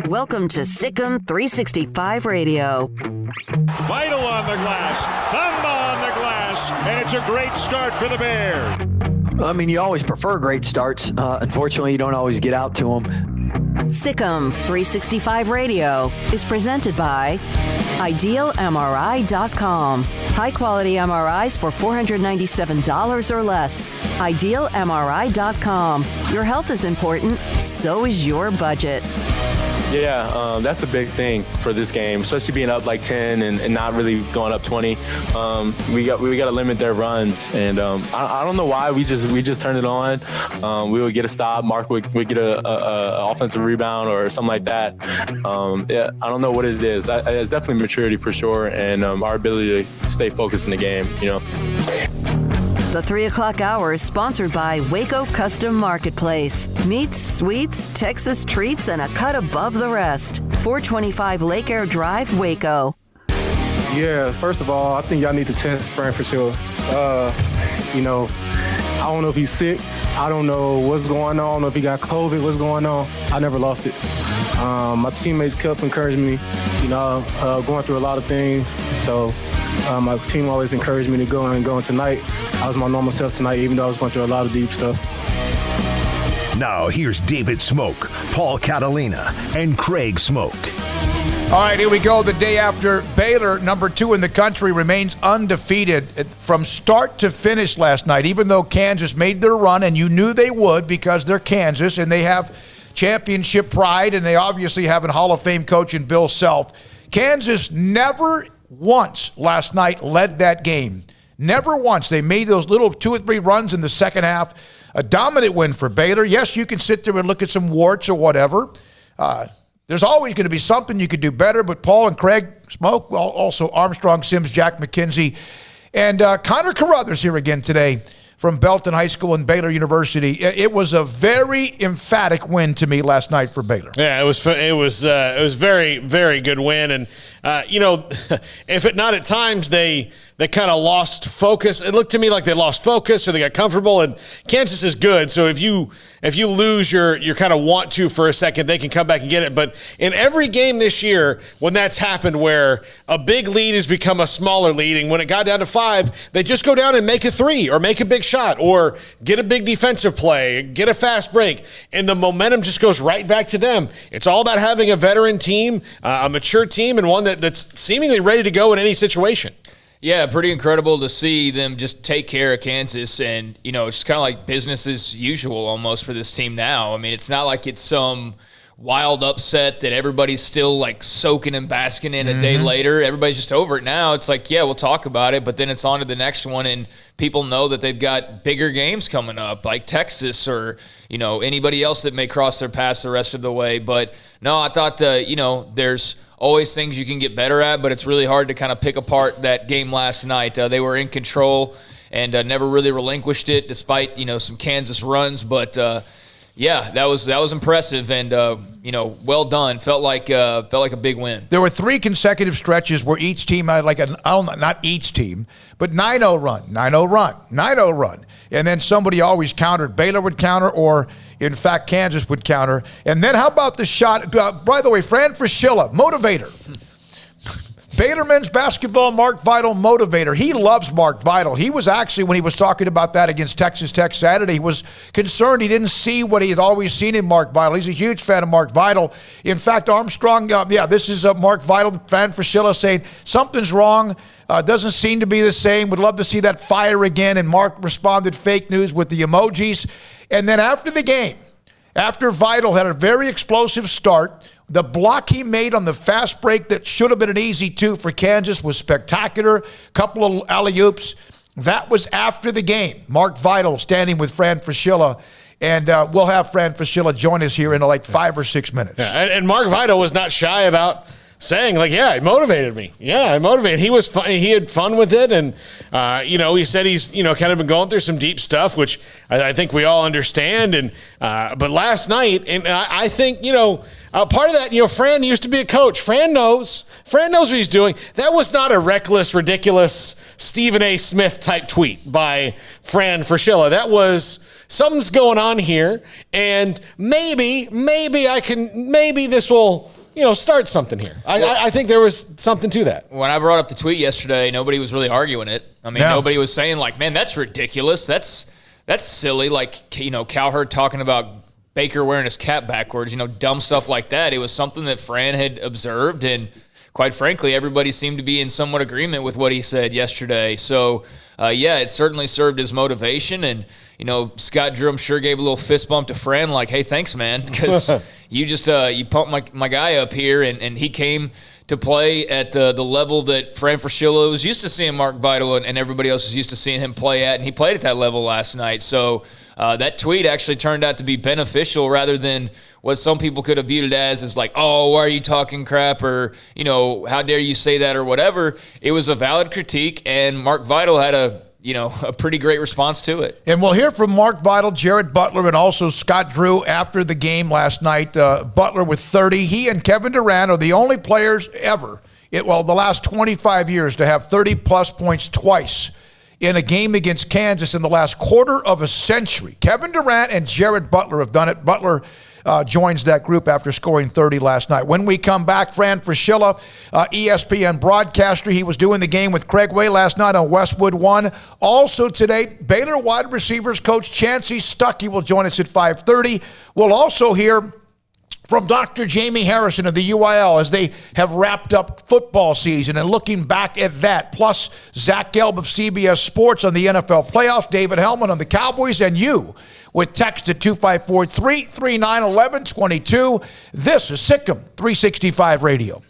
Welcome to SicEm365 Radio. Vital on the glass, thumb on the glass, and it's a great start for the Bears. I mean, you always prefer great starts. Unfortunately, you don't always get out to them. SicEm365 Radio is presented by IdealMRI.com. High-quality MRIs for $497 or less. IdealMRI.com. Your health is important, so is your budget. Yeah, that's a big thing for this game, especially being up like 10 and not really going up 20. We got to limit their runs, and I don't know why we just turned it on. We would get a stop, Mark would get a offensive rebound or something like that. Yeah, I don't know what it is. It's definitely maturity for sure, and our ability to stay focused in the game. The 3 o'clock hour is sponsored by Waco Custom Marketplace. Meats, sweets, Texas treats, and a cut above the rest. 425 Lake Air Drive, Waco. Yeah, first of all, I think y'all need to test Fran for sure. I don't know if he's sick. I don't know what's going on. I don't know if he got COVID, what's going on. I never lost it. My teammates kept encouraging me, going through a lot of things. So my team always encouraged me to go and tonight. I was my normal self tonight, even though I was going through a lot of deep stuff. Now here's David Smoak, Paul Catalina, and Craig Smoak. All right, here we go. The day after Baylor, number 2 in the country, remains undefeated from start to finish last night, even though Kansas made their run, and you knew they would because they're Kansas, and they have championship pride, and they obviously have a Hall of Fame coach in Bill Self. Kansas never once last night led that game. Never once. They made those little 2 or 3 runs in the second half. A dominant win for Baylor. Yes, you can sit there and look at some warts or whatever. There's always going to be something you could do better, but Paul and Craig, Smoak, also Armstrong, Sims, Jack McKenzie, and Connor Carruthers here again today from Belton High School and Baylor University. It was a very emphatic win to me last night for Baylor. Yeah, it was very, very good win. And, if it not at times they kind of lost focus. It looked to me like they lost focus or they got comfortable. And Kansas is good, so if you lose your kind of want to for a second, they can come back and get it. But in every game this year, when that's happened, where a big lead has become a smaller lead, and when it got down to 5, they just go down and make a 3 or make a big shot or get a big defensive play, get a fast break, and the momentum just goes right back to them. It's all about having a veteran team, a mature team, and one that's seemingly ready to go in any situation. Yeah, pretty incredible to see them just take care of Kansas, and, it's kind of like business as usual almost for this team now. I mean, it's not like it's some wild upset that everybody's still like soaking and basking in a day later. Everybody's just over it now. It's like, yeah, we'll talk about it, but then it's on to the next one, and people know that they've got bigger games coming up, like Texas or, anybody else that may cross their paths the rest of the way. But no, I thought, there's always things you can get better at, but it's really hard to kind of pick apart that game last night. They were in control and never really relinquished it, despite some Kansas runs. But yeah, that was impressive and well done. Felt like a big win. There were 3 consecutive stretches where each team had not each team, but 9-0 run, 9-0 run, 9-0 run, and then somebody always countered. Baylor would counter, or in fact, Kansas would counter. And then how about the shot? By the way, Fran Fraschilla, motivator. Baylor men's basketball, Mark Vital, motivator. He loves Mark Vital. He was actually, when he was talking about that against Texas Tech Saturday, he was concerned he didn't see what he had always seen in Mark Vital. He's a huge fan of Mark Vital. In fact, Armstrong, this is Mark Vital, Fran Fraschilla, saying something's wrong. Doesn't seem to be the same. Would love to see that fire again. And Mark responded fake news with the emojis. And then after the game, after Vital had a very explosive start, the block he made on the fast break that should have been an easy 2 for Kansas was spectacular. Couple of alley-oops. That was after the game. Mark Vital standing with Fran Fraschilla. And we'll have Fran Fraschilla join us here in like 5 or 6 minutes. Yeah, and Mark Vital was not shy about saying, like, yeah, it motivated me. Yeah, it motivated. He was fun. He had fun with it. And, he said he's, kind of been going through some deep stuff, which I think we all understand. And but last night, and I think, part of that, Fran used to be a coach. Fran knows what he's doing. That was not a reckless, ridiculous Stephen A. Smith type tweet by Fran Fraschilla. That was something's going on here. And maybe this will, start something here. I think there was something to that. When I brought up the tweet yesterday, nobody was really arguing it. I mean, Nobody was saying like, man, that's ridiculous. That's silly. Like, Cowherd talking about Baker wearing his cap backwards, dumb stuff like that. It was something that Fran had observed, and quite frankly, everybody seemed to be in somewhat agreement with what he said yesterday. So, it certainly served as motivation. And, Scott Drew, I'm sure, gave a little fist bump to Fran, like, hey, thanks, man, because you just you pumped my guy up here, and he came to play at the level that Fran Fraschilla was used to seeing Mark Vital and everybody else was used to seeing him play at, and he played at that level last night. So that tweet actually turned out to be beneficial rather than what some people could have viewed it as like, oh, why are you talking crap, or, how dare you say that, or whatever. It was a valid critique, and Mark Vital had a pretty great response to it. And we'll hear from Mark Vital, Jared Butler, and also Scott Drew after the game last night. Butler with 30. He and Kevin Durant are the only players ever, the last 25 years, to have 30-plus points twice in a game against Kansas in the last quarter of a century. Kevin Durant and Jared Butler have done it. Butler joins that group after scoring 30 last night. When we come back, Fran Fraschilla, ESPN broadcaster. He was doing the game with Craig Way last night on Westwood 1. Also today, Baylor wide receivers coach Chancey Stuckey will join us at 5:30. We'll also hear from Dr. Jamie Harrison of the UIL as they have wrapped up football season and looking back at that. Plus, Zach Gelb of CBS Sports on the NFL playoffs, David Hellman on the Cowboys, and you with text at 254-339-1122. This is Sic'em 365 Radio.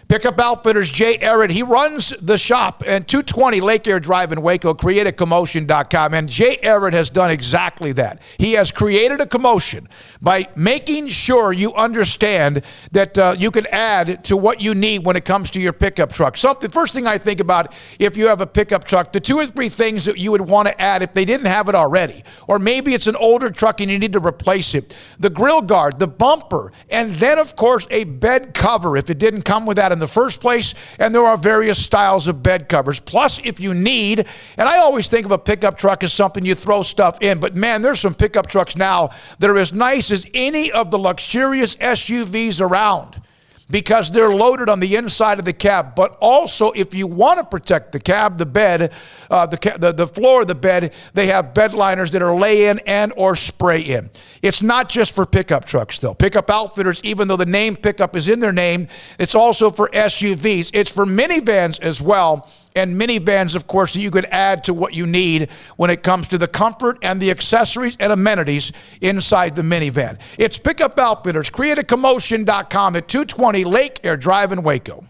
Pickup Outfitters, Jay Arrett, he runs the shop at 220 Lake Air Drive in Waco, createacommotion.com. And Jay Arrett has done exactly that. He has created a commotion by making sure you understand that you can add to what you need when it comes to your pickup truck. First thing I think about if you have a pickup truck, the 2 or 3 things that you would want to add if they didn't have it already. Or maybe it's an older truck and you need to replace it. The grill guard, the bumper, and then, of course, a bed cover if it didn't come with that in the first place, and there are various styles of bed covers. Plus, if you need, and I always think of a pickup truck as something you throw stuff in, but man, there's some pickup trucks now that are as nice as any of the luxurious SUVs around, because they're loaded on the inside of the cab. But also, if you want to protect the cab, the bed, the floor of the bed, they have bed liners that are lay-in and or spray-in. It's not just for pickup trucks, though. Pickup Outfitters, even though the name pickup is in their name, it's also for SUVs. It's for minivans as well. And minivans, of course, you could add to what you need when it comes to the comfort and the accessories and amenities inside the minivan. It's Pickup Outfitters, createacommotion.com at 220 Lake Air Drive in Waco.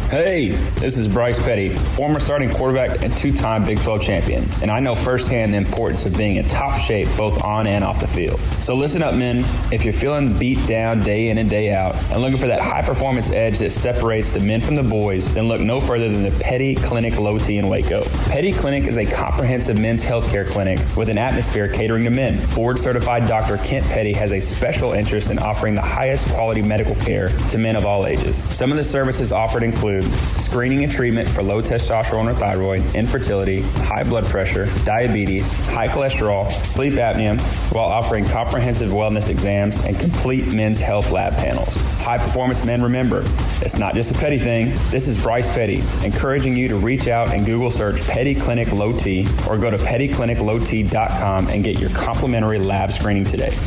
Hey, this is Bryce Petty, former starting quarterback and 2-time Big 12 champion, and I know firsthand the importance of being in top shape both on and off the field. So listen up, men. If you're feeling beat down day in and day out and looking for that high-performance edge that separates the men from the boys, then look no further than the Petty Clinic Low T in Waco. Petty Clinic is a comprehensive men's healthcare clinic with an atmosphere catering to men. Board-certified Dr. Kent Petty has a special interest in offering the highest quality medical care to men of all ages. Some of the services offered include screening and treatment for low testosterone or thyroid, infertility, high blood pressure, diabetes, high cholesterol, sleep apnea, while offering comprehensive wellness exams and complete men's health lab panels. High performance men, remember, it's not just a Petty thing. This is Bryce Petty, encouraging you to reach out and Google search Petty Clinic Low T or go to pettycliniclowt.com and get your complimentary lab screening today.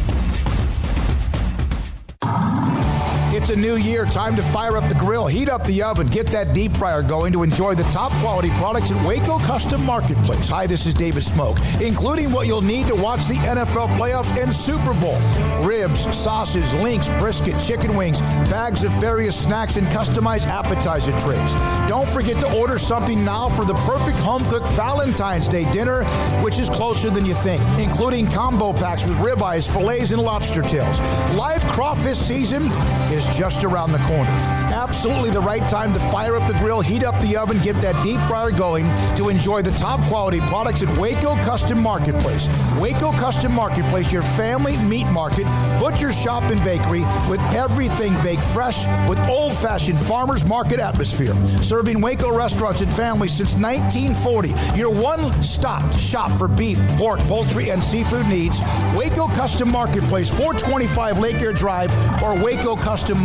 It's a new year. Time to fire up the grill, heat up the oven, get that deep fryer going to enjoy the top quality products at Waco Custom Marketplace. Hi, this is David Smoak, including what you'll need to watch the NFL playoffs and Super Bowl. Ribs, sauces, links, brisket, chicken wings, bags of various snacks, and customized appetizer trays. Don't forget to order something now for the perfect home-cooked Valentine's Day dinner, which is closer than you think, including combo packs with ribeyes, fillets, and lobster tails. Live crawfish season is just around the corner. Absolutely the right time to fire up the grill, heat up the oven, get that deep fryer going to enjoy the top quality products at Waco Custom Marketplace. Waco Custom Marketplace, your family meat market, butcher shop and bakery with everything baked fresh with old-fashioned farmers market atmosphere. Serving Waco restaurants and families since 1940. Your one-stop shop for beef, pork, poultry, and seafood needs. Waco Custom Marketplace, 425 Lake Air Drive or WacoCustomMarketplace.com.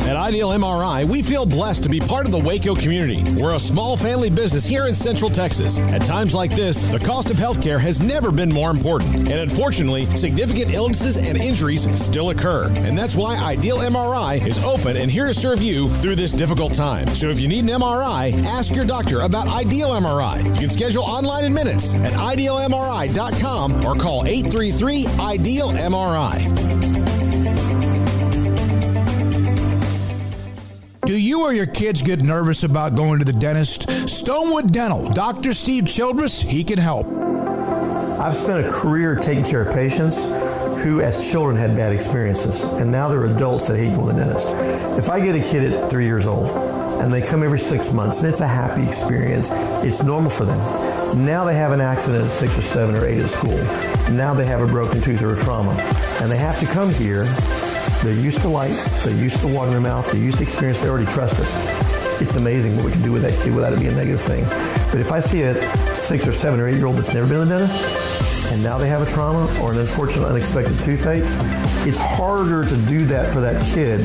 At Ideal MRI, we feel blessed to be part of the Waco community. We're a small family business here in Central Texas. At times like this, the cost of healthcare has never been more important. And unfortunately, significant illnesses and injuries still occur. And that's why Ideal MRI is open and here to serve you through this difficult time. So if you need an MRI, ask your doctor about Ideal MRI. You can schedule online in minutes at idealmri.com or call 833-IDEAL-MRI. Do you or your kids get nervous about going to the dentist? Stonewood Dental, Dr. Steve Childress, he can help. I've spent a career taking care of patients who as children had bad experiences, and now they're adults that hate going to the dentist. If I get a kid at 3 years old and they come every 6 months and it's a happy experience, it's normal for them. Now they have an accident at 6 or 7 or 8 at school. Now they have a broken tooth or a trauma, and they have to come here. They're used to lights, they're used to water in their mouth, they're used to experience, they already trust us. It's amazing what we can do with that kid without it being a negative thing. But if I see a 6 or 7 or 8 year old that's never been to the dentist, and now they have a trauma or an unfortunate unexpected toothache, it's harder to do that for that kid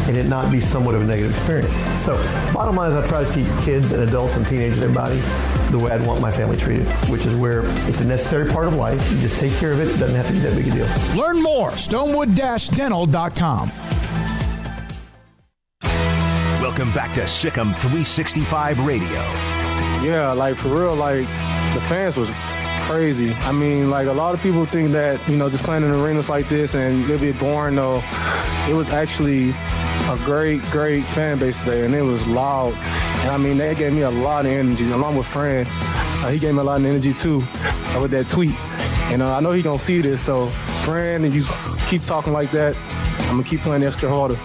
and it not be somewhat of a negative experience. So bottom line is I try to teach kids and adults and teenagers and everybody the way I'd want my family treated, which is where it's a necessary part of life. You just take care of it. It doesn't have to be that big a deal. Learn more, stonewood-dental.com. Welcome back to SicEm365 Radio. Yeah, like for real, like the fans was crazy. I mean, like a lot of people think that, you know, just playing in arenas like this and it'll be boring though. It was actually a great fan base today, and it was loud. And I mean, that gave me a lot of energy, along with Fran. He gave me a lot of energy too with that tweet. And I know he's gonna see this, so Fran, if you keep talking like that, I'm gonna keep playing extra harder.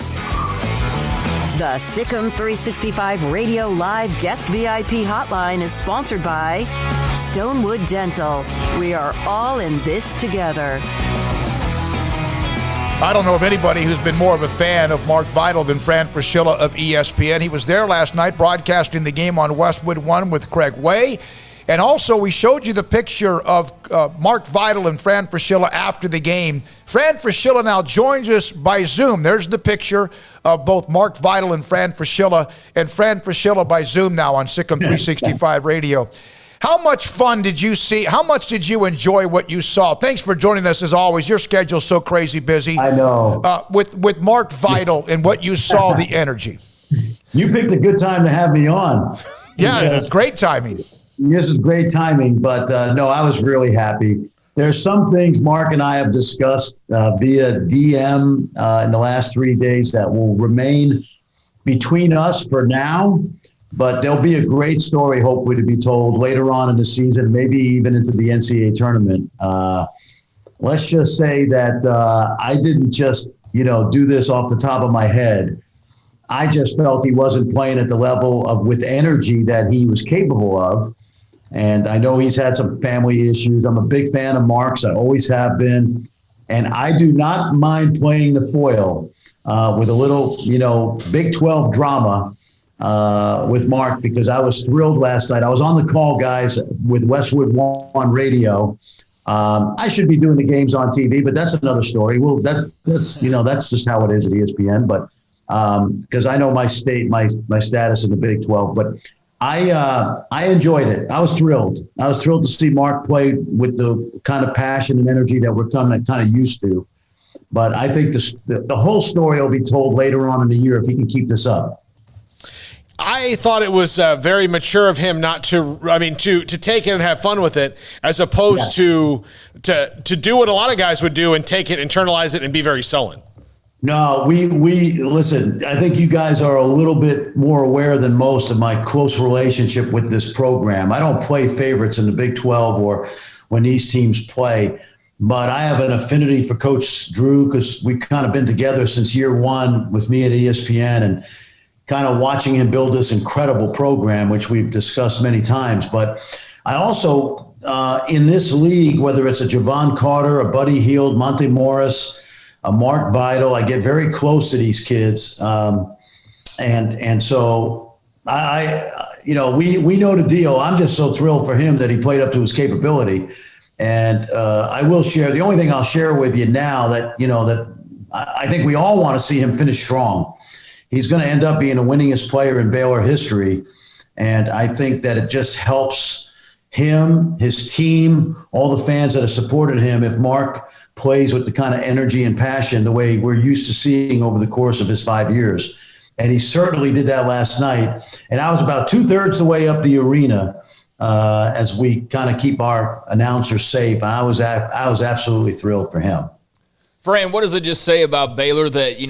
The SicEm365 Radio Live Guest VIP Hotline is sponsored by Stonewood Dental. We are all in this together. I don't know of anybody who's been more of a fan of Mark Vidal than Fran Fraschilla of ESPN. He was there last night broadcasting the game on Westwood One with Craig Way. And also, we showed you the picture of Mark Vidal and Fran Fraschilla after the game. Fran Fraschilla now joins us by Zoom. There's the picture of both Mark Vidal and Fran Fraschilla by Zoom now on SicEm365 Radio. How much fun did you see? How much did you enjoy what you saw? Thanks for joining us as always. Your schedule's so crazy busy. I know. With Mark Vidal and what you saw, the energy. You picked a good time to have me on. Yeah, great timing. This is great timing, but no, I was really happy. There's some things Mark and I have discussed via DM in the last 3 days that will remain between us for now. But there'll be a great story, hopefully, to be told later on in the season, maybe even into the NCAA tournament. Let's just say that I didn't just, do this off the top of my head. I just felt he wasn't playing at the level with energy that he was capable of. And I know he's had some family issues. I'm a big fan of Mark's. I always have been. And I do not mind playing the foil with a little, Big 12 drama. With Mark, because I was thrilled last night. I was on the call, guys, with Westwood One Radio. I should be doing the games on TV, but that's another story. Well, that's just how it is at ESPN. But because I know my status in the Big 12, but I enjoyed it. I was thrilled. I was thrilled to see Mark play with the kind of passion and energy that we're kind of used to. But I think the whole story will be told later on in the year if he can keep this up. I thought it was very mature of him to take it and have fun with it, as opposed to do what a lot of guys would do and take it, internalize it, and be very sullen. No, we listen. I think you guys are a little bit more aware than most of my close relationship with this program. I don't play favorites in the Big 12 or when these teams play, but I have an affinity for Coach Drew because we've kind of been together since year one with me at ESPN and kind of watching him build this incredible program, which we've discussed many times. But I also, in this league, whether it's a Javon Carter, a Buddy Hield, Monte Morris, a Mark Vidal, I get very close to these kids. And so we know the deal. I'm just so thrilled for him that he played up to his capability. And I will share, the only thing I'll share with you now that I think we all want to see him finish strong. He's going to end up being the winningest player in Baylor history. And I think that it just helps him, his team, all the fans that have supported him if Mark plays with the kind of energy and passion the way we're used to seeing over the course of his 5 years. And he certainly did that last night. And I was about 2/3 the way up the arena as we kind of keep our announcers safe. I was absolutely thrilled for him. Fran, what does it just say about Baylor that,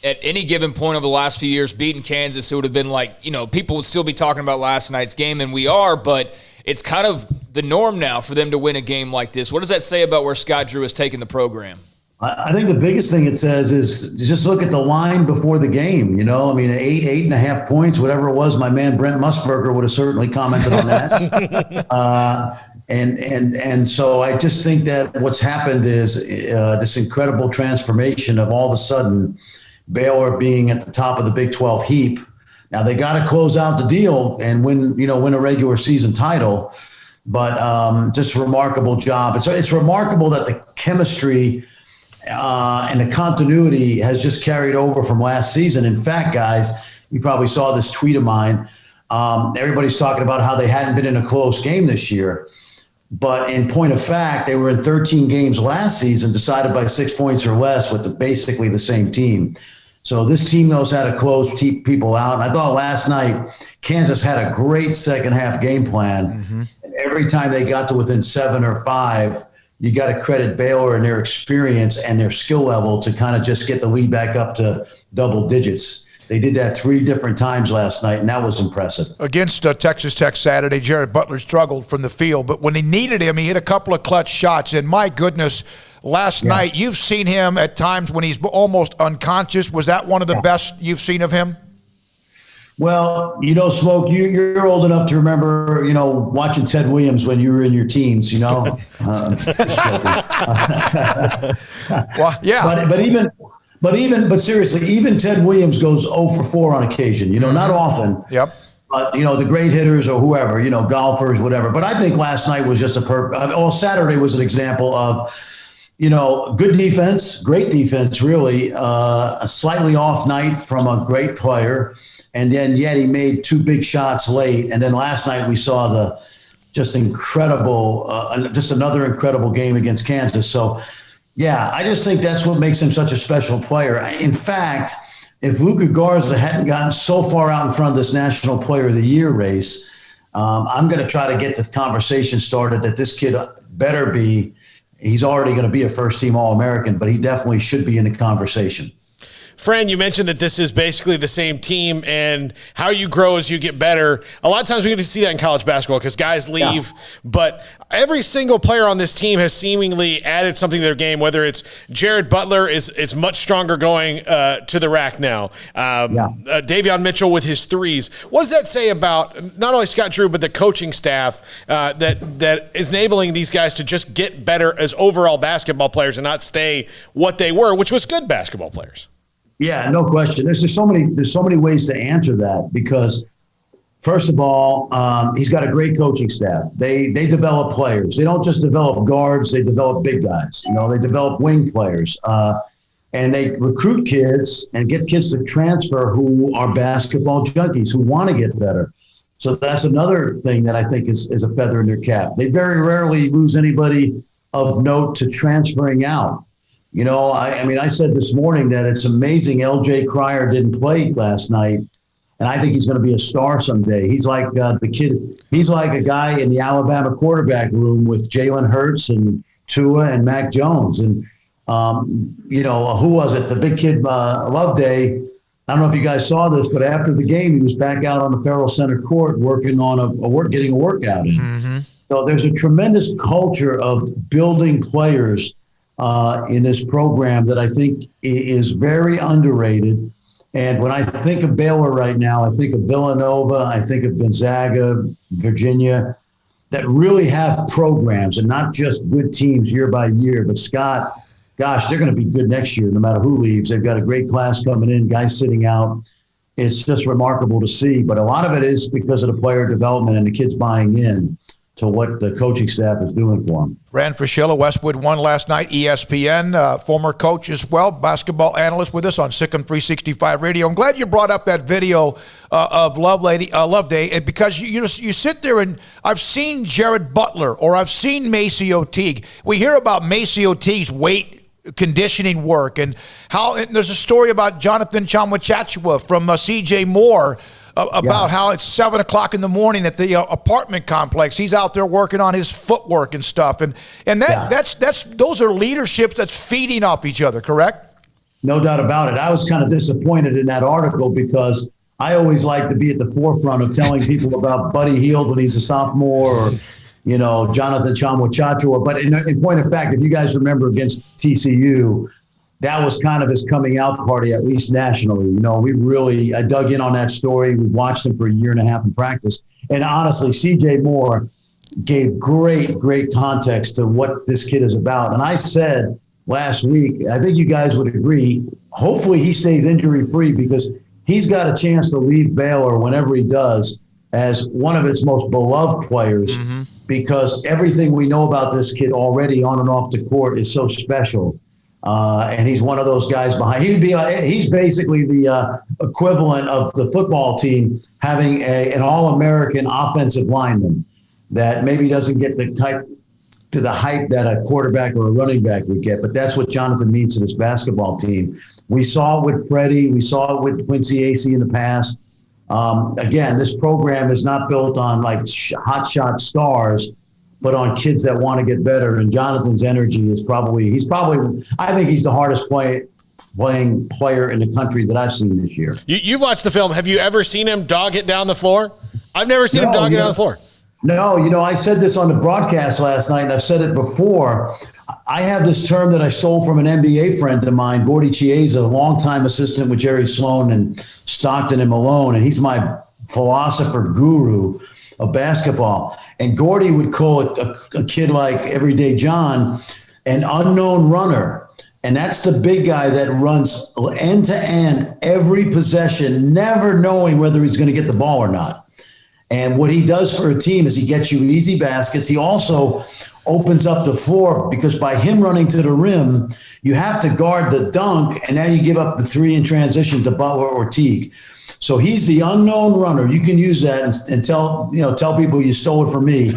at any given point over the last few years, beating Kansas, it would have been like, people would still be talking about last night's game, and we are, but it's kind of the norm now for them to win a game like this. What does that say about where Scott Drew has taken the program? I think the biggest thing it says is just look at the line before the game. 8.5 points, whatever it was. My man Brent Musburger would have certainly commented on that. And so I just think that what's happened is this incredible transformation of all of a sudden Baylor being at the top of the Big 12 heap. Now they got to close out the deal and win a regular season title, but just a remarkable job. It's remarkable that the chemistry and the continuity has just carried over from last season. In fact, guys, you probably saw this tweet of mine. Everybody's talking about how they hadn't been in a close game this year. But in point of fact, they were in 13 games last season, decided by 6 points or less with basically the same team. So this team knows how to close people out. And I thought last night, Kansas had a great second half game plan. Mm-hmm. And every time they got to within 7 or 5, you got to credit Baylor and their experience and their skill level to kind of just get the lead back up to double digits. They did that 3 different times last night, and that was impressive. Against Texas Tech Saturday, Jared Butler struggled from the field, but when they needed him, he hit a couple of clutch shots. And my goodness, last night, you've seen him at times when he's almost unconscious. Was that one of the best you've seen of him? Well, Smoak, you're old enough to remember, watching Ted Williams when you were in your teens, Well, yeah. But seriously, even Ted Williams goes 0 for 4 on occasion, not often. Yep. But, the great hitters or whoever, golfers, whatever. But I think last night was just Saturday was an example of, good defense, great defense, really, a slightly off night from a great player. And then yet he made 2 big shots late. And then last night we saw the just incredible, just another incredible game against Kansas. So, yeah, I just think that's what makes him such a special player. In fact, if Luka Garza hadn't gotten so far out in front of this National Player of the Year race, I'm going to try to get the conversation started that this kid better be, he's already going to be a first-team All-American, but he definitely should be in the conversation. Fran, you mentioned that this is basically the same team and how you grow as you get better. A lot of times we get to see that in college basketball because guys leave, but every single player on this team has seemingly added something to their game, whether it's Jared Butler is much stronger going to the rack now. Davion Mitchell with his threes. What does that say about not only Scott Drew, but the coaching staff that is enabling these guys to just get better as overall basketball players and not stay what they were, which was good basketball players? Yeah, no question. There's so many ways to answer that because, first of all, he's got a great coaching staff. They develop players. They don't just develop guards. They develop big guys. They develop wing players. And they recruit kids and get kids to transfer who are basketball junkies, who want to get better. So that's another thing that I think is a feather in their cap. They very rarely lose anybody of note to transferring out. I said this morning that it's amazing L.J. Cryer didn't play last night, and I think he's going to be a star someday. He's like the kid. He's like a guy in the Alabama quarterback room with Jalen Hurts and Tua and Mac Jones. And, who was it? The big kid, Loveday. I don't know if you guys saw this, but after the game, he was back out on the Farrell Center court working on getting a workout in. Mm-hmm. So there's a tremendous culture of building players in this program that I think is very underrated. And when I think of Baylor right now, I think of Villanova, I think of Gonzaga, Virginia, that really have programs and not just good teams year by year. But Scott, gosh, they're going to be good next year no matter who leaves. They've got a great class coming in, guys sitting out. It's just remarkable to see. But a lot of it is because of the player development and the kids buying in to what the coaching staff is doing for them. Fran Fraschilla, Westwood won last night, ESPN, former coach as well, basketball analyst with us on SicEm365 Radio. I'm glad you brought up that video of Loveday because you sit there and I've seen Jared Butler or I've seen Maceo Teague. We hear about Maceo Teague's weight conditioning work and and there's a story about Jonathan Chamwachachua from C.J. Moore about how it's 7 o'clock in the morning at the apartment complex. He's out there working on his footwork and stuff. And those are leaderships that's feeding off each other, correct? No doubt about it. I was kind of disappointed in that article because I always like to be at the forefront of telling people about Buddy Hield when he's a sophomore or, Jonathan Chamwachachua. But in point of fact, if you guys remember against TCU, that was kind of his coming out party, at least nationally. I dug in on that story. We watched him for a year and a half in practice. And honestly, C.J. Moore gave great context to what this kid is about. And I said last week, I think you guys would agree, hopefully he stays injury-free because he's got a chance to leave Baylor whenever he does as one of its most beloved players because everything we know about this kid already on and off the court is so special. And he's one of those guys behind. He's basically the equivalent of the football team having an All-American offensive lineman that maybe doesn't get the hype that a quarterback or a running back would get. But that's what Jonathan means to this basketball team. We saw it with Freddie. We saw it with Quincy Acey in the past. Again, this program is not built on like hotshot stars. but on kids that want to get better. And Jonathan's energy is I think he's the hardest playing player in the country that I've seen this year. You've watched the film. Have you ever seen him dog it down the floor? I've never seen him dog it down the floor. No, I said this on the broadcast last night, and I've said it before. I have this term that I stole from an NBA friend of mine, Gordy Chiesa, a longtime assistant with Jerry Sloan and Stockton and Malone, and he's my philosopher guru of basketball. And Gordy would call a kid like Everyday John an unknown runner. And that's the big guy that runs end to end every possession, never knowing whether he's going to get the ball or not. And what he does for a team is he gets you easy baskets. He also opens up the floor because by him running to the rim, you have to guard the dunk, and now you give up the three in transition to Butler or Teague. So he's the unknown runner. You can use that and tell people you stole it from me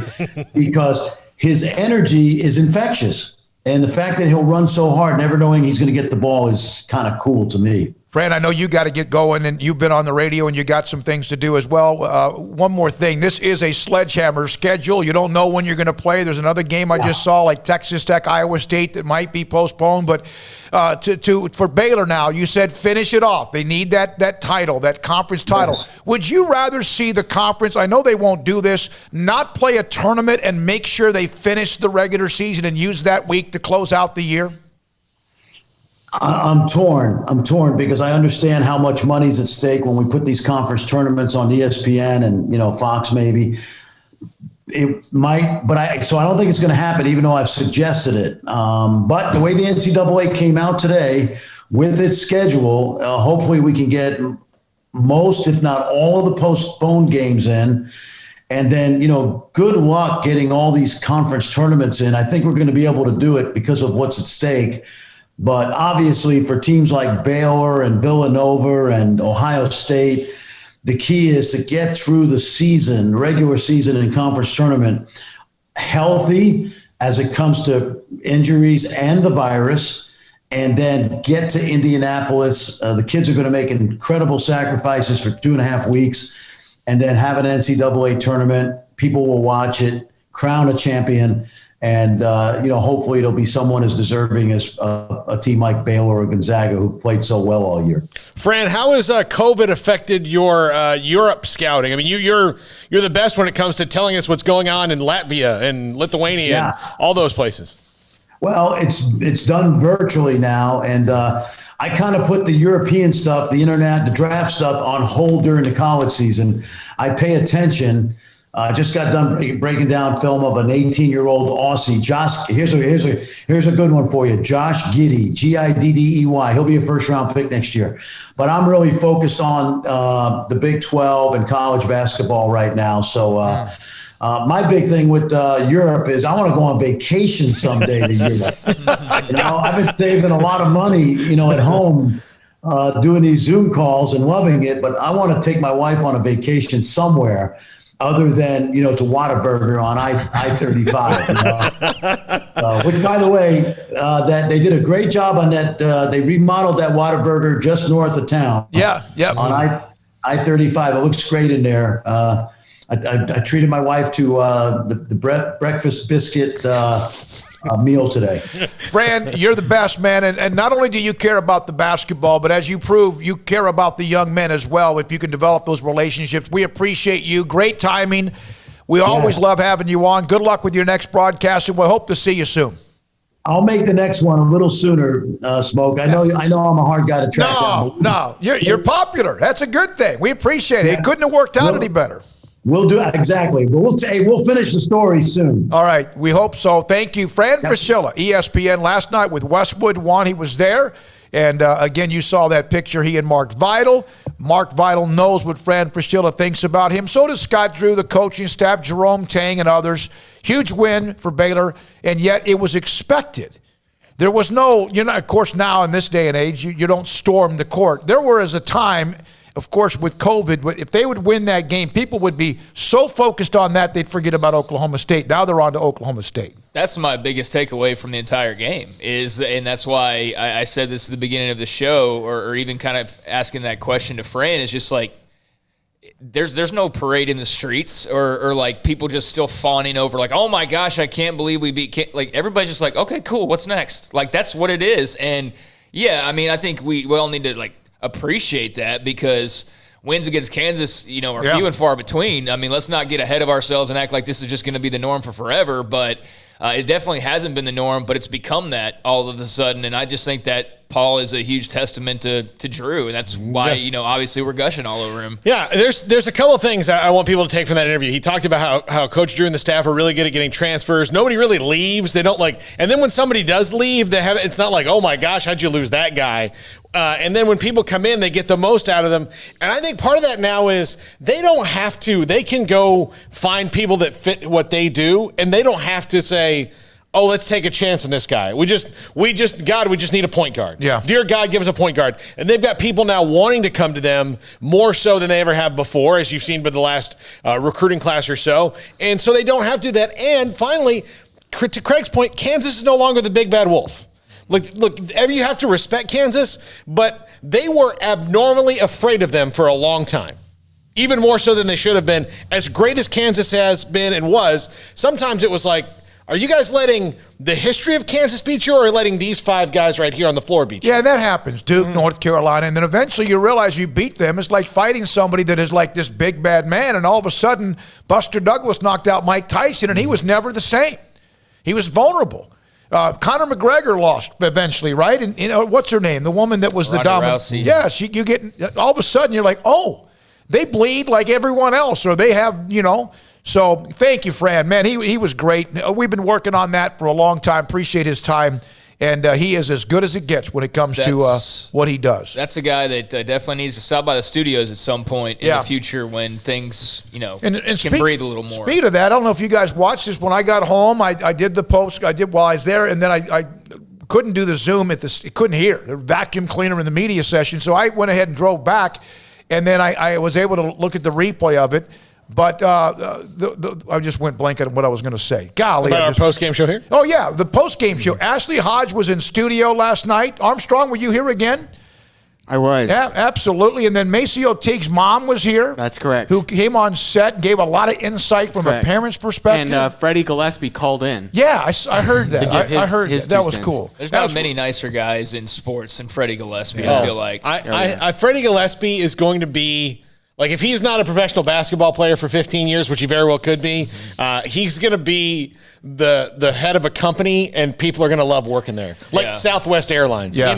because his energy is infectious. And the fact that he'll run so hard, never knowing he's going to get the ball, is kind of cool to me. Fran, I know you got to get going, and you've been on the radio, and you got some things to do as well. One more thing. This is a sledgehammer schedule. You don't know when you're going to play. There's another game I just saw, like Texas Tech, Iowa State, that might be postponed. But for Baylor now, you said finish it off. They need that title, that conference title. Yes. Would you rather see the conference, I know they won't do this, not play a tournament and make sure they finish the regular season and use that week to close out the year? I'm torn because I understand how much money's at stake when we put these conference tournaments on ESPN and, Fox maybe. It might, so I don't think it's going to happen, even though I've suggested it. But the way the NCAA came out today with its schedule, hopefully we can get most, if not all, of the postponed games in. And then, good luck getting all these conference tournaments in. I think we're going to be able to do it because of what's at stake. But obviously for teams like Baylor and Villanova and Ohio State, the key is to get through the season, regular season and conference tournament, healthy as it comes to injuries and the virus, and then get to Indianapolis. The kids are going to make incredible sacrifices for 2.5 weeks, and then have an NCAA tournament. People will watch it, crown a champion. And, hopefully it'll be someone as deserving as a team like Baylor or Gonzaga who've played so well all year. Fran, how has COVID affected your Europe scouting? I mean, you're the best when it comes to telling us what's going on in Latvia and Lithuania and all those places. Well, it's done virtually now. And I kind of put the European stuff, the internet, the draft stuff on hold during the college season. I pay attention. Just got done breaking down film of an 18-year-old Aussie. Josh, here's a good one for you. Josh Giddey, Giddey. He'll be a first-round pick next year. But I'm really focused on the Big 12 and college basketball right now. So my big thing with Europe is I want to go on vacation someday to Europe. I've been saving a lot of money, at home. Doing these Zoom calls and loving it, but I want to take my wife on a vacation somewhere other than, to Whataburger on I-35. Which, by the way, that they did a great job on that. They remodeled that Whataburger just north of town. Yeah. On I-35. It looks great in there. I treated my wife to the breakfast biscuit meal today. Fran, you're the best, man. And not only do you care about the basketball, but as you prove, you care about the young men as well. If you can develop those relationships, we appreciate you. Great timing. We always love having you on. Good luck with your next broadcast, and we'll hope to see you soon. I'll make the next one a little sooner, Smoak. I know I'm a hard guy to track down. No, you're popular. That's a good thing. We appreciate it. It couldn't have worked out any better. We'll do exactly. But we'll finish the story soon. All right. We hope so. Thank you. Fran Fraschilla, ESPN, last night with Westwood. He was there. And, again, you saw that picture, he and Mark Vidal. Mark Vidal knows what Fran Fraschilla thinks about him. So does Scott Drew, the coaching staff, Jerome Tang, and others. Huge win for Baylor, and yet it was expected. There was no, of course, now in this day and age, you don't storm the court. There was a time, of course, with COVID, if they would win that game, people would be so focused on that they'd forget about Oklahoma State. Now they're on to Oklahoma State. That's my biggest takeaway from the entire game and that's why I said this at the beginning of the show, or even kind of asking that question to Fran, is just like, there's no parade in the streets or like people just still fawning over like, oh my gosh, I can't believe we beat. Like everybody's just like, okay, cool, what's next? Like that's what it is. And yeah, I mean, I think we all need to like appreciate that because wins against Kansas, are few and far between. I mean, let's not get ahead of ourselves and act like this is just going to be the norm for forever. But it definitely hasn't been the norm, but it's become that all of a sudden. And I just think that Paul is a huge testament to Drew, and that's why obviously we're gushing all over him. Yeah, there's a couple of things I want people to take from that interview. He talked about how Coach Drew and the staff are really good at getting transfers. Nobody really leaves. They don't and then when somebody does leave, it's not like, oh my gosh, how'd you lose that guy? And then when people come in, they get the most out of them. And I think part of that now is they don't have to. They can go find people that fit what they do, and they don't have to say, oh, let's take a chance on this guy. We just need a point guard. Yeah. Dear God, give us a point guard. And they've got people now wanting to come to them more so than they ever have before, as you've seen with the last recruiting class or so. And so they don't have to do that. And finally, to Craig's point, Kansas is no longer the big bad wolf. Look, you have to respect Kansas, but they were abnormally afraid of them for a long time. Even more so than they should have been. As great as Kansas has been and was, sometimes it was like, are you guys letting the history of Kansas beat you or letting these 5 guys right here on the floor beat you? Yeah, that happens. Duke, North Carolina, and then eventually you realize you beat them. It's like fighting somebody that is like this big bad man, and all of a sudden Buster Douglas knocked out Mike Tyson, and he was never the same. He was vulnerable. Conor McGregor lost eventually, right? And what's her name? The woman that was the dominant. Rousey. Yeah, you get all of a sudden you're like, oh, they bleed like everyone else, or they have, So thank you, Fran. Man, he was great. We've been working on that for a long time. Appreciate his time. And he is as good as it gets when it comes to what he does. That's a guy that definitely needs to stop by the studios at some point in the future when things, can breathe a little more. Speaking of that, I don't know if you guys watched this. When I got home, I did the post. I did while I was there, and then I couldn't do the Zoom couldn't hear the vacuum cleaner in the media session. So I went ahead and drove back, and then I was able to look at the replay of it. But I just went blank on what I was going to say. Golly. About our post-game show here? Oh, yeah, the post-game show. Ashley Hodge was in studio last night. Armstrong, were you here again? I was. Yeah, absolutely. And then Maceo Teague's mom was here. That's correct. Who came on set and gave a lot of insight from a parent's perspective. And Freddie Gillespie called in. Yeah, I heard that. I heard that. That was cool. There's not many nicer guys in sports than Freddie Gillespie, I feel like. Freddie Gillespie is going to be... Like, if he's not a professional basketball player for 15 years, which he very well could be, he's going to be the head of a company, and people are going to love working there. Like Southwest Airlines. Yeah,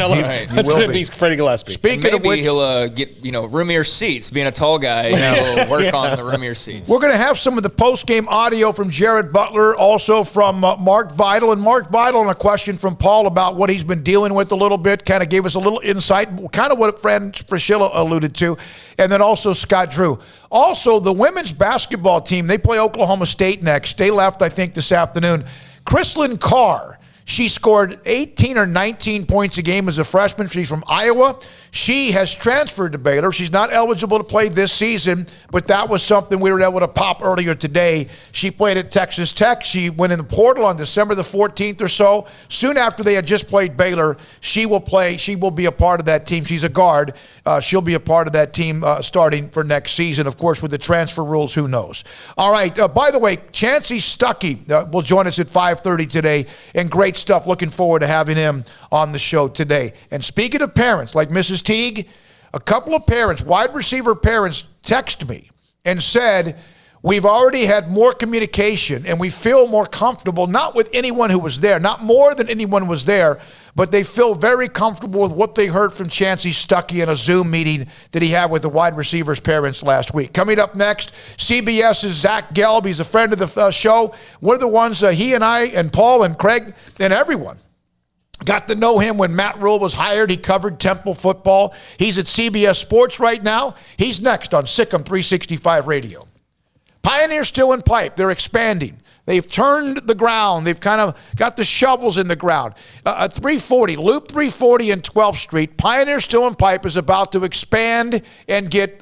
that's going to be Freddie Gillespie. Speaking of which, he'll get roomier seats. Being a tall guy, he'll work on the roomier seats. We're going to have some of the post-game audio from Jared Butler, also from Mark Vidal. And Mark Vidal, on a question from Paul about what he's been dealing with a little bit, kind of gave us a little insight, kind of what Fran Fraschilla alluded to. And then also Scott Drew. Also, the women's basketball team, they play Oklahoma State next. They left, I think, this afternoon. Chrislyn Carr, she scored 18 or 19 points a game as a freshman. She's from Iowa. She has transferred to Baylor. She's not eligible to play this season, but that was something we were able to pop earlier today. She played at Texas Tech. She went in the portal on December the 14th or so. Soon after they had just played Baylor, she will play. She will be a part of that team. She's a guard. She'll be a part of that team starting for next season. Of course, with the transfer rules, who knows? All right. By the way, Chancey Stuckey will join us at 5:30 today, and great stuff. Looking forward to having him on the show today. And speaking of parents, like Mrs. Teague, a couple of parents, wide receiver parents, text me and said, we've already had more communication and we feel more comfortable, not with anyone who was there, not more than anyone was there, but they feel very comfortable with what they heard from Chancey Stuckey in a Zoom meeting that he had with the wide receivers' parents last week. Coming up next, CBS's Zach Gelb. He's a friend of the show. One of the ones he and I and Paul and Craig and everyone got to know him when Matt Rule was hired. He covered Temple football. He's at CBS Sports right now. He's next on SicEm365 Radio. Pioneer Steel and Pipe, they're expanding. They've turned the ground. They've kind of got the shovels in the ground. At 340, Loop 340 and 12th Street, Pioneer Steel and Pipe is about to expand and get,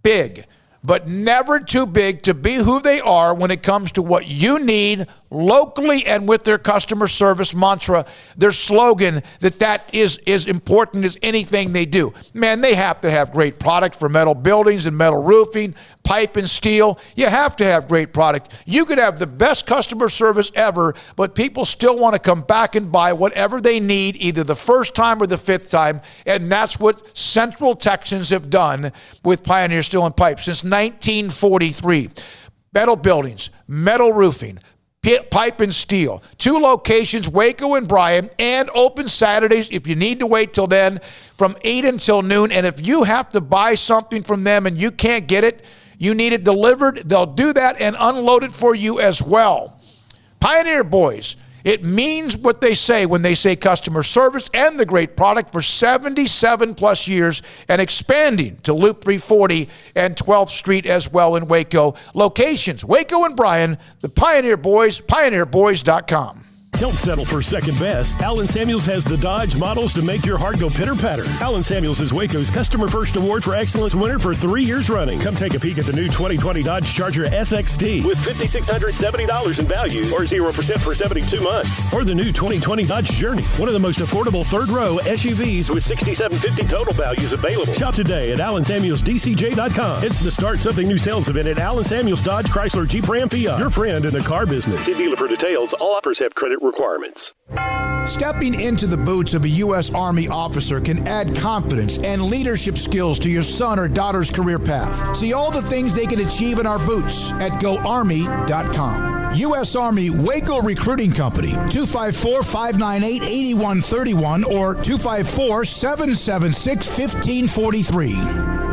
big. But never too big to be who they are when it comes to what you need locally and with their customer service mantra, their slogan, that is as important as anything they do. Man, they have to have great product for metal buildings and metal roofing, pipe and steel. You have to have great product. You could have the best customer service ever, but people still want to come back and buy whatever they need, either the first time or the fifth time, and that's what Central Texans have done with Pioneer Steel and Pipe since 1943. Metal buildings, metal roofing, pipe and steel. 2 locations, Waco and Bryan, and open Saturdays if you need to wait till then from 8 until noon. And if you have to buy something from them and you can't get it, you need it delivered, they'll do that and unload it for you as well. Pioneer Boys, it means what they say when they say customer service and the great product for 77 plus years and expanding to Loop 340 and 12th Street as well in Waco. Locations, Waco and Bryan, the Pioneer Boys, pioneerboys.com. Don't settle for second best. Allen Samuels has the Dodge models to make your heart go pitter-patter. Allen Samuels is Waco's Customer First Award for Excellence winner for 3 years running. Come take a peek at the new 2020 Dodge Charger SXT with $5,670 in value or 0% for 72 months. Or the new 2020 Dodge Journey, one of the most affordable third-row SUVs with $6,750 total values available. Shop today at AllenSamuelsDCJ.com. It's the Start Something New sales event at Allen Samuels Dodge Chrysler Jeep Ram Fiat. Your friend in the car business. See dealer for details. All offers have credit requirements. Stepping into the boots of a U.S. Army officer can add confidence and leadership skills to your son or daughter's career path. See all the things they can achieve in our boots at GoArmy.com. U.S. Army Waco Recruiting Company, 254-598-8131 or 254-776-1543.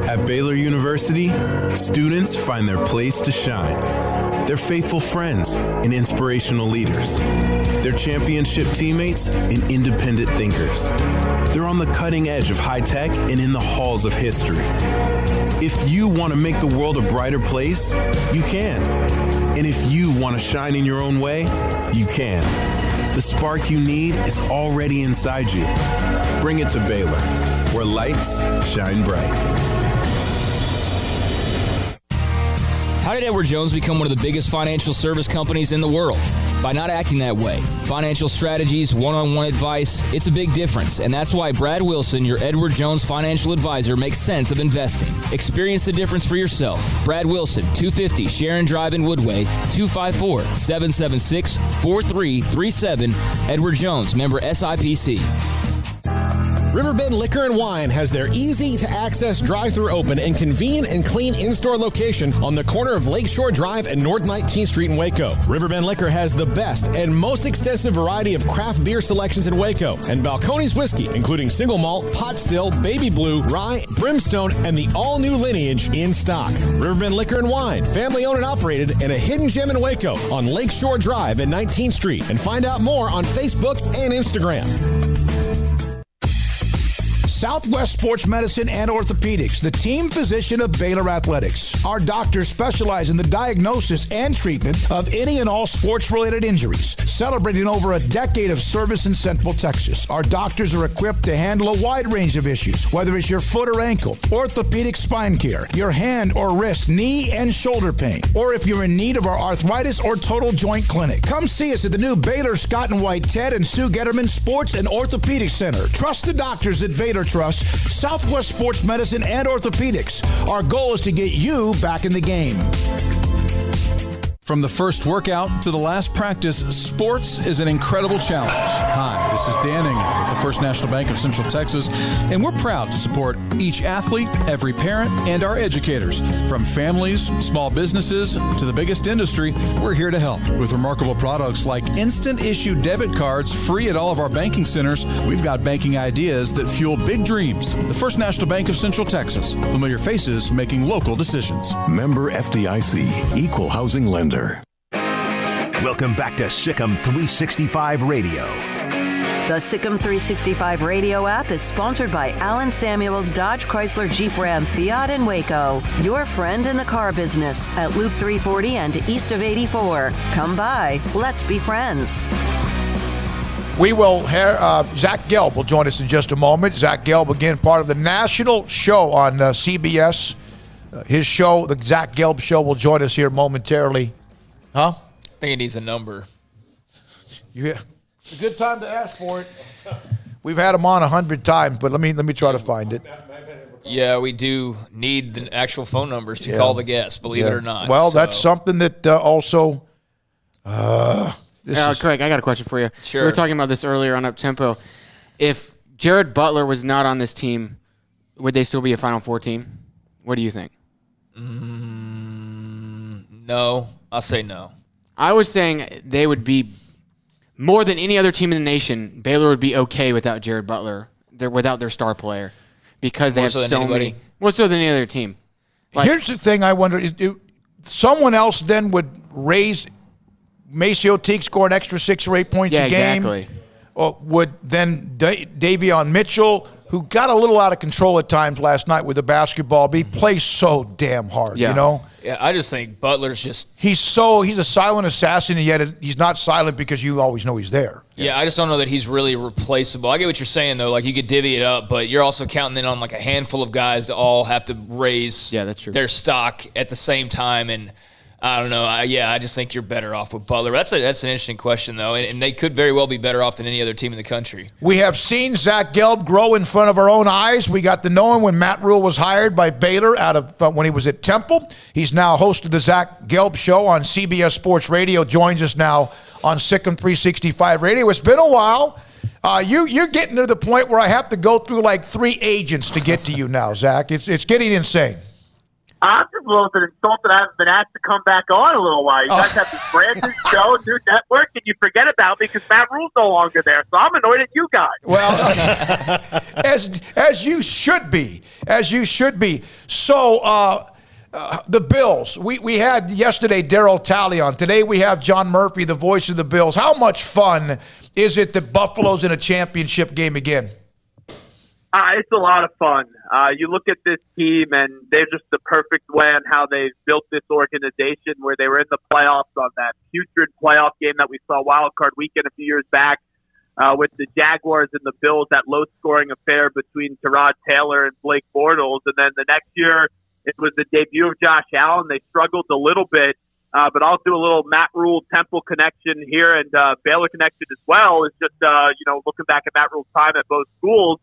At Baylor University, students find their place to shine. They're faithful friends and inspirational leaders. They're championship teammates and independent thinkers. They're on the cutting edge of high tech and in the halls of history. If you want to make the world a brighter place, you can. And if you want to shine in your own way, you can. The spark you need is already inside you. Bring it to Baylor, where lights shine bright. How did Edward Jones become one of the biggest financial service companies in the world? By not acting that way. Financial strategies, one-on-one advice, it's a big difference. And that's why Brad Wilson, your Edward Jones financial advisor, makes sense of investing. Experience the difference for yourself. Brad Wilson, 250 Sharon Drive in Woodway, 254-776-4337. Edward Jones, member SIPC. Riverbend Liquor and Wine has their easy-to-access drive-thru open and convenient and clean in-store location on the corner of Lakeshore Drive and North 19th Street in Waco. Riverbend Liquor has the best and most extensive variety of craft beer selections in Waco, and Balcones Whiskey, including single malt, pot still, baby blue, rye, brimstone, and the all-new lineage in stock. Riverbend Liquor and Wine, family-owned and operated, and a hidden gem in Waco on Lakeshore Drive and 19th Street. And find out more on Facebook and Instagram. Southwest Sports Medicine and Orthopedics, the team physician of Baylor Athletics. Our doctors specialize in the diagnosis and treatment of any and all sports-related injuries. Celebrating over a decade of service in Central Texas, our doctors are equipped to handle a wide range of issues, whether it's your foot or ankle, orthopedic spine care, your hand or wrist, knee and shoulder pain, or if you're in need of our arthritis or total joint clinic. Come see us at the new Baylor Scott and White Ted and Sue Getterman Sports and Orthopedic Center. Trusted doctors at Baylor Trust, Southwest Sports Medicine and Orthopedics. Our goal is to get you back in the game. From the first workout to the last practice, sports is an incredible challenge. Hi, this is Dan Engel with the First National Bank of Central Texas, and we're proud to support each athlete, every parent, and our educators. From families, small businesses, to the biggest industry, we're here to help. With remarkable products like instant issue debit cards free at all of our banking centers, we've got banking ideas that fuel big dreams. The First National Bank of Central Texas. Familiar faces making local decisions. Member FDIC, Equal Housing Lender. Welcome back to SicEm365 Radio. The Sic'em365 Radio app is sponsored by Allen Samuels Dodge Chrysler Jeep Ram Fiat in Waco. Your friend in the car business at Loop 340 and east of 84. Come by. Let's be friends. We will Zach Gelb will join us in just a moment. Zach Gelb, again, part of the national show on CBS. His show, the Zach Gelb Show, will join us here momentarily. Huh? I think he needs a number. Yeah. It's a good time to ask for it. We've had him on 100 times, but let me try to find it. Yeah, we do need the actual phone numbers to call the guests, believe it or not. Well, that's something that also Craig, I got a question for you. Sure. We were talking about this earlier on Up Tempo. If Jared Butler was not on this team, would they still be a Final Four team? What do you think? No. I'll say no. I was saying they would be, more than any other team in the nation, Baylor would be okay without Jared Butler, without their star player, because they have so many. More so than any other team. Here's the thing I wonder. Someone else then would raise Maceo Teague, score an extra 6 or 8 points a game. Exactly. Or would then Davion Mitchell, who got a little out of control at times last night with the basketball, he plays so damn hard, you know? Yeah, I just think Butler's just... He's a silent assassin, and yet he's not silent because you always know he's there. Yeah, I just don't know that he's really replaceable. I get what you're saying, though. Like, you could divvy it up, but you're also counting in on, like, a handful of guys to all have to raise their stock at the same time, and... I don't know. I just think you're better off with Butler. That's an interesting question, though, and they could very well be better off than any other team in the country. We have seen Zach Gelb grow in front of our own eyes. We got to know him when Matt Rule was hired by Baylor when he was at Temple. He's now host of the Zach Gelb Show on CBS Sports Radio. Joins us now on SicEm365 Radio. It's been a while. You're getting to the point where I have to go through like 3 agents to get to you now, Zach. It's getting insane. I'm just a little bit insulted I haven't been asked to come back on a little while. You guys have this brand new show, new network, and you forget about me because Matt Rule's no longer there. So I'm annoyed at you guys. Well, as you should be. As you should be. So the Bills. We had yesterday Darryl Talley on. Today we have John Murphy, the voice of the Bills. How much fun is it that Buffalo's in a championship game again? It's a lot of fun. You look at this team, and they're just the perfect way on how they've built this organization where they were in the playoffs on that putrid playoff game that we saw wild card weekend a few years back with the Jaguars and the Bills, that low-scoring affair between Tyrod Taylor and Blake Bortles. And then the next year, it was the debut of Josh Allen. They struggled a little bit, but I'll do a little Matt Rule Temple connection here and Baylor connection as well. It's just, looking back at Matt Rule's time at both schools,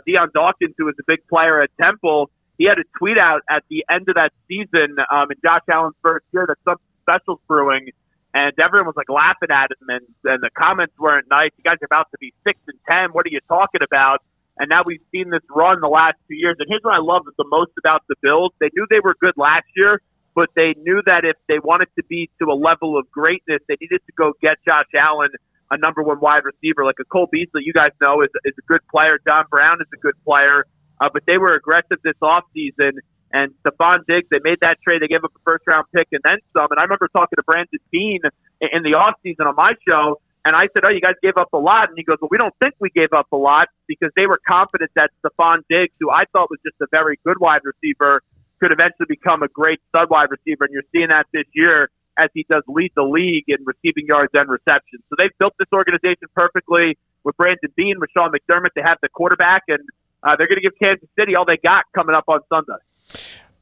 Deion Dawkins, who was a big player at Temple, he had a tweet out at the end of that season in Josh Allen's first year that something special's brewing, and everyone was like laughing at him, and the comments weren't nice. You guys are about to be 6-10. What are you talking about? And now we've seen this run the last 2 years. And here's what I love the most about the Bills. They knew they were good last year, but they knew that if they wanted to be to a level of greatness, they needed to go get Josh Allen, a number one wide receiver, like a Cole Beasley, you guys know, is a good player. John Brown is a good player. But they were aggressive this offseason. And Stephon Diggs, they made that trade. They gave up a first-round pick and then some. And I remember talking to Brandon Beane in the offseason on my show, and I said, you guys gave up a lot. And he goes, well, we don't think we gave up a lot because they were confident that Stephon Diggs, who I thought was just a very good wide receiver, could eventually become a great stud wide receiver. And you're seeing that this year as he does lead the league in receiving yards and receptions. So they've built this organization perfectly with Brandon Beane, with Sean McDermott. They have the quarterback, and they're going to give Kansas City all they got coming up on Sunday.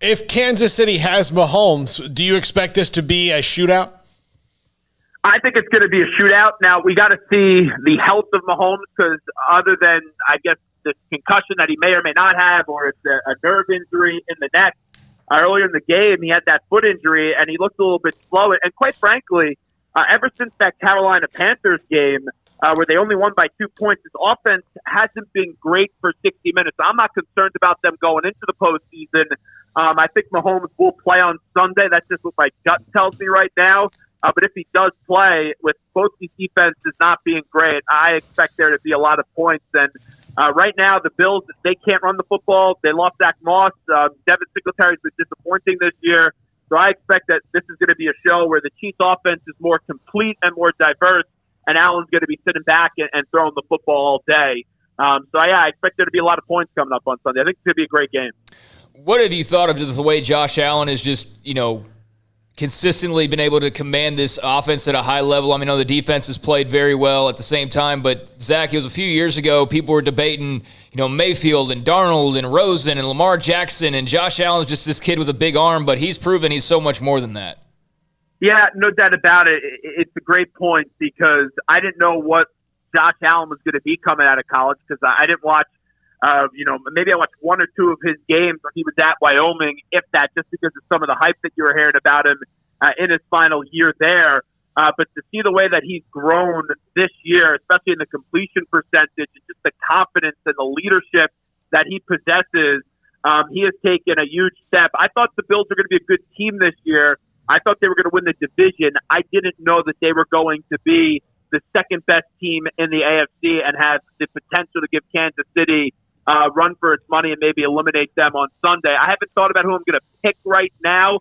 If Kansas City has Mahomes, do you expect this to be a shootout? I think it's going to be a shootout. Now, we got to see the health of Mahomes because other than, I guess, the concussion that he may or may not have, or it's a nerve injury in the neck, earlier in the game, he had that foot injury, and he looked a little bit slow. And quite frankly, ever since that Carolina Panthers game, where they only won by 2 points, his offense hasn't been great for 60 minutes. I'm not concerned about them going into the postseason. I think Mahomes will play on Sunday. That's just what my gut tells me right now. But if he does play, with both these defenses not being great, I expect there to be a lot of points. And right now, the Bills, they can't run the football. They lost Zach Moss. Devin Singletary's been disappointing this year. So I expect that this is going to be a show where the Chiefs' offense is more complete and more diverse, and Allen's going to be sitting back and throwing the football all day. I expect there to be a lot of points coming up on Sunday. I think it's going to be a great game. What have you thought of the way Josh Allen is just, consistently been able to command this offense at a high level? I mean, the defense has played very well at the same time, but Zach, it was a few years ago, people were debating, Mayfield and Darnold and Rosen and Lamar Jackson, and Josh Allen's just this kid with a big arm, but he's proven he's so much more than that. Yeah, no doubt about it. It's a great point because I didn't know what Josh Allen was going to be coming out of college because I didn't watch, maybe I watched one or two of his games when he was at Wyoming, if that, just because of some of the hype that you were hearing about him in his final year there. But to see the way that he's grown this year, especially in the completion percentage and just the confidence and the leadership that he possesses, he has taken a huge step. I thought the Bills were going to be a good team this year. I thought they were going to win the division. I didn't know that they were going to be the second best team in the AFC and have the potential to give Kansas City run for its money and maybe eliminate them on Sunday. I haven't thought about who I'm going to pick right now.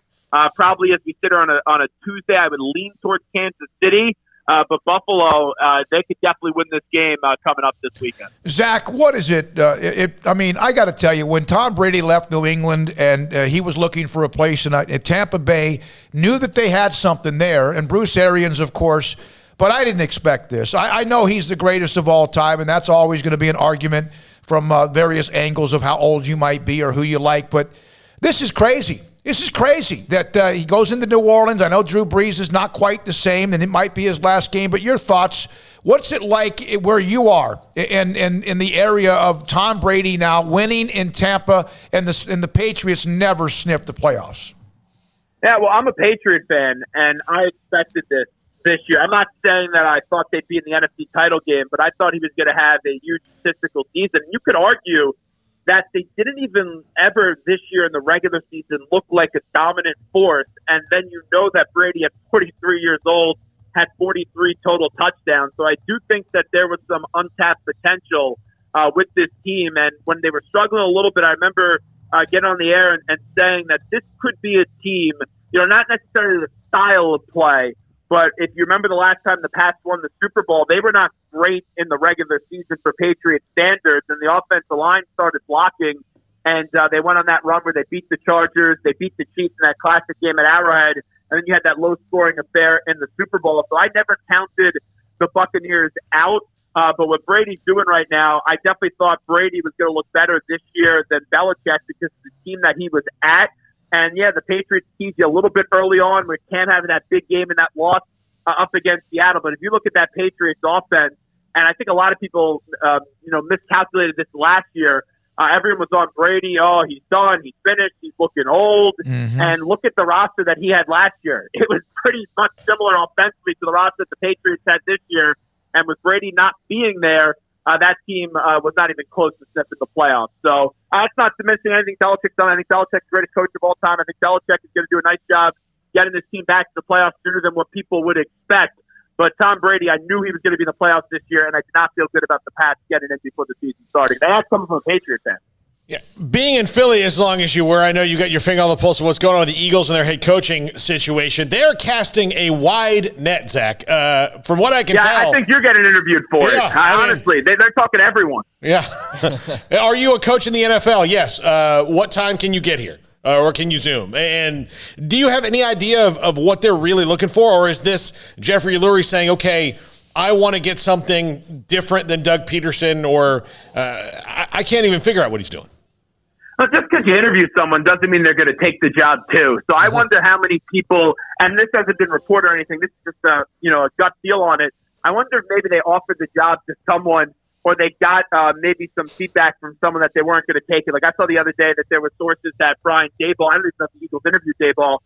Probably as we sit here on a Tuesday, I would lean towards Kansas City. But Buffalo, they could definitely win this game coming up this weekend. Zach, what is it? I got to tell you, when Tom Brady left New England and he was looking for a place in Tampa Bay, knew that they had something there, and Bruce Arians, of course, but I didn't expect this. I know he's the greatest of all time, and that's always going to be an argument from various angles of how old you might be or who you like, but this is crazy. This is crazy that he goes into New Orleans. I know Drew Brees is not quite the same, and it might be his last game, but your thoughts, what's it like where you are and in the area of Tom Brady now winning in Tampa and the Patriots never sniffed the playoffs? Yeah, well, I'm a Patriot fan, and I expected this year. I'm not saying that I thought they'd be in the NFC title game, but I thought he was going to have a huge statistical season. You could argue that they didn't even ever this year in the regular season look like a dominant force. And then you know that Brady at 43 years old had 43 total touchdowns. So I do think that there was some untapped potential with this team. And when they were struggling a little bit, I remember getting on the air and saying that this could be a team, not necessarily the style of play, but if you remember the last time the Pats won the Super Bowl, they were not great in the regular season for Patriot standards, and the offensive line started blocking, and they went on that run where they beat the Chargers, they beat the Chiefs in that classic game at Arrowhead, and then you had that low-scoring affair in the Super Bowl. So I never counted the Buccaneers out, but what Brady's doing right now, I definitely thought Brady was going to look better this year than Belichick because of the team that he was at. And, yeah, the Patriots teased you a little bit early on with Cam having that big game and that loss up against Seattle. But if you look at that Patriots offense, and I think a lot of people, miscalculated this last year, everyone was on Brady. Oh, he's done. He's finished. He's looking old. Mm-hmm. And look at the roster that he had last year. It was pretty much similar offensively to the roster that the Patriots had this year. And with Brady not being there, that team was not even close to sniffing the playoffs. So that's not diminishing anything Belichick's done. I think Belichick's the greatest coach of all time. I think Belichick is going to do a nice job getting this team back to the playoffs sooner than what people would expect. But Tom Brady, I knew he was going to be in the playoffs this year, and I did not feel good about the Pats getting in before the season started. That's coming from a Patriots fan. Yeah, being in Philly as long as you were, I know you got your finger on the pulse of what's going on with the Eagles and their head coaching situation. They're casting a wide net, Zach. From what I can tell. I think you're getting interviewed for it. Honestly, they're talking to everyone. Yeah. Are you a coach in the NFL? Yes. What time can you get here? Or can you Zoom? And do you have any idea of what they're really looking for? Or is this Jeffrey Lurie saying, okay, I want to get something different than Doug Peterson, or I can't even figure out what he's doing? Well, just because you interview someone doesn't mean they're going to take the job too. So I wonder how many people, and this hasn't been reported or anything, this is just a gut feel on it. I wonder if maybe they offered the job to someone, or they got maybe some feedback from someone that they weren't going to take it. Like I saw the other day that there were sources that Brian Daboll, I don't even know if the Eagles interviewed Daboll,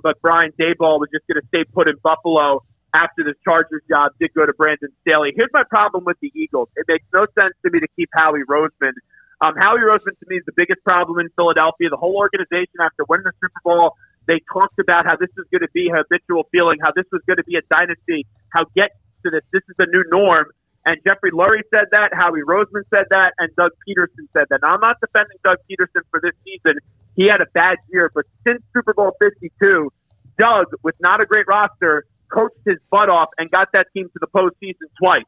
but Brian Daboll was just going to stay put in Buffalo after this Chargers job did go to Brandon Staley. Here's my problem with the Eagles. It makes no sense to me to keep Howie Roseman. Howie Roseman, to me, is the biggest problem in Philadelphia. The whole organization, after winning the Super Bowl, they talked about how this was going to be a habitual feeling, how this was going to be a dynasty, how get to this is the new norm. And Jeffrey Lurie said that, Howie Roseman said that, and Doug Peterson said that. Now, I'm not defending Doug Peterson for this season. He had a bad year, but since Super Bowl 52, Doug, with not a great roster, coached his butt off and got that team to the postseason twice.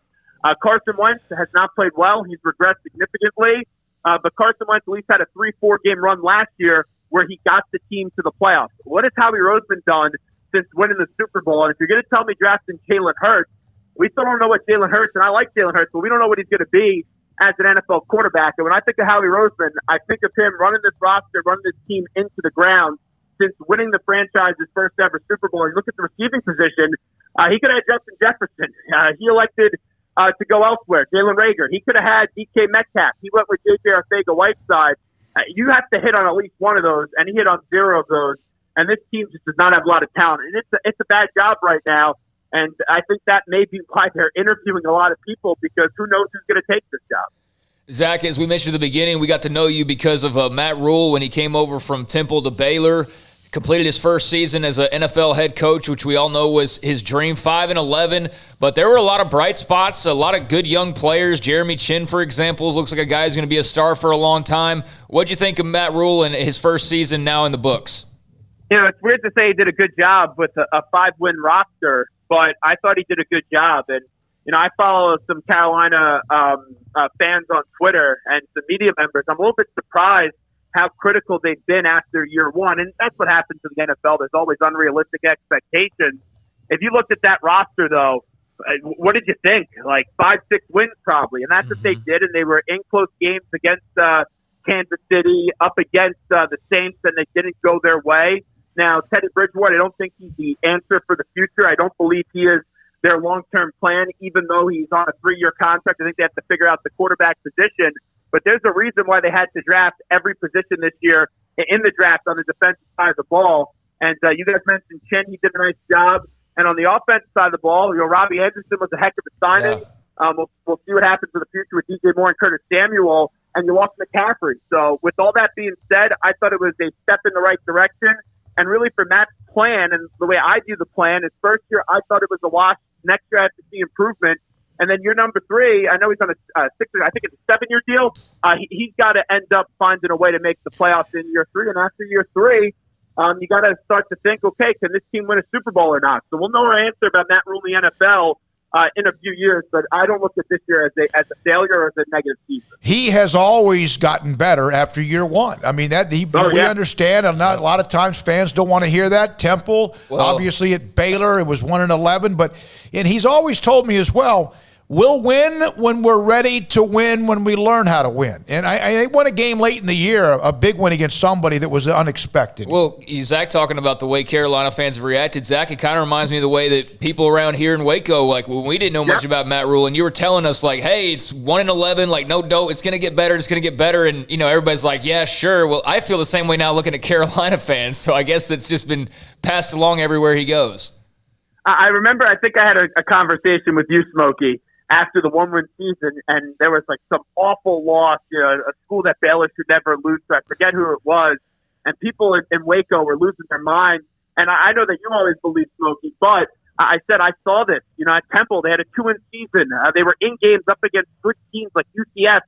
Carson Wentz has not played well. He's regressed significantly. But Carson Wentz at least had a 3-4 game run last year where he got the team to the playoffs. What has Howie Roseman done since winning the Super Bowl? And if you're going to tell me drafting Jalen Hurts, we still don't know what Jalen Hurts, and I like Jalen Hurts, but we don't know what he's going to be as an NFL quarterback. And when I think of Howie Roseman, I think of him running this roster, running this team into the ground since winning the franchise's first ever Super Bowl. You look at the receiving position, he could have had Justin Jefferson. He elected to go elsewhere. Jalen Reagor. He could have had DK Metcalf. He went with J.J. Arcega-Whiteside. You have to hit on at least one of those, and he hit on 0 of those. And this team just does not have a lot of talent. And it's a bad job right now. And I think that may be why they're interviewing a lot of people, because who knows who's going to take this job. Zach, as we mentioned at the beginning, we got to know you because of Matt Rule when he came over from Temple to Baylor, completed his first season as an NFL head coach, which we all know was his dream, 5-11. But there were a lot of bright spots, a lot of good young players. Jeremy Chin, for example, looks like a guy who's going to be a star for a long time. What'd you think of Matt Rule and his first season now in the books? It's weird to say he did a good job with a 5-win roster, but I thought he did a good job. And I follow some Carolina fans on Twitter and some media members. I'm a little bit surprised how critical they've been after year one. And that's what happens in the NFL. There's always unrealistic expectations. If you looked at that roster, though, what did you think? Like 5-6 wins probably. And that's what they did. And they were in close games against Kansas City, up against the Saints, and they didn't go their way. Now, Teddy Bridgewater, I don't think he's the answer for the future. I don't believe he is their long-term plan, even though he's on a 3-year contract. I think they have to figure out the quarterback position. But there's a reason why they had to draft every position this year in the draft on the defensive side of the ball. And you guys mentioned Chen. He did a nice job. And on the offensive side of the ball, Robbie Anderson was a heck of a signing. Yeah. We'll see what happens in the future with DJ Moore and Curtis Samuel. And you lost McCaffrey. So with all that being said, I thought it was a step in the right direction. And really for Matt's plan, and the way I view the plan, is first year I thought it was a wash. Next year I have to see improvement. And then year number 3, I know he's on a 7-year deal. He's got to end up finding a way to make the playoffs in year 3. And after year 3, you got to start to think, okay, can this team win a Super Bowl or not? So we'll know our answer about Matt Rule in the NFL in a few years, but I don't look at this year as a failure or as a negative season. He has always gotten better after year 1. I mean, we understand, and not a lot of times fans don't want to hear that. Temple, obviously at Baylor, it was 1-11, and he's always told me as well, we'll win when we're ready to win, when we learn how to win. And I won a game late in the year, a big win against somebody that was unexpected. Well, Zach talking about the way Carolina fans have reacted. Zach, it kind of reminds me of the way that people around here in Waco, like when we didn't know much about Matt Rule, and you were telling us, like, hey, it's 1-11, like, no, it's going to get better, it's going to get better. And, everybody's like, yeah, sure. Well, I feel the same way now looking at Carolina fans, so I guess it's just been passed along everywhere he goes. I remember, I think I had a conversation with you, Smokey, after the 1-win season, and there was like some awful loss, a school that Baylor should never lose to. I forget who it was, and people in Waco were losing their minds. And I know that you always believe, Smokey, but I said I saw this. At Temple, they had a 2-win season. They were in games up against good teams like UCF,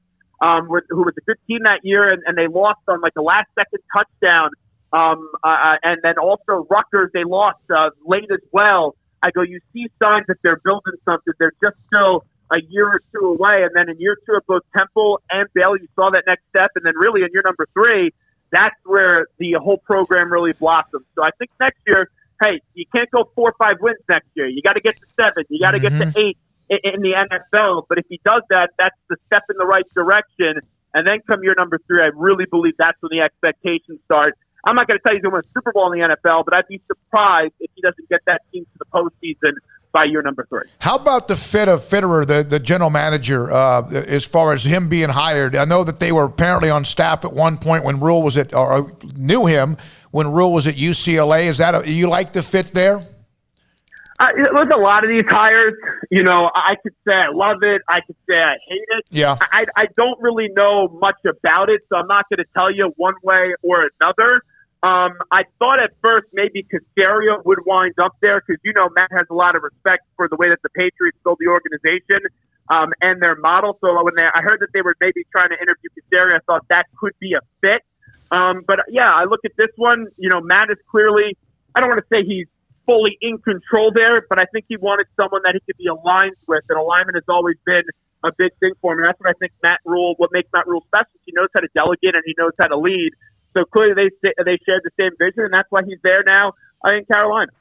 who was a good team that year, and they lost on like a last-second touchdown. And then also Rutgers, they lost late as well. I go, you see signs that they're building something. They're just still a year or 2 away. And then in year 2 of both Temple and Baylor, you saw that next step. And then really in year number 3, that's where the whole program really blossomed. So I think next year, hey, you can't go 4 or 5 wins next year. You got to get to 7. You got to get to 8 in the NFL. But if he does that, that's the step in the right direction. And then come year number 3, I really believe that's when the expectations start. I'm not going to tell you he's going to win a Super Bowl in the NFL, but I'd be surprised if he doesn't get that team to the postseason by year number 3. How about the fit of Fitterer, the general manager, as far as him being hired? I know that they were apparently on staff at one point when Rule was or knew him when Rule was at UCLA. Is that you like the fit there? With a lot of these hires, I could say I love it. I could say I hate it. Yeah. I don't really know much about it, so I'm not going to tell you one way or another. I thought at first maybe Caserio would wind up there because, Matt has a lot of respect for the way that the Patriots build the organization and their model. So when I heard that they were maybe trying to interview Caserio, I thought that could be a fit. But, yeah, I look at this one. Matt is clearly – I don't want to say he's fully in control there, but I think he wanted someone that he could be aligned with, and alignment has always been a big thing for him. And that's what I think what makes Matt Rule special. He knows how to delegate and he knows how to lead. So clearly they shared the same vision, and that's why he's there now in Carolina.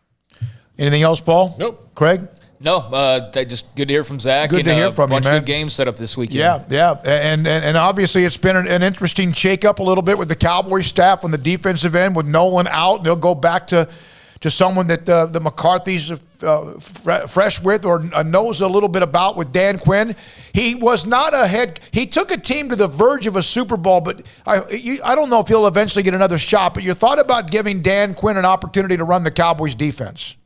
Anything else, Paul? Nope. Craig? No, just good to hear from Zach. Good to hear from you, man. Bunch of good games set up this weekend. Yeah. And obviously it's been an interesting shakeup a little bit with the Cowboys staff on the defensive end with Nolan out. They'll go back to someone that the McCarthy's fresh with or knows a little bit about with Dan Quinn. He was not he took a team to the verge of a Super Bowl, but I don't know if he'll eventually get another shot, but you thought about giving Dan Quinn an opportunity to run the Cowboys defense.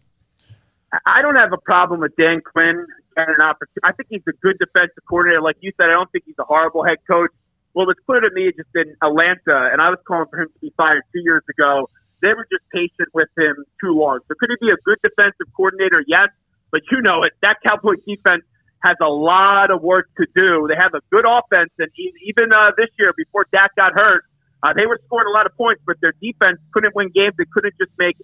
I don't have a problem with Dan Quinn and an opportunity. I think he's a good defensive coordinator. Like you said, I don't think he's a horrible head coach. Well, it was clear to me just in Atlanta, and I was calling for him to be fired 2 years ago. They were just patient with him too long. So could he be a good defensive coordinator? Yes, but you know it. That Cowboys defense has a lot of work to do. They have a good offense, and even this year, before Dak got hurt, they were scoring a lot of points, but their defense couldn't win games. They couldn't just make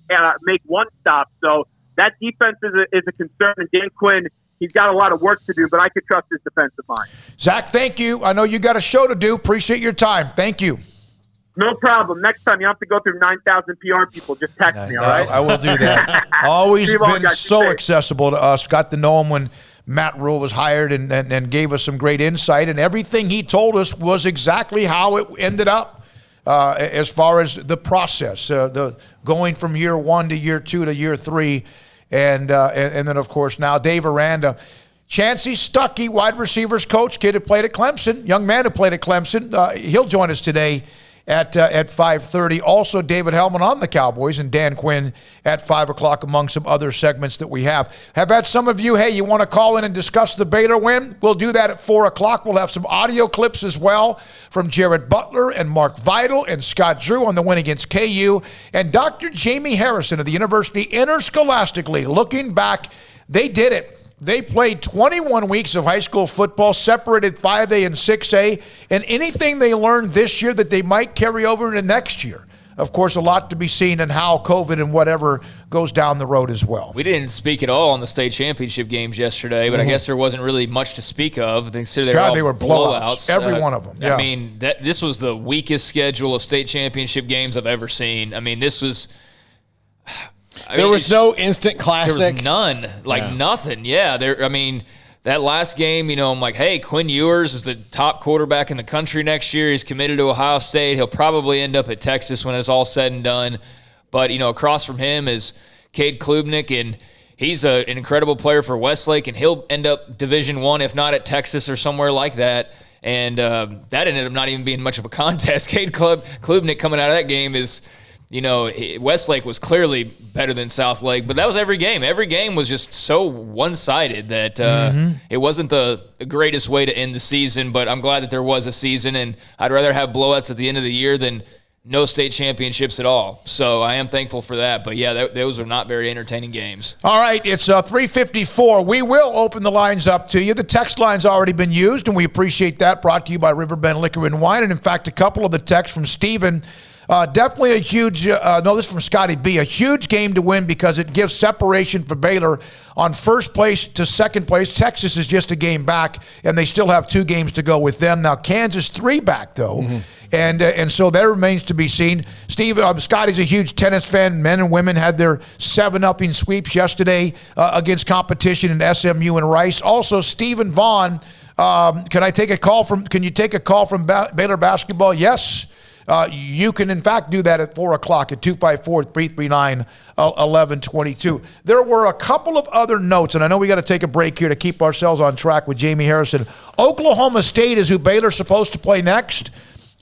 one stop. So that defense is a concern, and Dan Quinn, he's got a lot of work to do, but I could trust his defensive mind. Zach, thank you. I know you got a show to do. Appreciate your time. Thank you. No problem. Next time, you don't have to go through 9,000 PR people. Just text me, all right? I will do that. Always been so accessible to us. Got to know him when Matt Rule was hired and gave us some great insight, and everything he told us was exactly how it ended up as far as the process, the going from year 1 to year 2 to year 3. And then, of course, now Dave Aranda. Chancey Stuckey, wide receivers coach, kid who played at Clemson, young man who played at Clemson. He'll join us today at 5:30. Also, David Hellman on the Cowboys and Dan Quinn at 5 o'clock among some other segments that we have. Have had some of you, hey, you want to call in and discuss the Baylor win? We'll do that at 4 o'clock. We'll have some audio clips as well from Jared Butler and Mark Vidal and Scott Drew on the win against KU. And Dr. Jamie Harrison of the University Interscholastically, looking back, they did it. They played 21 weeks of high school football, separated 5A and 6A, and anything they learned this year that they might carry over into next year. Of course, a lot to be seen in how COVID and whatever goes down the road as well. We didn't speak at all on the state championship games yesterday, but I guess there wasn't really much to speak of. They were blowouts. Every one of them. Yeah. I mean, this was the weakest schedule of state championship games I've ever seen. I mean, this was... There was no instant classic. There was none, nothing. Yeah, that last game, I'm like, hey, Quinn Ewers is the top quarterback in the country next year. He's committed to Ohio State. He'll probably end up at Texas when it's all said and done. But across from him is Cade Klubnik, and he's an incredible player for Westlake, and he'll end up Division I, if not at Texas or somewhere like that. And that ended up not even being much of a contest. Cade Klubnik coming out of that game is. Westlake was clearly better than Southlake, but that was every game. Every game was just so one-sided that it wasn't the greatest way to end the season, but I'm glad that there was a season, and I'd rather have blowouts at the end of the year than no state championships at all. So I am thankful for that, but yeah, those are not very entertaining games. All right, it's 3:54. We will open the lines up to you. The text line's already been used, and we appreciate that. Brought to you by Riverbend Liquor and Wine, and in fact, a couple of the texts from Steven. Definitely a huge, this is from Scotty B, a huge game to win because it gives separation for Baylor on first place to second place. Texas is just a game back, and they still have 2 games to go with them. Now, Kansas 3 back, though, and so that remains to be seen. Steve, Scotty's a huge tennis fan. Men and women had their 7-0 sweeps yesterday against competition in SMU and Rice. Also, Stephen Vaughn, can you take a call from Baylor basketball? Yes. You can, in fact, do that at 4 o'clock at 254-339-1122. There were a couple of other notes, and I know we got to take a break here to keep ourselves on track with Jamie Harrison. Oklahoma State is who Baylor's supposed to play next.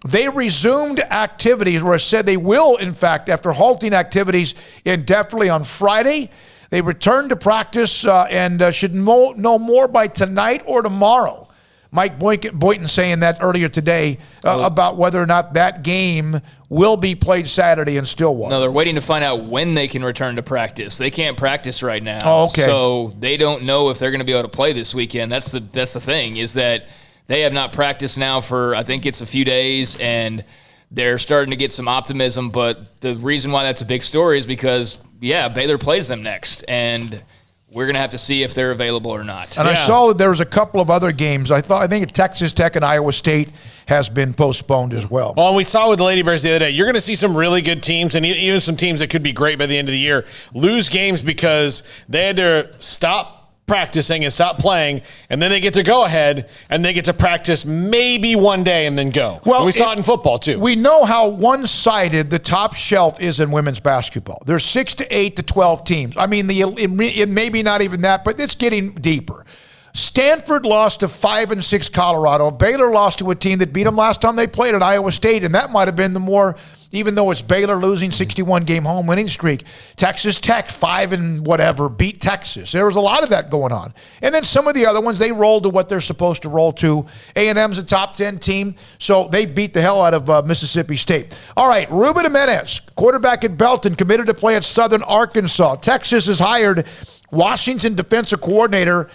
They resumed activities, or said they will, in fact, after halting activities indefinitely on Friday. They returned to practice and should know more by tonight or tomorrow. Mike Boynton saying that earlier today about whether or not that game will be played Saturday in Stillwater. No, they're waiting to find out when they can return to practice. They can't practice right now. Oh, okay. So they don't know if they're going to be able to play this weekend. That's the thing, is that they have not practiced now for, I think it's a few days, and they're starting to get some optimism. But the reason why that's a big story is because, Baylor plays them next, and we're going to have to see if they're available or not. And I saw that there was a couple of other games. I think Texas Tech and Iowa State has been postponed as well. Well, and we saw with the Lady Bears the other day, you're going to see some really good teams and even some teams that could be great by the end of the year lose games because they had to stop practicing and stop playing, and then they get to go ahead and they get to practice maybe one day and then go. Well, we saw it in football too. We know how one-sided the top shelf is in women's basketball. There's 6 to 8 to 12 teams. I mean, it maybe not even that, but it's getting deeper. Stanford lost to 5-6 Colorado. Baylor lost to a team that beat them last time they played at Iowa State, and that might have been the more, even though it's Baylor losing 61-game home winning streak. Texas Tech, 5 and whatever, beat Texas. There was a lot of that going on. And then some of the other ones, they rolled to what they're supposed to roll to. A&M's a top 10 team, so they beat the hell out of Mississippi State. All right, Ruben Jimenez, quarterback at Belton, committed to play at Southern Arkansas. Texas has hired Washington defensive coordinator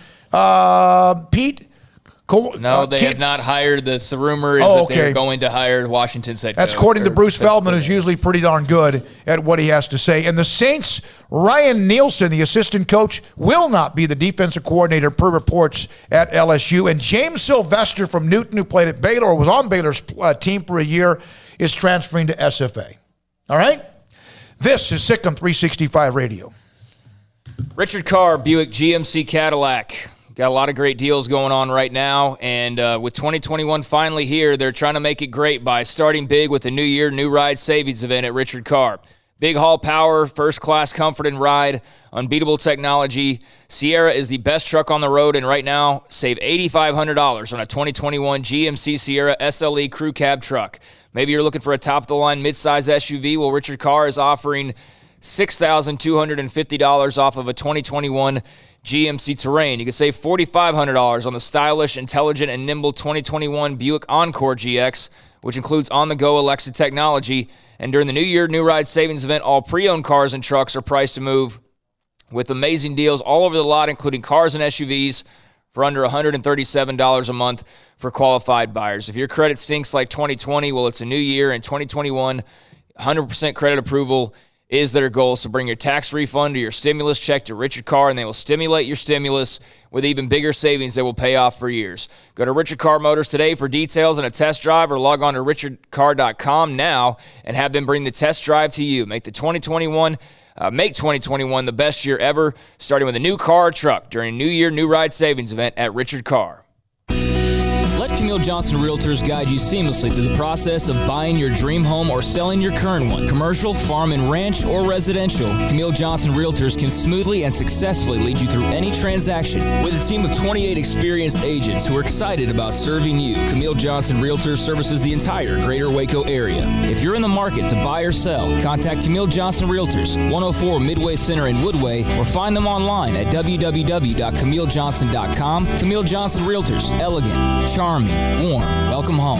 Pete? No, they have not hired. The rumor is that they're going to hire Washington's head coach. That's according to Bruce Feldman, who's usually pretty darn good at what he has to say. And the Saints, Ryan Nielsen, the assistant coach, will not be the defensive coordinator per reports at LSU. And James Sylvester from Newton, who played at Baylor, or was on Baylor's team for a year, is transferring to SFA. All right? This is SicEm365 Radio. Richard Carr, Buick GMC Cadillac. Got a lot of great deals going on right now, and with 2021 finally here, they're trying to make it great by starting big with the New Year, New Ride Savings event at Richard Carr. Big haul power, first-class comfort and ride, unbeatable technology. Sierra is the best truck on the road, and right now, save $8,500 on a 2021 GMC Sierra SLE Crew Cab truck. Maybe you're looking for a top-of-the-line midsize SUV. Well, Richard Carr is offering $6,250 off of a 2021 GMC Terrain. You can save $4,500 on the stylish, intelligent, and nimble 2021 Buick Encore GX, which includes on-the-go Alexa technology. And during the New Year, New Ride Savings event, all pre-owned cars and trucks are priced to move with amazing deals all over the lot, including cars and SUVs for under $137 a month for qualified buyers. If your credit stinks like 2020, well, it's a new year, and 2021, 100% credit approval is their goal. So bring your tax refund or your stimulus check to Richard Carr, and they will stimulate your stimulus with even bigger savings that will pay off for years. Go to Richard Carr Motors today for details and a test drive, or log on to richardcarr.com now and have them bring the test drive to you. Make 2021 the best year ever, starting with a new car or truck during New Year, New Ride Savings event at Richard Carr. Let Camille Johnson Realtors guide you seamlessly through the process of buying your dream home or selling your current one. Commercial, farm and ranch, or residential, Camille Johnson Realtors can smoothly and successfully lead you through any transaction. With a team of 28 experienced agents who are excited about serving you, Camille Johnson Realtors services the entire greater Waco area. If you're in the market to buy or sell, contact Camille Johnson Realtors, 104 Midway Center in Woodway, or find them online at www.camillejohnson.com. Camille Johnson Realtors, elegant, charming, warm. Welcome home.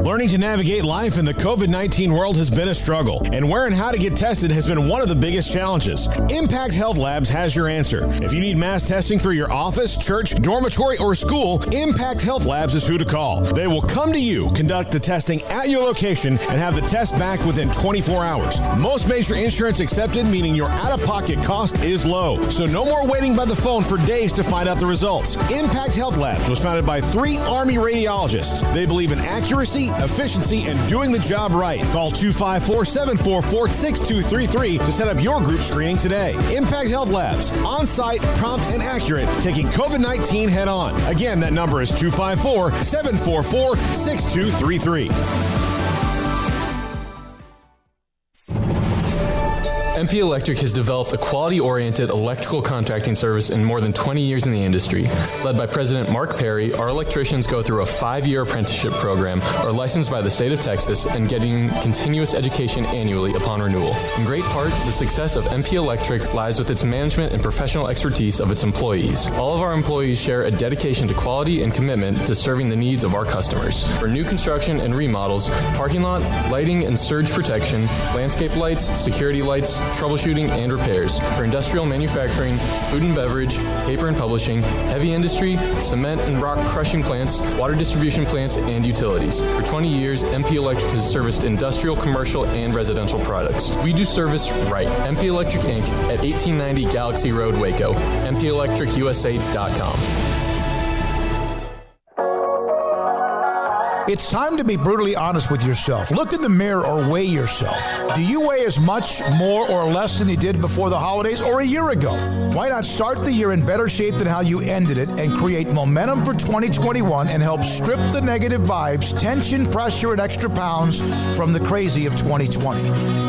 Learning to navigate life in the COVID-19 world has been a struggle, and where and how to get tested has been one of the biggest challenges. Impact Health Labs has your answer. If you need mass testing for your office, church, dormitory, or school, Impact Health Labs is who to call. They will come to you, conduct the testing at your location, and have the test back within 24 hours. Most major insurance accepted, meaning your out-of-pocket cost is low. So no more waiting by the phone for days to find out the results. Impact Health Labs was founded by 3 Army radiologists. They believe in accuracy, efficiency, and doing the job right. Call 254-744-6233 to set up your group screening today. Impact Health Labs, on-site, prompt, and accurate, taking COVID-19 head-on. Again, that number is 254-744-6233. MP Electric has developed a quality-oriented electrical contracting service in more than 20 years in the industry. Led by President Mark Perry, our electricians go through a 5-year apprenticeship program, are licensed by the state of Texas, and getting continuous education annually upon renewal. In great part, the success of MP Electric lies with its management and professional expertise of its employees. All of our employees share a dedication to quality and commitment to serving the needs of our customers. For new construction and remodels, parking lot, lighting and surge protection, landscape lights, security lights, troubleshooting, and repairs. For industrial manufacturing, food and beverage, paper and publishing, heavy industry, cement and rock crushing plants, water distribution plants, and utilities. For 20 years, MP Electric has serviced industrial, commercial, and residential products. We do service right. MP Electric Inc. at 1890 Galaxy Road, Waco. MPElectricusa.com. It's time to be brutally honest with yourself. Look in the mirror or weigh yourself. Do you weigh as much, more, or less than you did before the holidays or a year ago? Why not start the year in better shape than how you ended it and create momentum for 2021 and help strip the negative vibes, tension, pressure, and extra pounds from the crazy of 2020?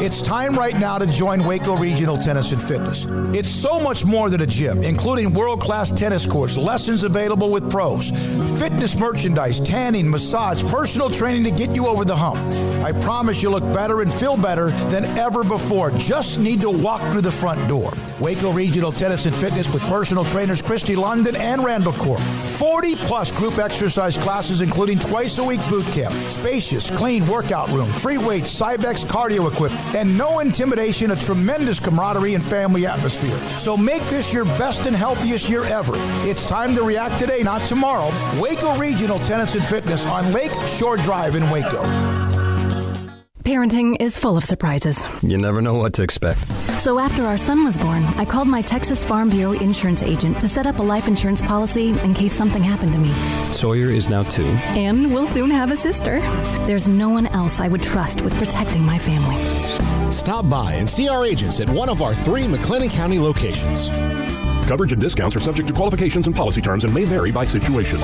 It's time right now to join Waco Regional Tennis and Fitness. It's so much more than a gym, including world-class tennis courts, lessons available with pros, fitness merchandise, tanning, massage, personal training to get you over the hump. I promise you'll look better and feel better than ever before. Just need to walk through the front door. Waco Regional Tennis and Fitness with personal trainers Christy London and Randall Corp. 40-plus group exercise classes, including twice-a-week boot camp, spacious, clean workout room, free weights, Cybex cardio equipment, and no intimidation, a tremendous camaraderie and family atmosphere. So make this your best and healthiest year ever. It's time to react today, not tomorrow. Waco Regional Tennis and Fitness on Lake Shore Drive in Waco. Parenting is full of surprises. You never know what to expect. So after our son was born, I called my Texas Farm Bureau insurance agent to set up a life insurance policy in case something happened to me. Sawyer is now 2. And we'll soon have a sister. There's no one else I would trust with protecting my family. Stop by and see our agents at one of our 3 McLennan County locations. Coverage and discounts are subject to qualifications and policy terms and may vary by situation.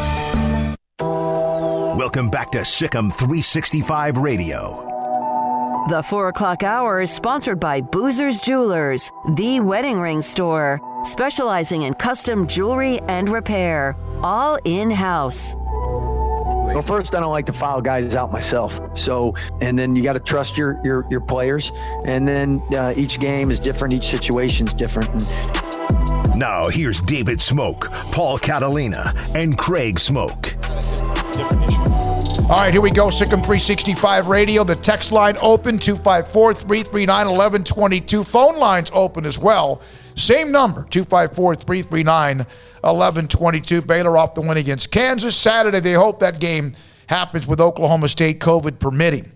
Welcome back to SicEm365 Radio. The 4 o'clock hour is sponsored by Boozer's Jewelers, the wedding ring store, specializing in custom jewelry and repair, all in-house. Well, first, I don't like to foul guys out myself. So, and then you got to trust your players. And then each game is different. Each situation is different. Now, here's David Smoak, Paul Catalina, and Craig Smoak. All right, here we go. SicEm365 Radio. The text line open, 254-339-1122. Phone lines open as well. Same number, 254-339-1122. Baylor off the win against Kansas. Saturday, they hope that game happens with Oklahoma State, COVID permitting.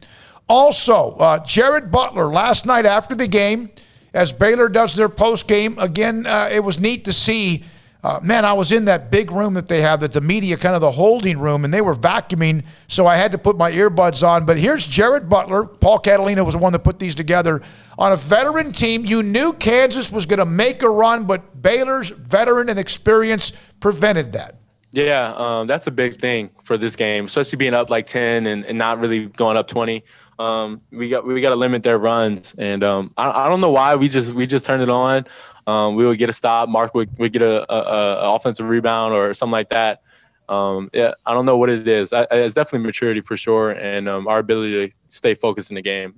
Also, Jared Butler, last night after the game, as Baylor does their post game, again, it was neat to see. I was in that big room that they have, that the media, kind of the holding room, and they were vacuuming, so I had to put my earbuds on. But here's Jared Butler. Paul Catalina was the one that put these together. On a veteran team, you knew Kansas was going to make a run, but Baylor's veteran and experience prevented that. Yeah, that's a big thing for this game, especially being up like 10 and not really going up 20. We got to limit their runs, and I don't know why we just turned it on. We would get a stop. Mark would get a offensive rebound or something like that. I don't know what it is. It's definitely maturity for sure, and our ability to stay focused in the game.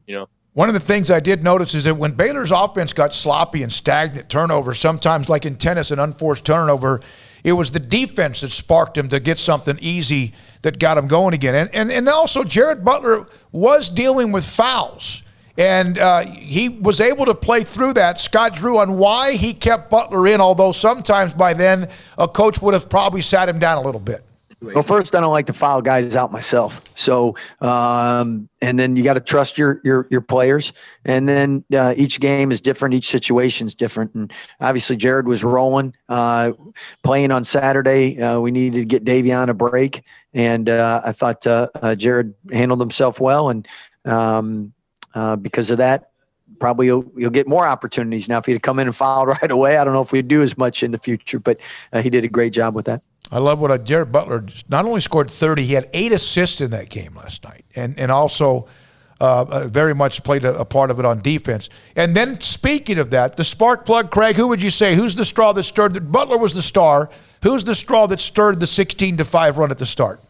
One of the things I did notice is that when Baylor's offense got sloppy and stagnant turnover, sometimes like in tennis, an unforced turnover, it was the defense that sparked him to get something easy that got him going again. And also Jared Butler was dealing with fouls. And he was able to play through that. Scott Drew on why he kept Butler in, although sometimes by then a coach would have probably sat him down a little bit. Well, first, I don't like to foul guys out myself. So, and then you got to trust your players. And then each game is different. Each situation is different. And obviously, Jared was rolling, playing on Saturday. We needed to get Davion a break. And I thought Jared handled himself well. And because of that, probably you'll get more opportunities. Now, if he'd have come in and fouled right away, I don't know if we'd do as much in the future. But he did a great job with that. I love what Jared Butler not only scored 30, he had 8 assists in that game last night, and also very much played a part of it on defense. And then speaking of that, the spark plug, Craig, who would you say, who's the straw that stirred? Butler was the star. Who's the straw that stirred the 16-5 run at the start?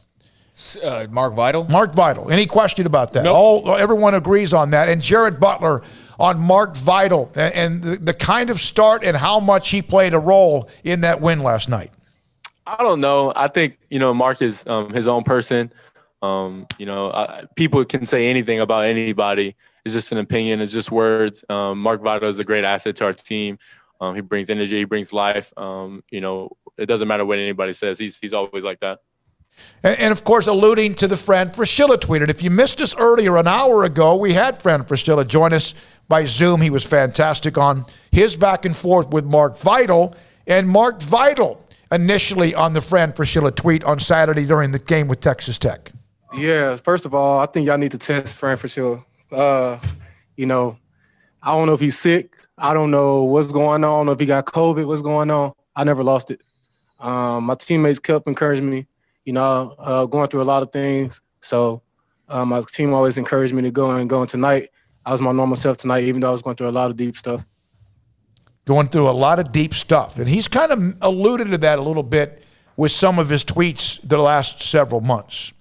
Mark Vital. Mark Vital. Any question about that? Nope. Everyone agrees on that. And Jared Butler on Mark Vital and the kind of start and how much he played a role in that win last night. I don't know. I think, Mark is his own person. People can say anything about anybody. It's just an opinion. It's just words. Mark Vital is a great asset to our team. He brings energy. He brings life. It doesn't matter what anybody says. He's always like that. And of course, alluding to the Fran Fraschilla tweet. And if you missed us earlier, an hour ago, we had Fran Fraschilla join us by Zoom. He was fantastic on his back and forth with Mark Vital. And Mark Vital initially on the Fran Fraschilla tweet on Saturday during the game with Texas Tech. Yeah, first of all, I think y'all need to test Fran Fraschilla. You know, I don't know if he's sick. I don't know what's going on. I don't know if he got COVID, what's going on. I never lost it. My teammates kept encouraging me, going through a lot of things. So my team always encouraged me to go. And tonight, I was my normal self tonight, even though I was going through a lot of deep stuff. Going through a lot of deep stuff. And he's kind of alluded to that a little bit with some of his tweets the last several months.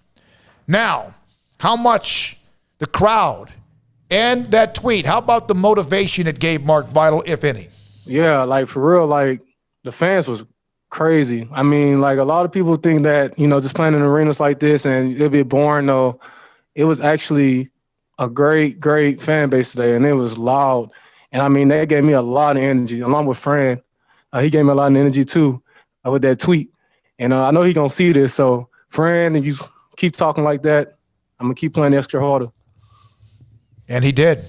Now, how much the crowd and that tweet, how about the motivation it gave Mark Vital, if any? Yeah, like for real, like the fans was crazy. I mean, like a lot of people think that, just playing in arenas like this and it'll be boring, though. It was actually a great, great fan base today, and it was loud. And I mean, that gave me a lot of energy, along with Fran. He gave me a lot of energy too with that tweet. And I know he's going to see this. So, Fran, if you keep talking like that, I'm going to keep playing extra harder. And he did.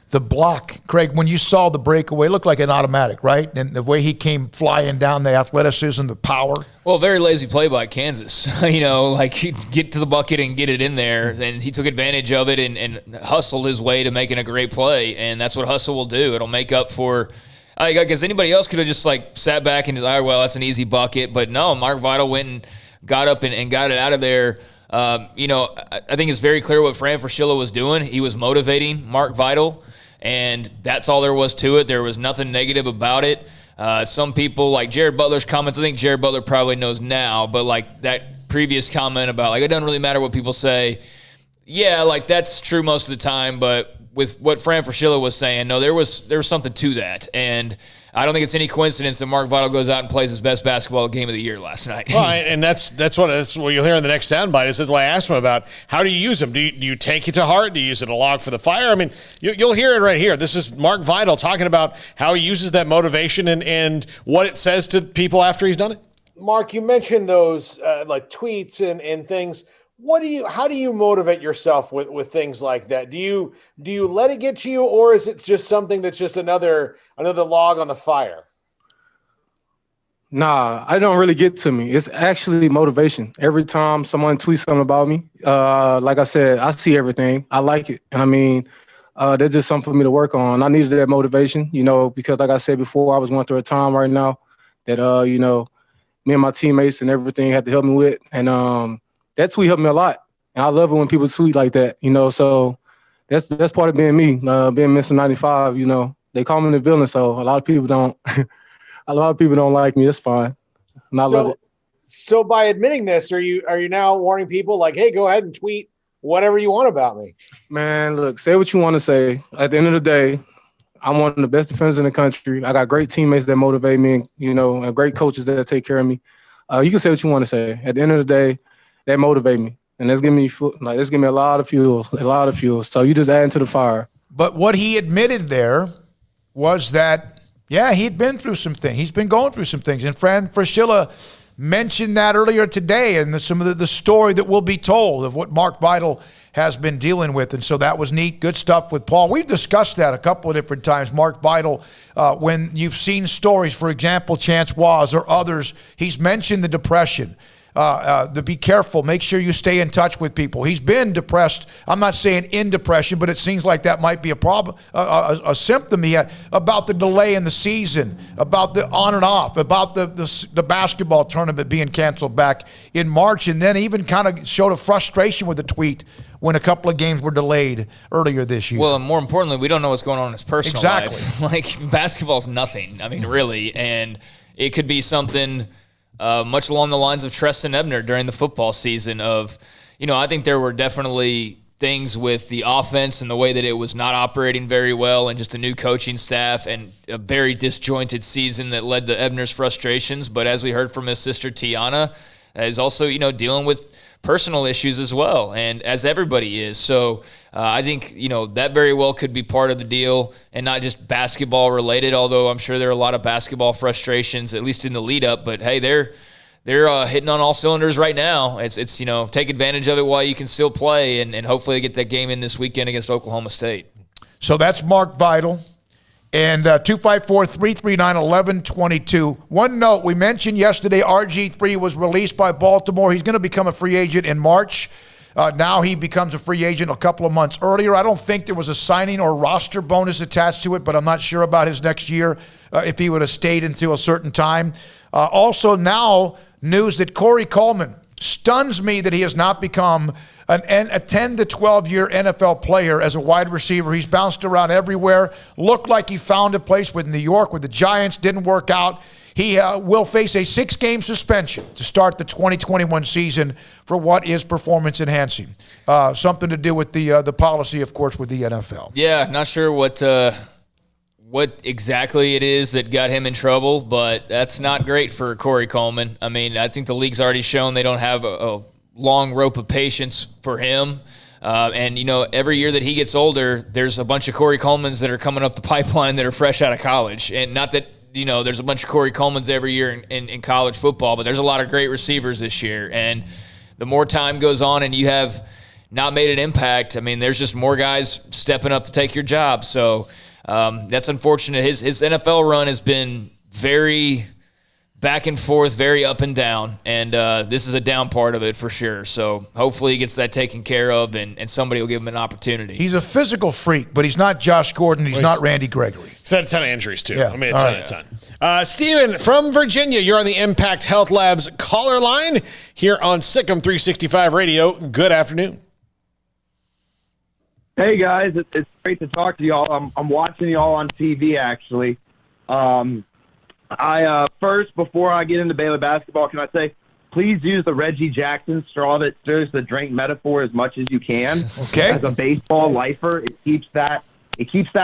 The block, Craig, when you saw the breakaway, it looked like an automatic, right? And the way he came flying down, the athleticism, the power. Well, very lazy play by Kansas. Like get to the bucket and get it in there. And he took advantage of it and hustled his way to making a great play. And that's what hustle will do. It'll make up for – I guess anybody else could have just sat back and well, that's an easy bucket. But no, Mark Vital went and got up and got it out of there. I think it's very clear what Fran Fraschilla was doing. He was motivating Mark Vital, and that's all there was to it. There was nothing negative about it. Some people, like Jared Butler's comments, I think Jared Butler probably knows now, but that previous comment about it doesn't really matter what people say. Yeah, that's true most of the time, but with what Fran Fraschilla was saying, no, there was something to that. And I don't think it's any coincidence that Mark Vital goes out and plays his best basketball game of the year last night. Well, and that's what you'll hear in the next soundbite is what I asked him about. How do you use them? Do you take it to heart? Do you use it a log for the fire? I mean, you'll hear it right here. This is Mark Vital talking about how he uses that motivation and what it says to people after he's done it. Mark, you mentioned those tweets and things. How do you motivate yourself with things like that? Do you let it get to you, or is it just something that's just another log on the fire? Nah, I don't really get to me. It's actually motivation. Every time someone tweets something about me, like I said, I see everything. I like it. And I mean, that's just something for me to work on. I needed that motivation, because like I said before, I was going through a time right now that, me and my teammates and everything had to help me with. And, that tweet helped me a lot. And I love it when people tweet like that, so that's part of being me, being Mr. 95, They call me the villain, so a lot of people don't like me. It's fine. And I love it. So by admitting this, are you now warning people hey, go ahead and tweet whatever you want about me? Man, look, say what you want to say. At the end of the day, I'm one of the best defenders in the country. I got great teammates that motivate me, and great coaches that take care of me. You can say what you want to say. At the end of the day, that motivate me, and that's giving me a lot of fuel, So you just add into the fire. But what he admitted there was that, he'd been through some things. He's been going through some things, and Fran Fraschilla mentioned that earlier today, and some of the story that will be told of what Mark Vital has been dealing with, and so that was neat. Good stuff with Paul. We've discussed that a couple of different times. Mark Vital, when you've seen stories, for example, Chance Waz or others, he's mentioned the depression. To be careful, make sure you stay in touch with people. He's been depressed. I'm not saying in depression, but it seems like that might be a problem, a symptom he had about the delay in the season, about the on and off, about the basketball tournament being canceled back in March, and then even kind of showed a frustration with the tweet when a couple of games were delayed earlier this year. Well, and more importantly, we don't know what's going on in his personal life. Exactly. Basketball's nothing. I mean, really, and it could be something much along the lines of Treston Ebner during the football season of, I think there were definitely things with the offense and the way that it was not operating very well and just a new coaching staff and a very disjointed season that led to Ebner's frustrations. But as we heard from his sister Tiana, is also, dealing with personal issues as well, and as everybody is. So I think, that very well could be part of the deal and not just basketball related, although I'm sure there are a lot of basketball frustrations, at least in the lead up. But hey, they're hitting on all cylinders right now. It's take advantage of it while you can still play, and hopefully they get that game in this weekend against Oklahoma State. So that's Mark Vital. And 254-339-1122. One note, we mentioned yesterday RG3 was released by Baltimore. He's going to become a free agent in March. Now he becomes a free agent a couple of months earlier. I don't think there was a signing or roster bonus attached to it, but I'm not sure about his next year if he would have stayed until a certain time. Also now news that Corey Coleman, stuns me that he has not become a 10 to 12-year NFL player as a wide receiver. He's bounced around everywhere. Looked like he found a place with New York with the Giants. Didn't work out. He will face a 6-game suspension to start the 2021 season for what is performance enhancing. Something to do with the policy, of course, with the NFL. Yeah, not sure what exactly it is that got him in trouble, but that's not great for Corey Coleman. I mean, I think the league's already shown they don't have a long rope of patience for him. And, every year that he gets older, there's a bunch of Corey Colemans that are coming up the pipeline that are fresh out of college. And not that, there's a bunch of Corey Colemans every year in college football, but there's a lot of great receivers this year. And the more time goes on and you have not made an impact, I mean, there's just more guys stepping up to take your job. So that's unfortunate. His NFL run has been very back and forth, very up and down, and this is a down part of it for sure. So hopefully he gets that taken care of, and somebody will give him an opportunity. He's a physical freak, but he's not Josh Gordon. He's not Randy Gregory. He's had a ton of injuries, too. Yeah. I mean, a ton. Steven from Virginia, you're on the Impact Health Labs caller line here on SicEm365 Radio. Good afternoon. Hey, guys. It's great to talk to y'all. I'm watching y'all on TV, actually. First, before I get into Baylor basketball, can I say, please use the Reggie Jackson straw that stirs the drink metaphor as much as you can. Okay. As a baseball lifer, it keeps that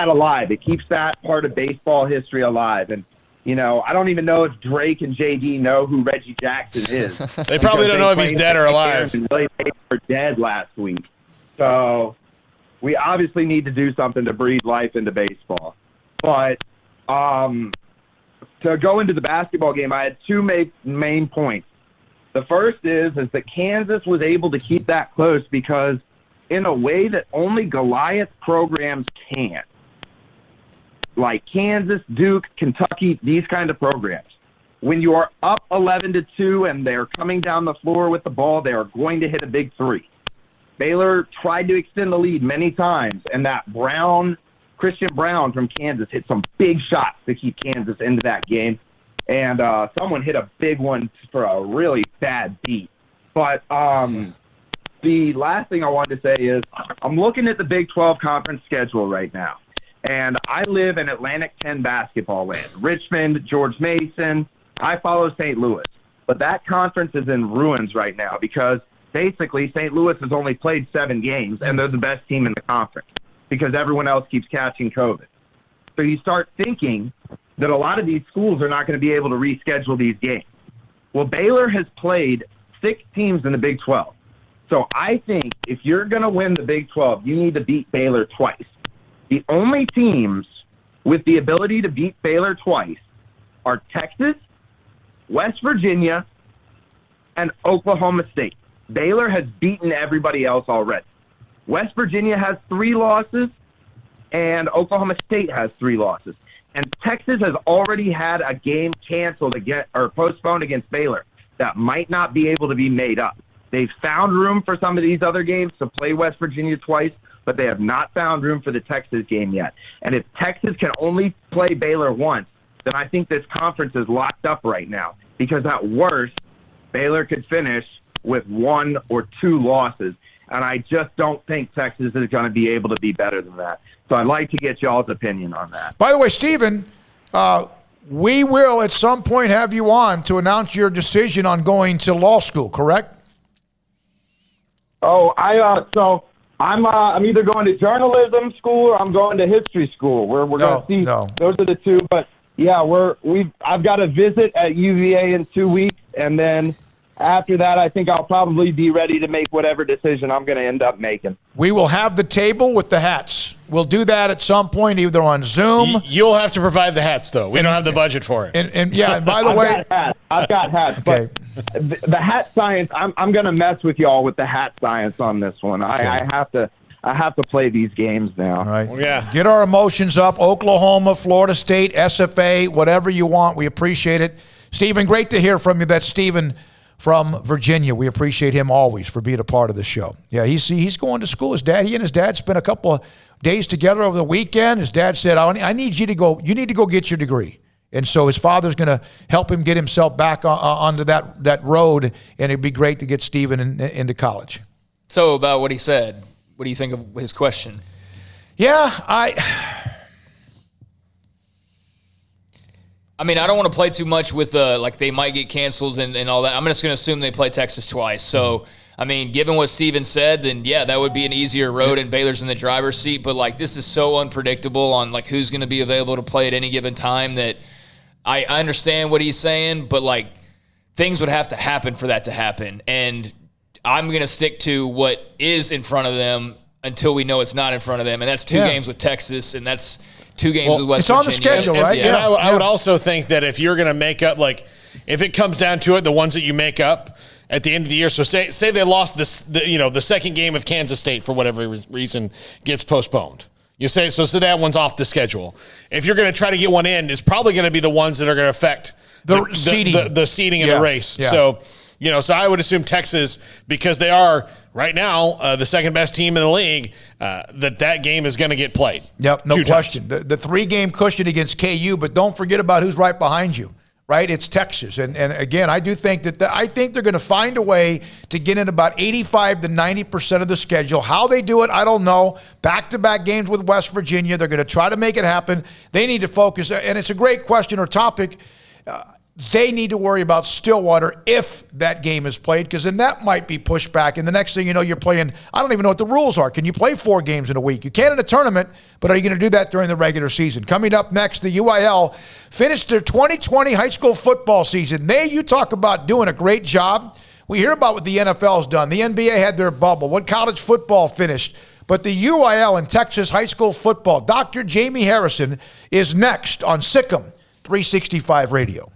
alive. It keeps that part of baseball history alive. And, I don't even know if Drake and J.D. know who Reggie Jackson is. They probably don't know if he's dead or alive. They were dead last week. So we obviously need to do something to breathe life into baseball. But to go into the basketball game, I had two main points. The first is that Kansas was able to keep that close because in a way that only Goliath programs can. Like Kansas, Duke, Kentucky, these kind of programs. When you are up 11-2 and they're coming down the floor with the ball, they are going to hit a big three. Baylor tried to extend the lead many times, and that Christian Brown from Kansas hit some big shots to keep Kansas into that game. And someone hit a big one for a really bad beat. But the last thing I wanted to say is I'm looking at the Big 12 conference schedule right now. And I live in Atlantic 10 basketball land. Richmond, George Mason. I follow St. Louis. But that conference is in ruins right now because basically St. Louis has only played 7 games, and they're the best team in the conference because everyone else keeps catching COVID. So you start thinking that a lot of these schools are not going to be able to reschedule these games. Well, Baylor has played 6 teams in the Big 12. So I think if you're going to win the Big 12, you need to beat Baylor twice. The only teams with the ability to beat Baylor twice are Texas, West Virginia, and Oklahoma State. Baylor has beaten everybody else already. West Virginia has 3 losses, and Oklahoma State has 3 losses. And Texas has already had a game canceled or postponed against Baylor that might not be able to be made up. They've found room for some of these other games to play West Virginia twice, but they have not found room for the Texas game yet. And if Texas can only play Baylor once, then I think this conference is locked up right now. Because at worst, Baylor could finish with 1 or 2 losses. And I just don't think Texas is going to be able to be better than that. So I'd like to get y'all's opinion on that. By the way, Stephen, we will at some point have you on to announce your decision on going to law school, correct? Oh, I'm either going to journalism school or I'm going to history school. We're going to see. No. Those are the two. But yeah, I've got a visit at UVA in 2 weeks, and then after that, I think I'll probably be ready to make whatever decision I'm going to end up making. We will have the table with the hats. We'll do that at some point, either on Zoom. You'll have to provide the hats, though. We don't have the budget for it. And by the way, I've got hats. Okay. But the hat science, I'm going to mess with y'all with the hat science on this one. Okay. I have to play these games now. All right. Well, yeah. Get our emotions up. Oklahoma, Florida State, SFA, whatever you want. We appreciate it. Stephen, great to hear from you. That's Stephen from Virginia. We appreciate him always for being a part of the show. Yeah, he's going to school. He and his dad spent a couple of days together over the weekend. His dad said, I need you to go. You need to go get your degree. And so his father's going to help him get himself back onto that road, and it'd be great to get Steven into college. So about what he said, what do you think of his question? Yeah, I mean, I don't want to play too much with they might get canceled and all that. I'm just going to assume they play Texas twice. So, I mean, given what Steven said, then yeah, that would be an easier road and Baylor's in the driver's seat. But this is so unpredictable on who's going to be available to play at any given time that I understand what he's saying, but things would have to happen for that to happen. And I'm going to stick to what is in front of them until we know it's not in front of them. And that's 2 games with Texas, and that's 2 games with West Virginia. It's on the schedule, right? And I would also think that if you're going to make up, if it comes down to it, the ones that you make up at the end of the year. So say they lost the second game of Kansas State for whatever reason gets postponed. You say so that one's off the schedule. If you're going to try to get one in, it's probably going to be the ones that are going to affect the seeding in the race. Yeah. So so I would assume Texas, because they are right now the second best team in the league, that game is going to get played. Yep, no question. The 3-game cushion against KU, but don't forget about who's right behind you. Right, it's Texas, and again, I do think that I think they're going to find a way to get in about 85 to 90% of the schedule. How they do it, I don't know. Back-to-back games with West Virginia, they're going to try to make it happen. They need to focus, and it's a great question or topic. They need to worry about Stillwater if that game is played, because then that might be pushed back. And the next thing you know, you're playing, I don't even know what the rules are. Can you play 4 games in a week? You can in a tournament, but are you going to do that during the regular season? Coming up next, the UIL finished their 2020 high school football season. You talk about doing a great job. We hear about what the NFL's done. The NBA had their bubble, what college football finished. But the UIL and Texas high school football, Dr. Jamie Harrison is next on SicEm365 Radio.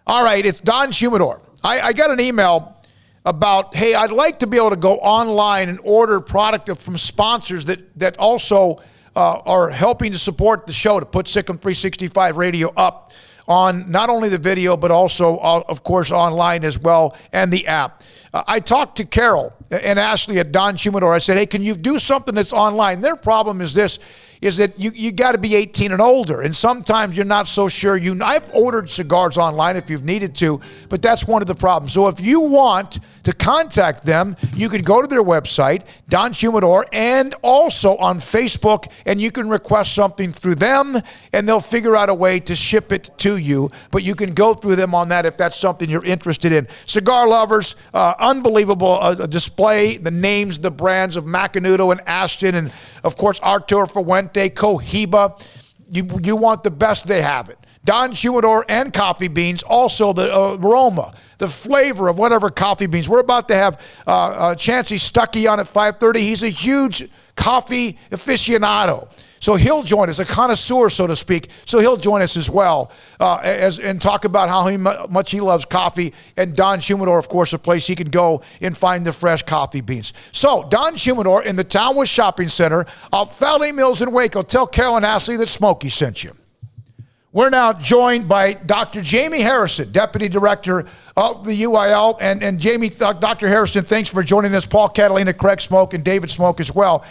All right, it's Don Shumidor. I got an email about, hey, I'd like to be able to go online and order product from sponsors that also are helping to support the show, to put SicEm365 Radio up on not only the video, but also, of course, online as well, and the app. I talked to Carol and Ashley at Don Shumidor. I said, hey, can you do something that's online? Their problem is this, is that you got to be 18 and older, and sometimes you're not so sure. I've ordered cigars online if you've needed to, but that's one of the problems. So if you want to contact them, you can go to their website, Don Shumidor, and also on Facebook, and you can request something through them, and they'll figure out a way to ship it to you. But you can go through them on that if that's something you're interested in. Cigar lovers, unbelievable display, the names, the brands of Macanudo and Ashton, and of course Arturo Fuente, Cohiba. You want the best, they have it. Don Shumidor and coffee beans, also the aroma, the flavor of whatever coffee beans. We're about to have Chancey Stuckey on at 5:30. He's a huge coffee aficionado. So he'll join us, a connoisseur, so to speak. So he'll join us as well and talk about how much he loves coffee. And Don Shumidor, of course, a place he can go and find the fresh coffee beans. So Don Shumidor in the Townwood Shopping Center off Valley Mills in Waco. Tell Carol and Ashley that Smokey sent you. We're now joined by Dr. Jamie Harrison, Deputy Director of the UIL. And Jamie, Dr. Harrison, thanks for joining us. Paul, Catalina, Craig Smoak, and David Smoak as well.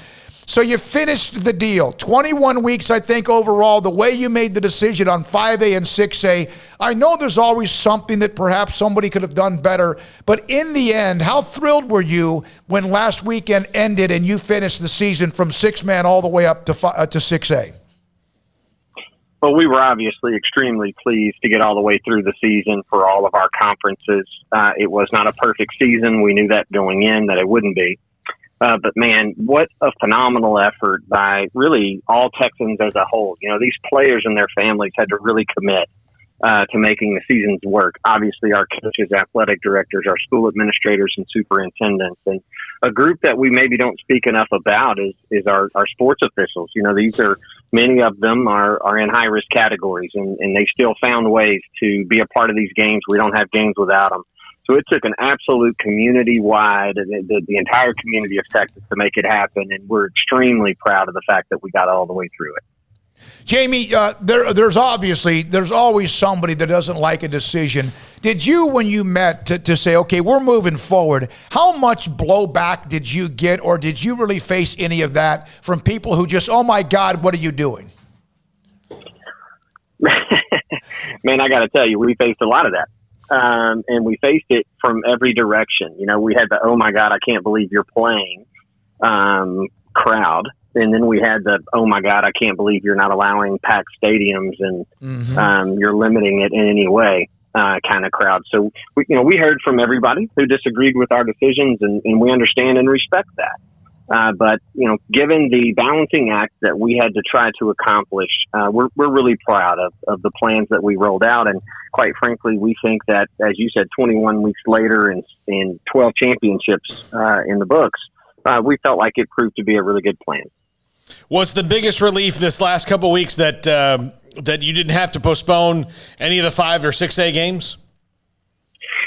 So you finished the deal. 21 weeks, I think, overall. The way you made the decision on 5A and 6A, I know there's always something that perhaps somebody could have done better. But in the end, how thrilled were you when last weekend ended and you finished the season from 6-man all the way up to 6A? Well, we were obviously extremely pleased to get all the way through the season for all of our conferences. It was not a perfect season. We knew that going in, that it wouldn't be. But, man, what a phenomenal effort by really all Texans as a whole. You know, these players and their families had to really commit to making the seasons work. Obviously, our coaches, athletic directors, our school administrators, and superintendents. And a group that we maybe don't speak enough about is our sports officials. You know, many of them are in high-risk categories, and they still found ways to be a part of these games. We don't have games without them. So it took an absolute community-wide, the entire community of Texas to make it happen, and we're extremely proud of the fact that we got all the way through it. Jamie, there's always somebody that doesn't like a decision. Did you, when you met to say, okay, we're moving forward, how much blowback did you get, or did you really face any of that from people who just, oh my God, what are you doing? Man, I got to tell you, we faced a lot of that. And we faced it from every direction. You know, we had the, oh my God, I can't believe you're playing crowd. And then we had the, oh my God, I can't believe you're not allowing packed stadiums and you're limiting it in any way kind of crowd. So, we heard from everybody who disagreed with our decisions, and we understand and respect that. But, given the balancing act that we had to try to accomplish, we're really proud of the plans that we rolled out. And quite frankly, we think that, as you said, 21 weeks later and 12 championships in the books, we felt like it proved to be a really good plan. Was the biggest relief this last couple of weeks that you didn't have to postpone any of the 5 or 6A games?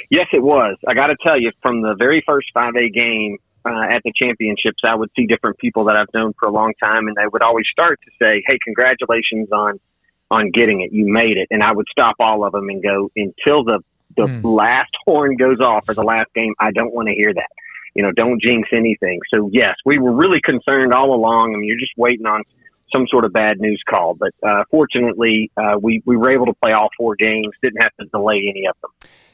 Yes, it was. I got to tell you, from the very first 5A game at the championships, I would see different people that I've known for a long time, and they would always start to say, hey, congratulations on getting it. You made it. And I would stop all of them and go, until the last horn goes off for the last game, I don't want to hear that. Don't jinx anything. So, yes, we were really concerned all along. I mean, you're just waiting on some sort of bad news call. But fortunately, we were able to play all 4 games, didn't have to delay any of them.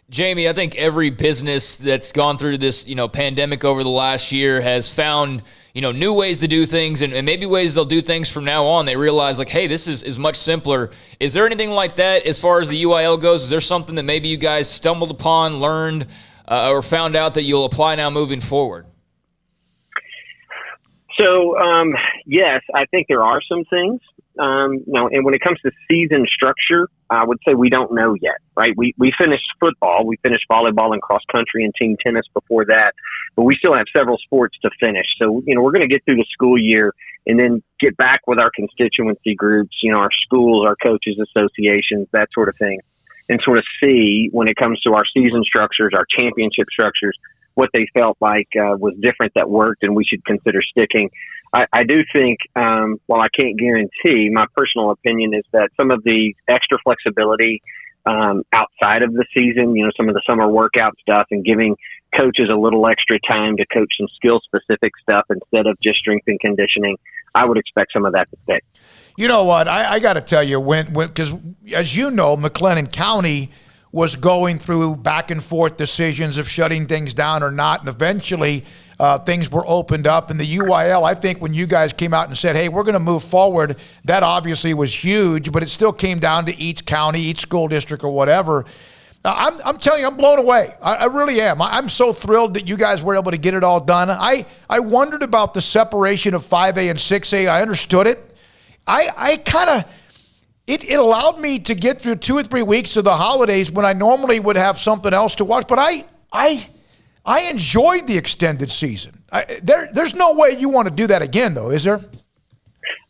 Jamie, I think every business that's gone through this, pandemic over the last year has found, new ways to do things and maybe ways they'll do things from now on. They realize, like, hey, this is much simpler. Is there anything like that as far as the UIL goes? Is there something that maybe you guys stumbled upon, learned, or found out that you'll apply now moving forward? So, yes, I think there are some things. And when it comes to season structure, I would say we don't know yet, right? We finished football, we finished volleyball and cross country and team tennis before that, but we still have several sports to finish. So, we're going to get through the school year and then get back with our constituency groups, our schools, our coaches associations, that sort of thing, and sort of see, when it comes to our season structures, our championship structures, what they felt like was different that worked and we should consider sticking. I do think, while I can't guarantee, my personal opinion is that some of the extra flexibility outside of the season, some of the summer workout stuff and giving coaches a little extra time to coach some skill-specific stuff instead of just strength and conditioning, I would expect some of that to stick. You know what? I got to tell you, because as you know, McLennan County was going through back and forth decisions of shutting things down or not, and eventually things were opened up. And the UIL, I think when you guys came out and said, hey, we're going to move forward, that obviously was huge, but it still came down to each county, each school district or whatever. Now, I'm telling you, I'm blown away. I really am. I'm so thrilled that you guys were able to get it all done. I wondered about the separation of 5A and 6A. I understood it. I kind of... It allowed me to get through 2 or 3 weeks of the holidays when I normally would have something else to watch. But I enjoyed the extended season. There's no way you want to do that again, though, is there?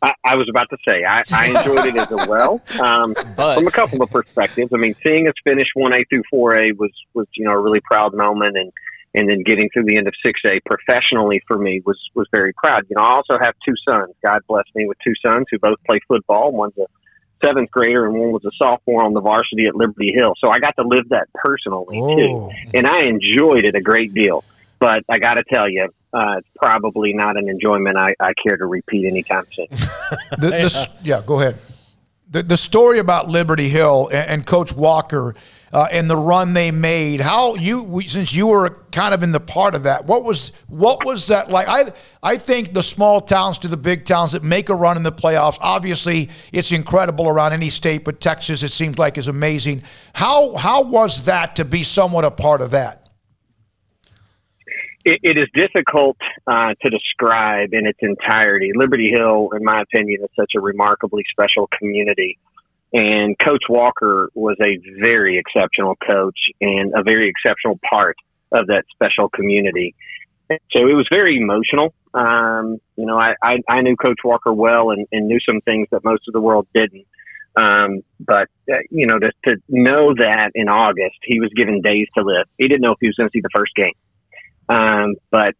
I was about to say I enjoyed it as well from a couple of perspectives. I mean, seeing us finish 1A through 4A was a really proud moment, and then getting through the end of 6A professionally for me was very proud. I also have 2 sons. God blessed me with 2 sons who both play football. One's a 7th grader and one was a sophomore on the varsity at Liberty Hill. So I got to live that personally too. And I enjoyed it a great deal. But I got to tell you, it's probably not an enjoyment I care to repeat anytime soon. Yeah, go ahead. The story about Liberty Hill and Coach Walker and the run they made, since you were kind of in the part of that, what was that like? I think the small towns to the big towns that make a run in the playoffs, obviously it's incredible around any state, but Texas, it seems like, is amazing. How was that to be somewhat a part of that? It is difficult to describe in its entirety. Liberty Hill, in my opinion, is such a remarkably special community. And Coach Walker was a very exceptional coach and a very exceptional part of that special community. So it was very emotional. I knew Coach Walker well and knew some things that most of the world didn't. But to know that in August he was given days to live. He didn't know if he was going to see the first game. But,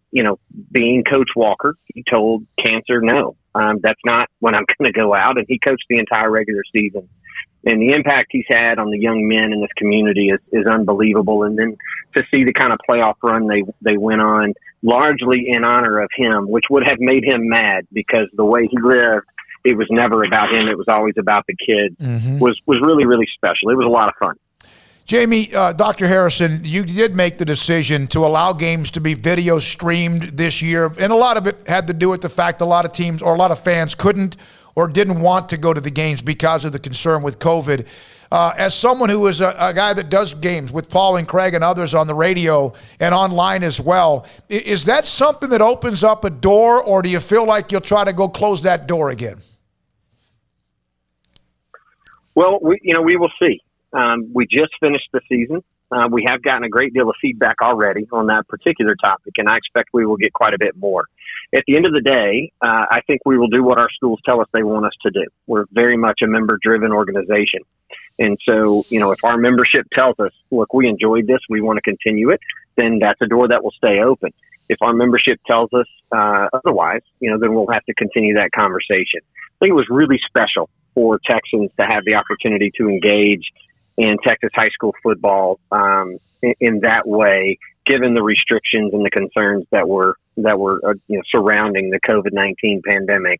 being Coach Walker, he told Cancer, no, that's not when I'm going to go out. And he coached the entire regular season. And the impact he's had on the young men in this community is unbelievable. And then to see the kind of playoff run they went on, largely in honor of him, which would have made him mad because the way he lived, it was never about him. It was always about the kids. Was really, really special. It was a lot of fun. Jamie, Dr. Harrison, you did make the decision to allow games to be video streamed this year, and a lot of it had to do with the fact a lot of teams or a lot of fans couldn't or didn't want to go to the games because of the concern with COVID. As someone who is a guy that does games with Paul and Craig and others on the radio and online as well, is that something that opens up a door, or do you feel like you'll try to go close that door again? Well, we will see. We just finished the season. We have gotten a great deal of feedback already on that particular topic, and I expect we will get quite a bit more. At the end of the day, I think we will do what our schools tell us they want us to do. We're very much a member-driven organization. And so, if our membership tells us, look, we enjoyed this, we want to continue it, then that's a door that will stay open. If our membership tells us otherwise, then we'll have to continue that conversation. I think it was really special for Texans to have the opportunity to engage in Texas high school football in that way, given the restrictions and the concerns that were surrounding the COVID-19 pandemic.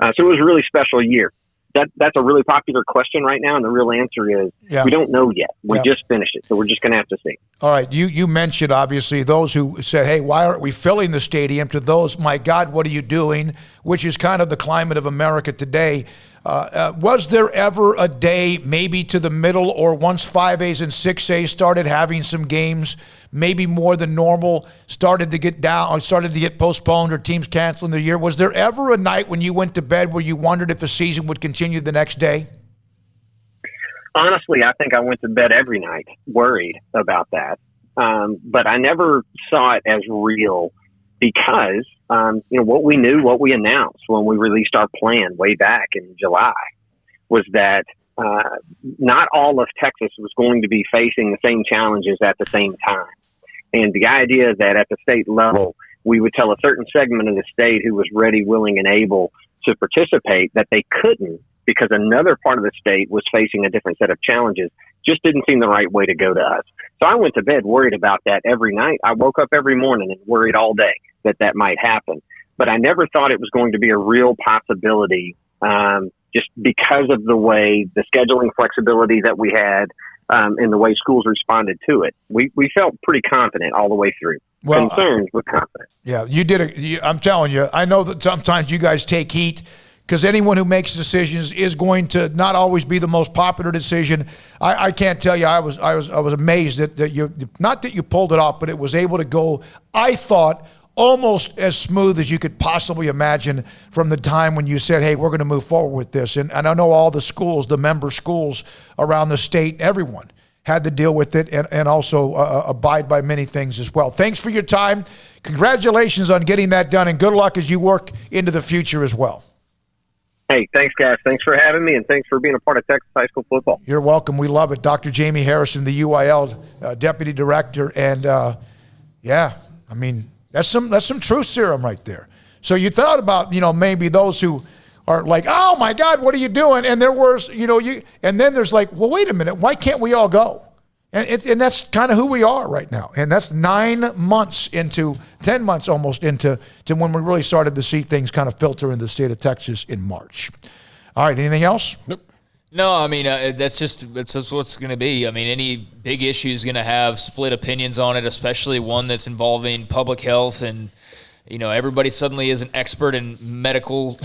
So it was a really special year. That's a really popular question right now, and the real answer is we don't know yet. We just finished it, so we're just going to have to see. All right, you mentioned, obviously, those who said, hey, why aren't we filling the stadium, to those, my God, what are you doing, which is kind of the climate of America today. Was there ever a day, maybe to the middle, or once 5As and 6As started having some games, maybe more than normal, started to get down, or started to get postponed, or teams canceling their year? Was there ever a night when you went to bed where you wondered if the season would continue the next day? Honestly, I think I went to bed every night worried about that. But I never saw it as real because, what we knew, what we announced when we released our plan way back in July was that not all of Texas was going to be facing the same challenges at the same time. And the idea that at the state level, we would tell a certain segment of the state who was ready, willing, and able to participate that they couldn't because another part of the state was facing a different set of challenges just didn't seem the right way to go to us. So I went to bed worried about that every night. I woke up every morning and worried all day that might happen. But I never thought it was going to be a real possibility just because of the way, the scheduling flexibility that we had and the way schools responded to it. We felt pretty confident all the way through. Well, concerned, but confident. Yeah, you did. I'm telling you, I know that sometimes you guys take heat because anyone who makes decisions is going to not always be the most popular decision. I can't tell you, I was amazed that you, not that you pulled it off, but it was able to go, I thought, almost as smooth as you could possibly imagine from the time when you said, hey, we're going to move forward with this. And I know all the schools, the member schools around the state, everyone had to deal with it and also abide by many things as well. Thanks for your time. Congratulations on getting that done, and good luck as you work into the future as well. Hey, thanks, guys. Thanks for having me, and thanks for being a part of Texas high school football. You're welcome. We love it. Dr. Jamie Harrison, the UIL Deputy Director, and that's some truth serum right there. So you thought about, maybe those who are like, oh my God, what are you doing? And there was, and then there's like, well, wait a minute, why can't we all go? And that's kind of who we are right now. And that's 10 months almost into when we really started to see things kind of filter into the state of Texas in March. All right, anything else? Nope. No, that's just what's going to be. Any big issue is going to have split opinions on it, especially one that's involving public health and, everybody suddenly is an expert in medical,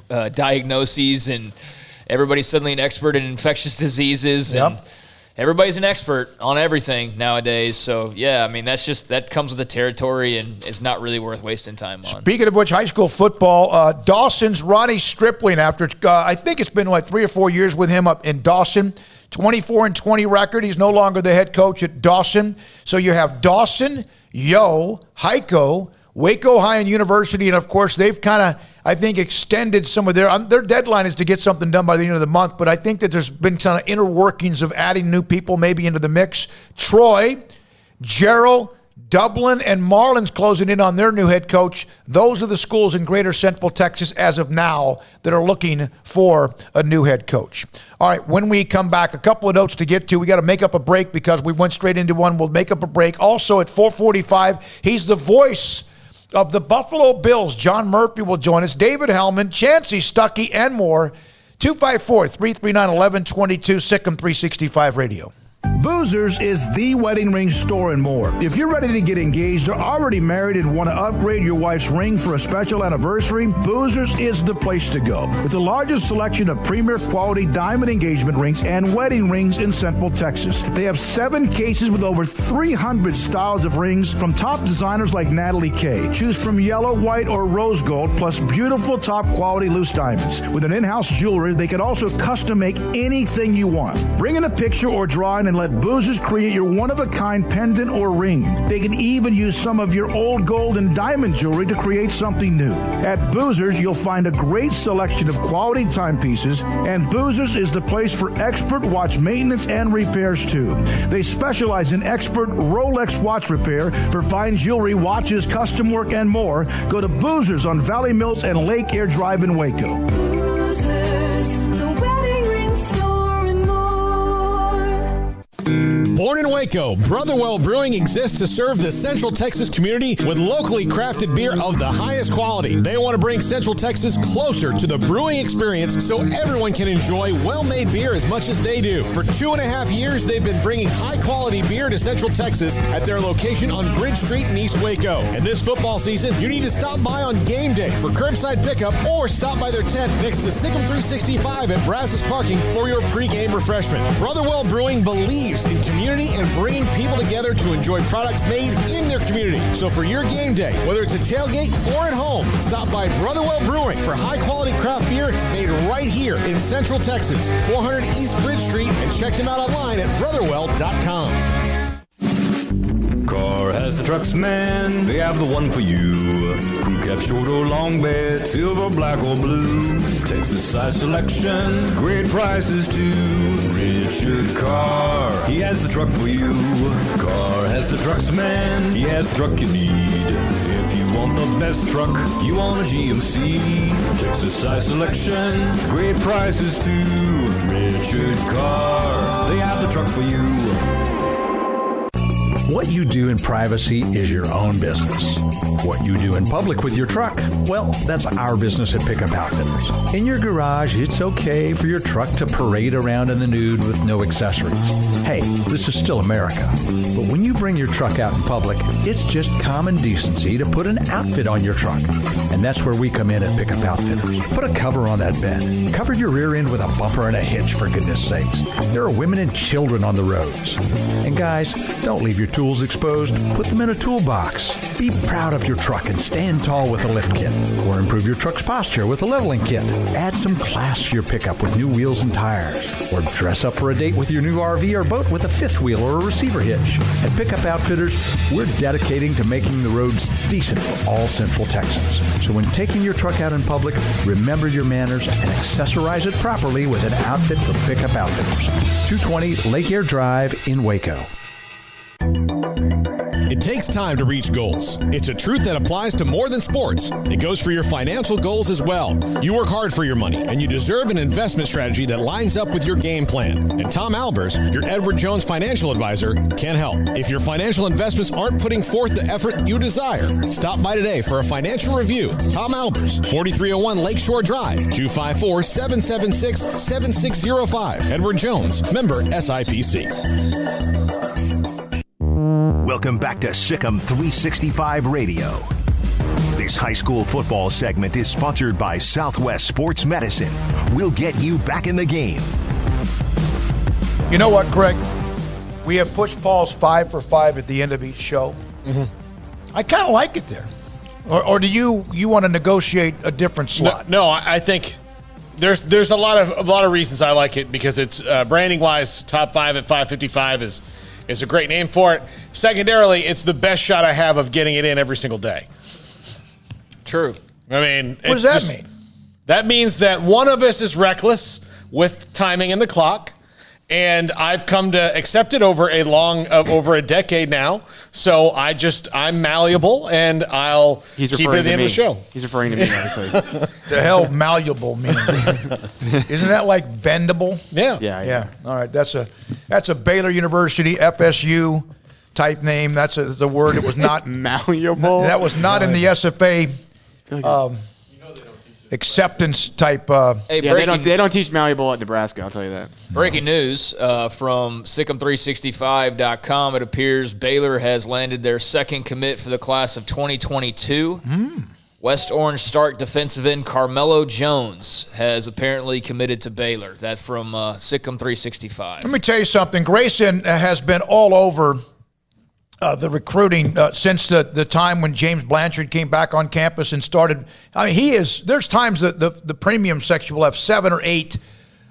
diagnoses, and everybody's suddenly an expert in infectious diseases. Yep. And everybody's an expert on everything nowadays. So, that comes with the territory and it's not really worth wasting time on. Speaking of which, high school football, Dawson's Ronnie Stripling, after I think it's been like 3 or 4 years with him up in Dawson, 24-20 record. He's no longer the head coach at Dawson. So you have Dawson, Heiko, Waco High and University, and of course they've kind of, I think, extended some of their deadline is to get something done by the end of the month, but I think that there's been kind of inner workings of adding new people maybe into the mix. Troy, Gerald, Dublin and Marlins closing in on their new head coach. Those are the schools in greater Central Texas as of now that are looking for a new head coach. All right, when we come back, a couple of notes to get to. We got to make up a break because we went straight into one. We'll make up a break. Also at 4:45, he's the voice of the Buffalo Bills. John Murphy will join us. David Hellman, Chancey Stuckey, and more. 254-339-1122, SicEm365 Radio. Boozers is the wedding ring store and more. If you're ready to get engaged or already married and want to upgrade your wife's ring for a special anniversary, Boozers is the place to go. With the largest selection of premier quality diamond engagement rings and wedding rings in Central Texas. They have 7 cases with over 300 styles of rings from top designers like Natalie Kay. Choose from yellow, white, or rose gold, plus beautiful top quality loose diamonds. With an in-house jewelry, they can also custom make anything you want. Bring in a picture or drawing and let Boozers create your one-of-a-kind pendant or ring. They can even use some of your old gold and diamond jewelry to create something new. At Boozers, you'll find a great selection of quality timepieces, and Boozers is the place for expert watch maintenance and repairs, too. They specialize in expert Rolex watch repair for fine jewelry, watches, custom work, and more. Go to Boozers on Valley Mills and Lake Air Drive in Waco. Boozers, the wedding ring store and more. Born in Waco, Brotherwell Brewing exists to serve the Central Texas community with locally crafted beer of the highest quality. They want to bring Central Texas closer to the brewing experience so everyone can enjoy well-made beer as much as they do. For 2.5 years, they've been bringing high-quality beer to Central Texas at their location on Bridge Street in East Waco. And this football season, you need to stop by on game day for curbside pickup or stop by their tent next to Sic'Em365 at Brazos Parking for your pregame refreshment. Brotherwell Brewing believes in community and bringing people together to enjoy products made in their community. So for your game day, whether it's a tailgate or at home, stop by Brotherwell Brewing for high-quality craft beer made right here in Central Texas, 400 East Bridge Street, and check them out online at brotherwell.com. Car has the trucks, man. They have the one for you. Crew cab, short or long bed, silver, black or blue. Texas size selection, great prices too. Richard Carr, he has the truck for you. Carr has the trucks, man. He has the truck you need. If you want the best truck, you want a GMC. Texas size selection, great prices too. Richard Carr, they have the truck for you. What you do in privacy is your own business. What you do in public with your truck, well, that's our business at Pickup Outfitters. In your garage, it's okay for your truck to parade around in the nude with no accessories. Hey, this is still America. But when you bring your truck out in public, it's just common decency to put an outfit on your truck. And that's where we come in at Pickup Outfitters. Put a cover on that bed. Cover your rear end with a bumper and a hitch, for goodness sakes. There are women and children on the roads. And guys, don't leave your tools exposed. Put them in a toolbox. Be proud of your truck and stand tall with a lift kit. Or improve your truck's posture with a leveling kit. Add some class to your pickup with new wheels and tires. Or dress up for a date with your new RV or boat with a fifth wheel or a receiver hitch. At Pickup Outfitters, we're dedicating to making the roads decent for all Central Texans. So when taking your truck out in public, remember your manners and accessorize it properly with an outfit from Pickup Outfitters. 220 Lake Air Drive in Waco. It takes time to reach goals. It's a truth that applies to more than sports. It goes for your financial goals as well. You work hard for your money, and you deserve an investment strategy that lines up with your game plan. And Tom Albers, your Edward Jones financial advisor, can help. If your financial investments aren't putting forth the effort you desire, stop by today for a financial review. Tom Albers, 4301 Lakeshore Drive, 254-776-7605. Edward Jones, member SIPC. Welcome back to SicEm365 Radio. This high school football segment is sponsored by Southwest Sports Medicine. We'll get you back in the game. You know what, Craig? We have push Paul's 5 for 5 at the end of each show. Mm-hmm. I kind of like it there. Or do you want to negotiate a different slot? No, I think there's a lot of reasons I like it, because it's branding wise, top 5 at 555 is a great name for it. Secondarily, it's the best shot I have of getting it in every single day. True. I mean, what does that mean? That means that one of us is reckless with timing and the clock, And I've come to accept it over a decade now. So I'm malleable, and I'll keep it at the end of the show. He's referring to me, obviously. The hell malleable means? Isn't that like bendable? Yeah. All right, that's a Baylor University FSU type name. That's the word. It was not malleable. That was not in the SFA. Acceptance type. Hey, they don't teach malleable at Nebraska, I'll tell you that. Breaking news from SicEm365.com. It appears Baylor has landed their second commit for the class of 2022. West Orange Stark defensive end Carmelo Jones has apparently committed to Baylor. That from SicEm365. Let me tell you something. Grayson has been all over the recruiting since the time when James Blanchard came back on campus and started. I mean, there's times that the premium section will have 7 or 8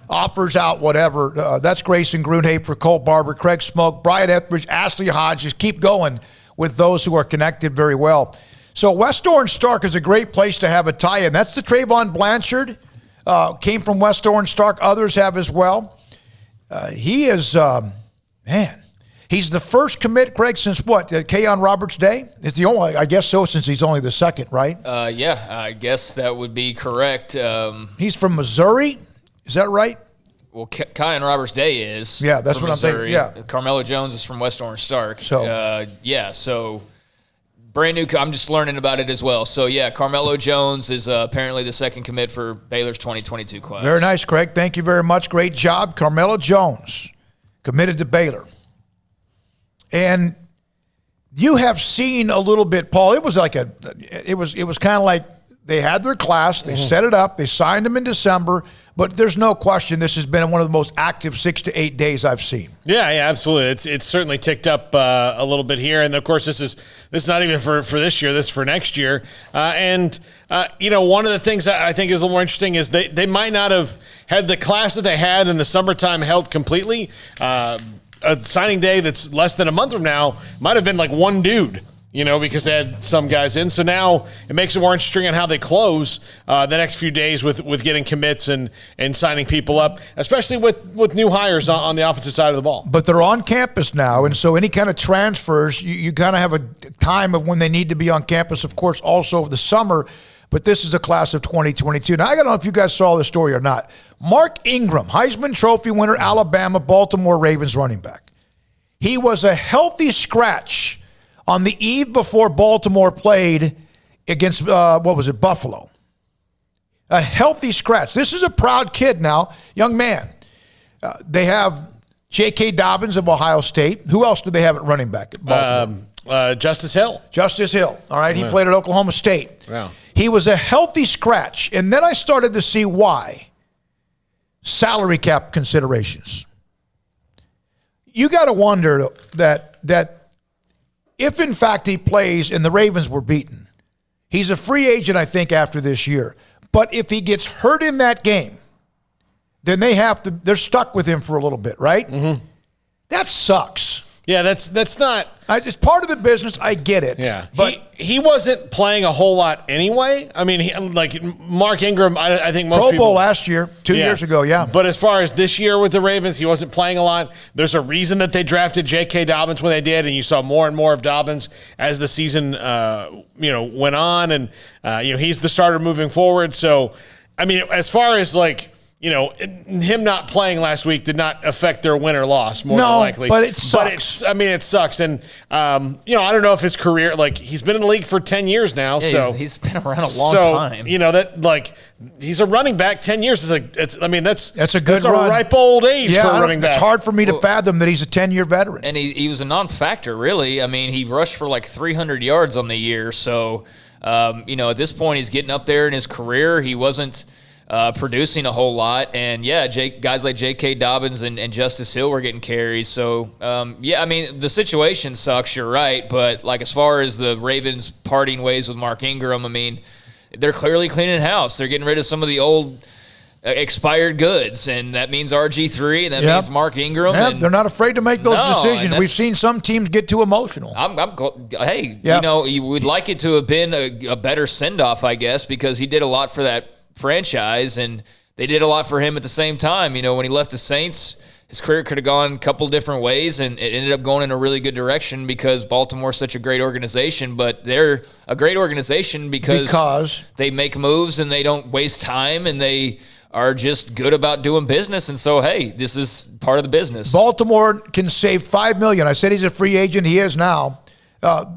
offers out, whatever. That's Grayson Grunhape for Colt Barber, Craig Smoak, Bryant Etheridge, Ashley Hodges. Keep going with those who are connected very well. So West Orange Stark is a great place to have a tie-in. That's the Trayvon Blanchard. Came from West Orange Stark. Others have as well. He is, he's the first commit, Craig, since what? Keon Roberts' day? It's the only, I guess so, since he's only the second, right? Yeah, I guess that would be correct. He's from Missouri. Is that right? Well, Keon Roberts' day is. Yeah, that's what Missouri. I'm thinking. Yeah. Carmelo Jones is from West Orange Stark. So, so brand new. I'm just learning about it as well. So, yeah, Carmelo Jones is apparently the second commit for Baylor's 2022 class. Very nice, Craig. Thank you very much. Great job. Carmelo Jones committed to Baylor. And you have seen a little bit, Paul. It was like it was kind of like they had their class, they set it up, they signed them in December, but there's no question this has been one of the most active 6 to 8 days I've seen. Yeah, absolutely. It's certainly ticked up a little bit here, and of course this is not even for this year. This is for next year. One of the things that I think is a little more interesting is they might not have had the class that they had in the summertime held completely. A signing day that's less than a month from now might have been like one dude, because they had some guys in. So now it makes it more interesting on how they close the next few days with getting commits and signing people up, especially with new hires on the offensive side of the ball. But they're on campus now, and so any kind of transfers, you kind of have a time of when they need to be on campus, of course, also over the summer. But this is the class of 2022. Now, I don't know if you guys saw this story or not. Mark Ingram, Heisman Trophy winner, Alabama, Baltimore Ravens running back. He was a healthy scratch on the eve before Baltimore played against, Buffalo. A healthy scratch. This is a proud kid now, young man. They have J.K. Dobbins of Ohio State. Who else do they have at running back at Baltimore? Justice Hill. Justice Hill. All right, he played at Oklahoma State. Wow. He was a healthy scratch, and then I started to see why. Salary cap considerations. You got to wonder that if, in fact, he plays and the Ravens were beaten, he's a free agent, I think, after this year. But if he gets hurt in that game, then they're stuck with him for a little bit, right? Mm-hmm. That sucks. Yeah, that's not. It's part of the business. I get it. Yeah, but he wasn't playing a whole lot anyway. I mean, Mark Ingram, I think most Pro people. Bowl last year, 2 years ago, yeah. But as far as this year with the Ravens, he wasn't playing a lot. There's a reason that they drafted J.K. Dobbins when they did, and you saw more and more of Dobbins as the season, went on, and he's the starter moving forward. So, I mean, as far as him not playing last week did not affect their win or loss more than likely. But it sucks. It sucks. And, I don't know if his career, he's been in the league for 10 years now. Yeah, so he's been around a long time. He's a running back. 10 years that's a good run. That's a ripe old age for a running back. It's hard for me to fathom that he's a 10-year veteran. And he was a non-factor, really. I mean, he rushed for 300 yards on the year. So, at this point, he's getting up there in his career. He wasn't producing a whole lot, and guys like J.K. Dobbins and Justice Hill were getting carries. So, I mean, the situation sucks. You're right, but as far as the Ravens parting ways with Mark Ingram, I mean, they're clearly cleaning house. They're getting rid of some of the old expired goods, and that means RG3, and that means Mark Ingram. Yeah, they're not afraid to make those decisions. We've seen some teams get too emotional. You would like it to have been a better send-off, I guess, because he did a lot for that franchise, and they did a lot for him at the same time. When he left the Saints, his career could have gone a couple different ways, and it ended up going in a really good direction because Baltimore's such a great organization. But they're a great organization because they make moves and they don't waste time, and they are just good about doing business. And so, hey, this is part of the business. Baltimore can save $5 million. I said he's a free agent. He is now.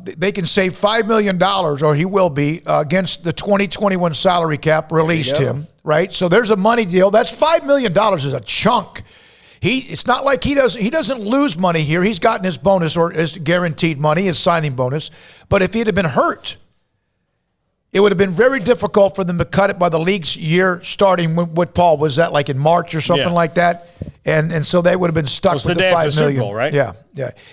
They can save $5 million, or he will be, against the 2021 salary cap released him, right? So there's a money deal. That's $5 million is a chunk. It's not like he doesn't lose money here. He's gotten his bonus, or his guaranteed money, his signing bonus. But if he'd have been hurt, it would have been very difficult for them to cut it by the league's year starting with Paul. Was that like in March or something like that? And so they would have been stuck with the $5 million. Bowl, right? Yeah.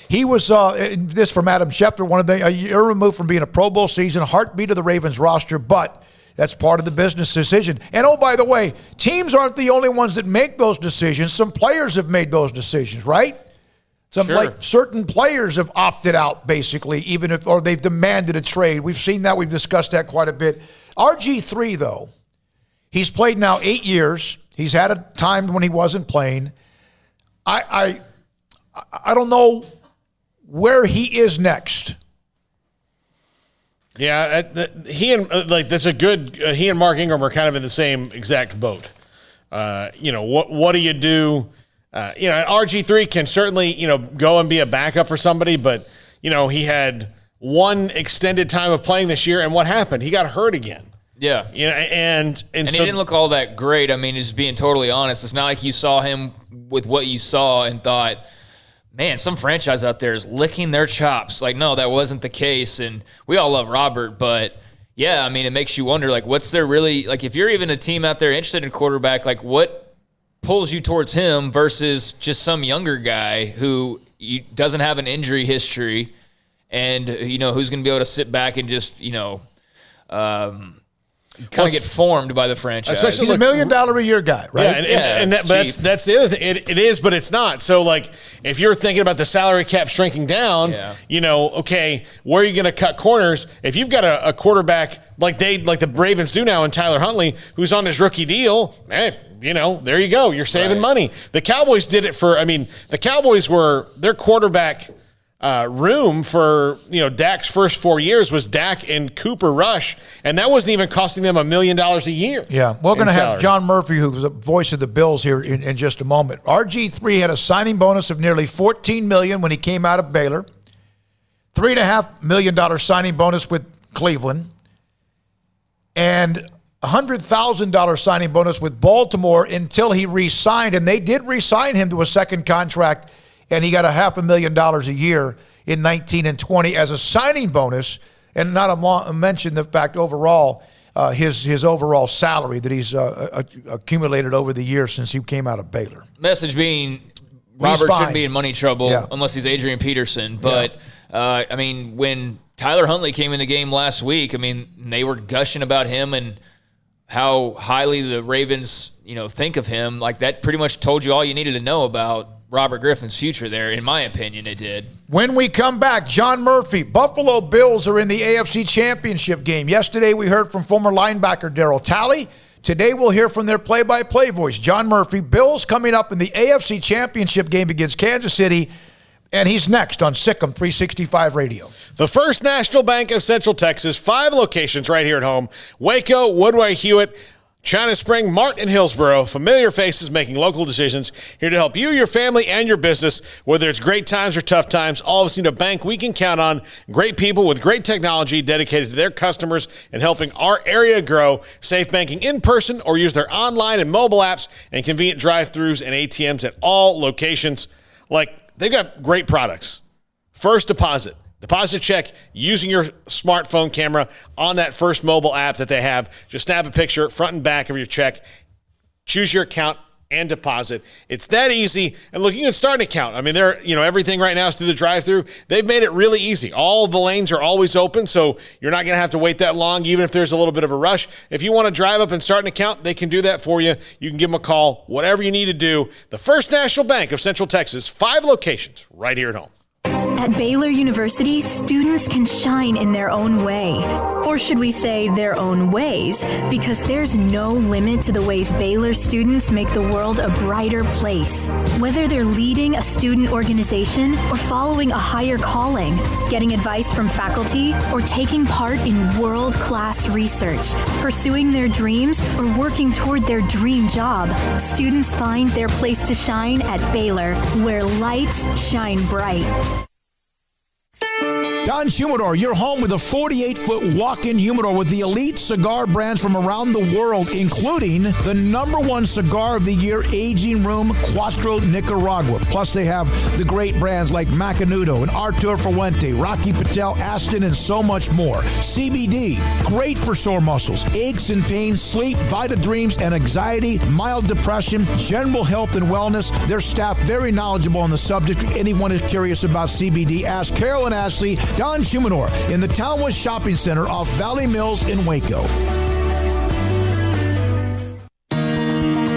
He was this from Adam Schefter, a year removed from being a Pro Bowl season, heartbeat of the Ravens roster, but that's part of the business decision. And oh, by the way, teams aren't the only ones that make those decisions. Some players have made those decisions, right? Like certain players have opted out, basically, or they've demanded a trade. We've seen that. We've discussed that quite a bit. RG3, though, he's played now 8 years. He's had a time when he wasn't playing. I don't know where he is next. Yeah, he and Mark Ingram are kind of in the same exact boat. What do you do? RG3 can certainly, go and be a backup for somebody, but, he had one extended time of playing this year, and what happened? He got hurt again. Yeah. And he didn't look all that great. I mean, just being totally honest, it's not like you saw him with what you saw and thought, man, some franchise out there is licking their chops. Like, no, that wasn't the case, and we all love Robert, but yeah, I mean, it makes you wonder, like, what's there really, like, if you're even a team out there interested in quarterback, like, what pulls you towards him versus just some younger guy who doesn't have an injury history and, who's going to be able to sit back and just, kind of get formed by the franchise. He's $1 million a year guy, right? Yeah, but that's the other thing. It is, but it's not. So, like, if you're thinking about the salary cap shrinking down, okay, where are you going to cut corners? If you've got a quarterback like the Ravens do now in Tyler Huntley, who's on his rookie deal, man, there you go. You're saving money. The Cowboys did it the Cowboys were their quarterback room for, Dak's first 4 years was Dak and Cooper Rush, and that wasn't even costing them $1 million a year. Yeah, we're going to have John Murphy, who's the voice of the Bills, here in just a moment. RG3 had a signing bonus of nearly $14 million when he came out of Baylor, $3.5 million signing bonus with Cleveland, and $100,000 signing bonus with Baltimore until he re-signed, and they did re-sign him to a second contract, and he got $500,000 a year in 19 and 20 as a signing bonus, and not mention the fact overall his overall salary that he's accumulated over the years since he came out of Baylor. Message being, Robert shouldn't be in money trouble unless he's Adrian Peterson. But, when Tyler Huntley came in the game last week, they were gushing about him and how highly the Ravens, think of him. Like, that pretty much told you all you needed to know about Robert Griffin's future there. In my opinion, it did. When we come back, John Murphy, Buffalo Bills are in the AFC Championship game. Yesterday, we heard from former linebacker Darryl Talley. Today, we'll hear from their play-by-play voice, John Murphy. Bills coming up in the AFC Championship game against Kansas City, and he's next on SicEm365 Radio. The First National Bank of Central Texas, 5 locations right here at home: Waco, Woodway, Hewitt, China Spring, Martin, Hillsboro. Familiar faces making local decisions, here to help you, your family, and your business. Whether it's great times or tough times, all of us need a bank we can count on. Great people with great technology dedicated to their customers and helping our area grow. Safe banking in person or use their online and mobile apps, and convenient drive-thrus and ATMs at all locations. They've got great products. First deposit check using your smartphone camera on that First mobile app that they have. Just snap a picture front and back of your check, choose your account, and deposit. It's that easy. And look, you can start an account. They're, everything right now is through the drive-thru. They've made it really easy. All the lanes are always open, so you're not going to have to wait that long, even if there's a little bit of a rush. If you want to drive up and start an account, they can do that for you. You can give them a call, whatever you need to do. The First National Bank of Central Texas, 5 locations right here at home. At Baylor University, students can shine in their own way. Or should we say their own ways? Because there's no limit to the ways Baylor students make the world a brighter place. Whether they're leading a student organization or following a higher calling, getting advice from faculty, or taking part in world-class research, pursuing their dreams, or working toward their dream job, students find their place to shine at Baylor, where lights shine bright. Don Humidor, you're home with a 48-foot walk-in humidor with the elite cigar brands from around the world, including the #1 cigar of the year, Aging Room Cuatro Nicaragua. Plus, they have the great brands like Macanudo and Artur Fuente, Rocky Patel, Aston, and so much more. CBD, great for sore muscles, aches and pains, sleep, Vita Dreams, and anxiety, mild depression, general health and wellness. Their staff very knowledgeable on the subject. If anyone is curious about CBD, ask Carol and Ashley. Don Humidor in the Townwest Shopping Center off Valley Mills in Waco.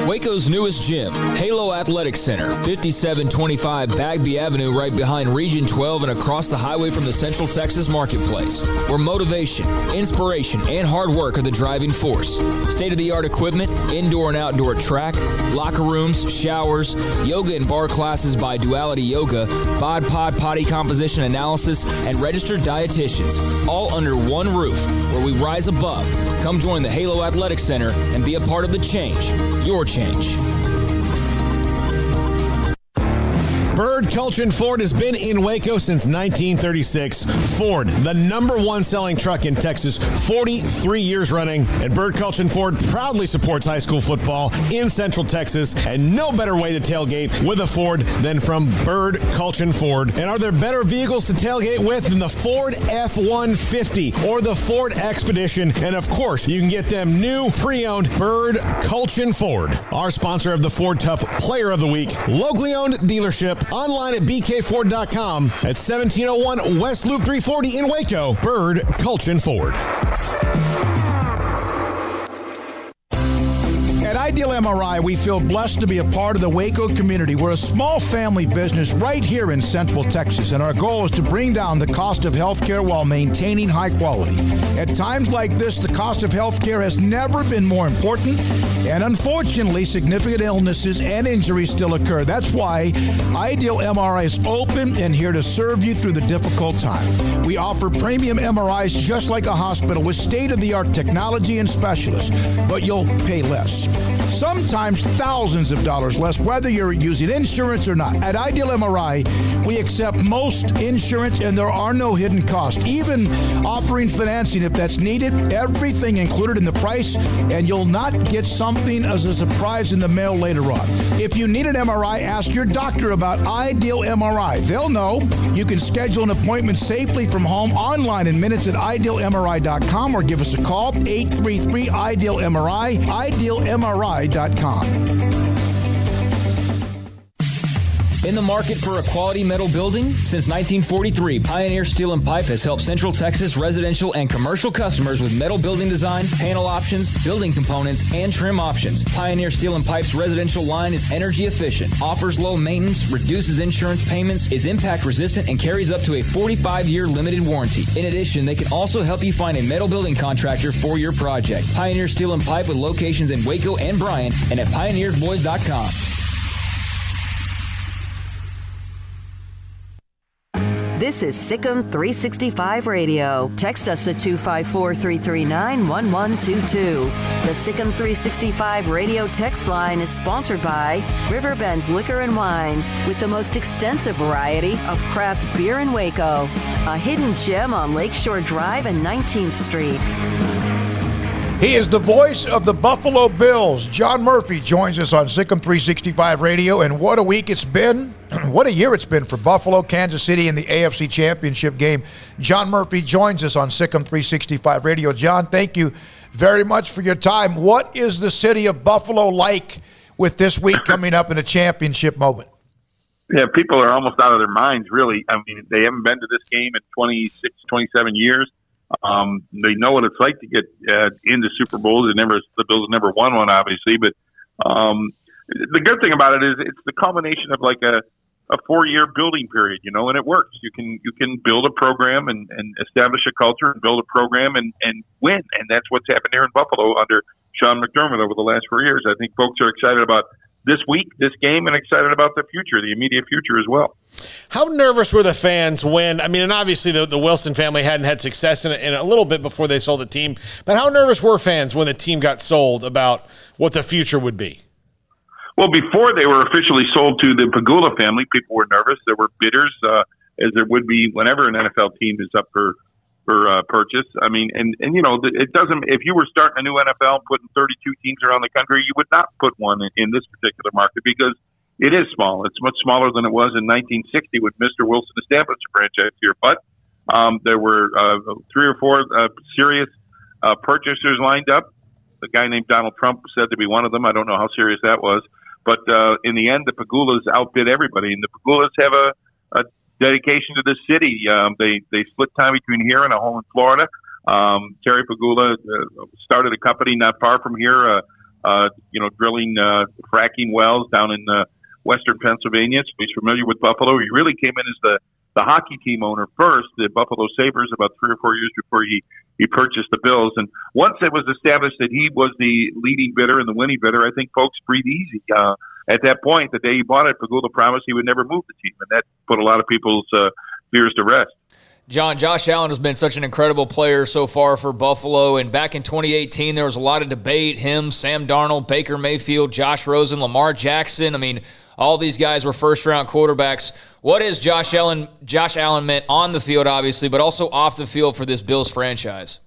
Waco's newest gym, Halo Athletic Center, 5725 Bagby Avenue, right behind Region 12 and across the highway from the Central Texas Marketplace, where motivation, inspiration, and hard work are the driving force. State-of-the-art equipment, indoor and outdoor track, locker rooms, showers, yoga and bar classes by Duality Yoga, Bod Pod potty composition analysis, and registered dietitians, all under one roof, where we rise above. Come join the Halo Athletic Center and be a part of the change, your change. Bird Culchin Ford has been in Waco since 1936. Ford, the #1 selling truck in Texas, 43 years running. And Bird Culchin Ford proudly supports high school football in Central Texas. And no better way to tailgate with a Ford than from Bird Culchin Ford. And are there better vehicles to tailgate with than the Ford F-150 or the Ford Expedition? And of course, you can get them new, pre-owned Bird Culchin Ford. Our sponsor of the Ford Tough Player of the Week, locally owned dealership. Online at bkford.com at 1701 West Loop 340 in Waco. Bird Culchin Ford. At Ideal MRI, we feel blessed to be a part of the Waco community. We're a small family business right here in Central Texas, and our goal is to bring down the cost of healthcare while maintaining high quality. At times like this, the cost of healthcare has never been more important, and unfortunately, significant illnesses and injuries still occur. That's why Ideal MRI is open and here to serve you through the difficult time. We offer premium MRIs just like a hospital with state-of-the-art technology and specialists, but you'll pay less. Sometimes thousands of dollars less, whether you're using insurance or not. At Ideal MRI, we accept most insurance and there are no hidden costs, even offering financing if that's needed. Everything included in the price, and you'll not get something as a surprise in the mail later on. If you need an MRI, ask your doctor about Ideal MRI. They'll know. You can schedule an appointment safely from home online in minutes at idealmri.com or give us a call, 833-IDEAL-MRI, idealmri.com. In the market for a quality metal building? Since 1943, Pioneer Steel and Pipe has helped Central Texas residential and commercial customers with metal building design, panel options, building components, and trim options. Pioneer Steel and Pipe's residential line is energy efficient, offers low maintenance, reduces insurance payments, is impact resistant, and carries up to a 45-year limited warranty. In addition, they can also help you find a metal building contractor for your project. Pioneer Steel and Pipe with locations in Waco and Bryan and at pioneersboys.com. This is SicEm365 Radio. Text us at 254-339-1122. The SicEm365 Radio text line is sponsored by Riverbend Liquor and Wine, with the most extensive variety of craft beer in Waco. A hidden gem on Lakeshore Drive and 19th Street. He is the voice of the Buffalo Bills. John Murphy joins us on SicEm365 Radio, and what a week it's been. What a year it's been for Buffalo, Kansas City in the AFC Championship game. John Murphy joins us on SicEm365 Radio. John, thank you very much for your time. What is the city of Buffalo like with this week coming up in a championship moment? Yeah, people are almost out of their minds, really. I mean, they haven't been to this game in 26, 27 years. They know what it's like to get into Super Bowls. The Bills never won one, obviously, but the good thing about it is it's the culmination of like a a 4-year building period, and it works. You can build a program and establish a culture and build a program and win. And that's what's happened here in Buffalo under Sean McDermott over the last 4 years. I think folks are excited about this week, this game, and excited about the future, the immediate future as well. How nervous were the fans when, and obviously the Wilson family hadn't had success in a little bit before they sold the team, but how nervous were fans when the team got sold about what the future would be? Well, before they were officially sold to the Pickell family, people were nervous. There were bidders, as there would be whenever an NFL team is up for purchase. It doesn't. If you were starting a new NFL, putting 32 teams around the country, you would not put one in this particular market because it is small. It's much smaller than it was in 1960 when Mr. Wilson established a franchise here. But there were 3 or 4 serious purchasers lined up. The guy named Donald Trump said to be one of them. I don't know how serious that was. But in the end, the Pagullas outbid everybody, and the Pagullas have a dedication to the city. They split time between here and a home in Florida. Terry Pickell started a company not far from here, drilling fracking wells down in western Pennsylvania. So he's familiar with Buffalo. He really came in as the hockey team owner first, the Buffalo Sabres, about 3 or 4 years before he purchased the Bills. And once it was established that he was the leading bidder and the winning bidder, I think folks breathed easy. At that point, the day he bought it, Pickell promised he would never move the team, and that put a lot of people's fears to rest. John, Josh Allen has been such an incredible player so far for Buffalo, and back in 2018, there was a lot of debate. Him, Sam Darnold, Baker Mayfield, Josh Rosen, Lamar Jackson. All these guys were first-round quarterbacks. What has Josh Allen meant on the field, obviously, but also off the field for this Bills franchise?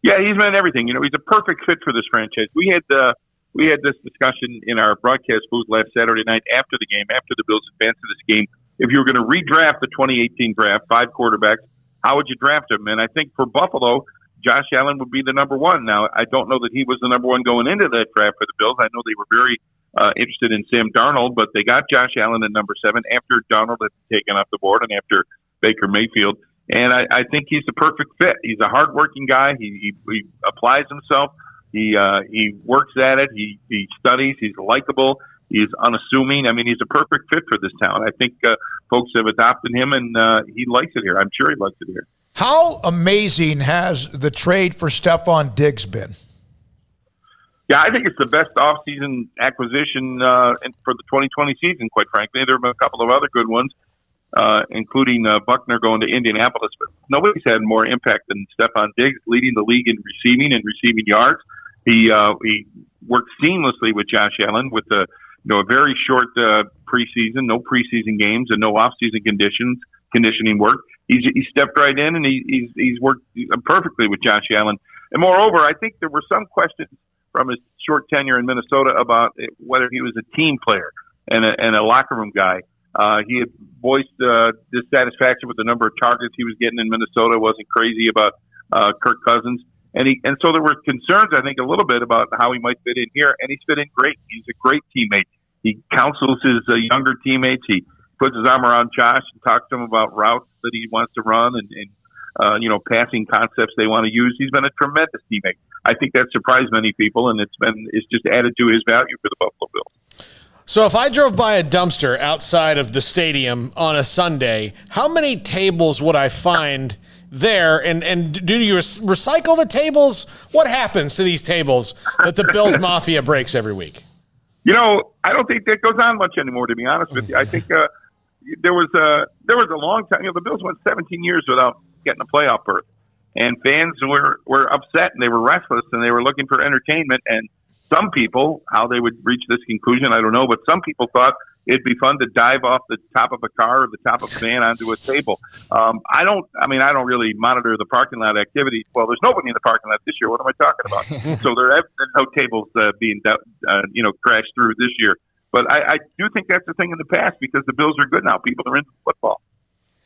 Yeah, he's meant everything. He's a perfect fit for this franchise. We had this discussion in our broadcast booth last Saturday night after the game, after the Bills advanced to this game. If you were going to redraft the 2018 draft, 5 quarterbacks, how would you draft them? And I think for Buffalo, Josh Allen would be the number 1. Now, I don't know that he was the number 1 going into that draft for the Bills. I know they were very interested in Sam Darnold, but they got Josh Allen at number 7 after Darnold had been taken off the board and after Baker Mayfield. And I think he's the perfect fit. He's a hardworking guy. He applies himself. He works at it. He studies. He's likable. He's unassuming. He's a perfect fit for this town. I think folks have adopted him, and he likes it here. I'm sure he likes it here. How amazing has the trade for Stephon Diggs been? Yeah, I think it's the best offseason acquisition for the 2020 season, quite frankly. There have been a couple of other good ones, including Buckner going to Indianapolis. But nobody's had more impact than Stephon Diggs, leading the league in receiving yards. He worked seamlessly with Josh Allen with a very short preseason, no preseason games, and no offseason conditioning work. He stepped right in, and he's worked perfectly with Josh Allen. And moreover, I think there were some questions from his short tenure in Minnesota about whether he was a team player and a locker room guy. He had voiced dissatisfaction with the number of targets he was getting in Minnesota, wasn't crazy about Kirk Cousins. And so there were concerns, I think, a little bit about how he might fit in here, and he's fit in great. He's a great teammate. He counsels his younger teammates. He puts his arm around Josh and talks to him about routes that he wants to run and passing concepts they want to use. He's been a tremendous teammate. I think that surprised many people, and it's just added to his value for the Buffalo Bills. So if I drove by a dumpster outside of the stadium on a Sunday, how many tables would I find there? And do you recycle the tables? What happens to these tables that the Bills Mafia breaks every week? I don't think that goes on much anymore, to be honest with you. I think there was a long time. The Bills went 17 years without getting a playoff berth, and fans were upset and they were restless and they were looking for entertainment. And some people, how they would reach this conclusion, I don't know, but some people thought it'd be fun to dive off the top of a car or the top of a van onto a table. I don't really monitor the parking lot activity. Well, there's nobody in the parking lot this year. What am I talking about? So there have been no tables being crashed through this year. But I do think that's the thing in the past because the Bills are good now. People are into football.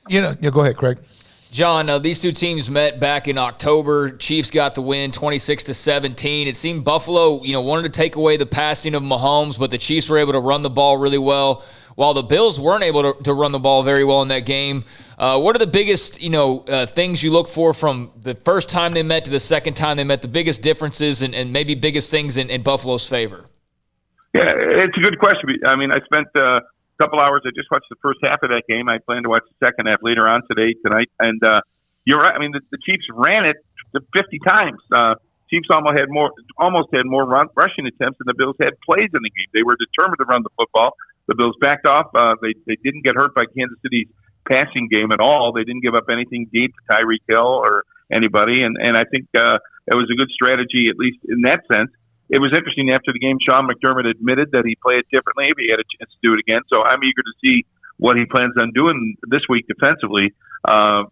Go ahead, Craig. John, these two teams met back in October. Chiefs got the win 26-17. It seemed Buffalo, wanted to take away the passing of Mahomes, but the Chiefs were able to run the ball really well, while the Bills weren't able to run the ball very well in that game. What are the biggest, things you look for from the first time they met to the second time they met, the biggest differences and maybe biggest things in Buffalo's favor? Yeah, it's a good question. I spent couple hours. I just watched the first half of that game. I plan to watch the second half later on tonight. And you're right. I mean, the Chiefs ran it 50 times. Chiefs almost had more rushing attempts than the Bills had plays in the game. They were determined to run the football. The Bills backed off. They didn't get hurt by Kansas City's passing game at all. They didn't give up anything deep to Tyreek Hill or anybody. And I think it was a good strategy, at least in that sense. It was interesting after the game, Sean McDermott admitted that he played differently if he had a chance to do it again. So I'm eager to see what he plans on doing this week defensively.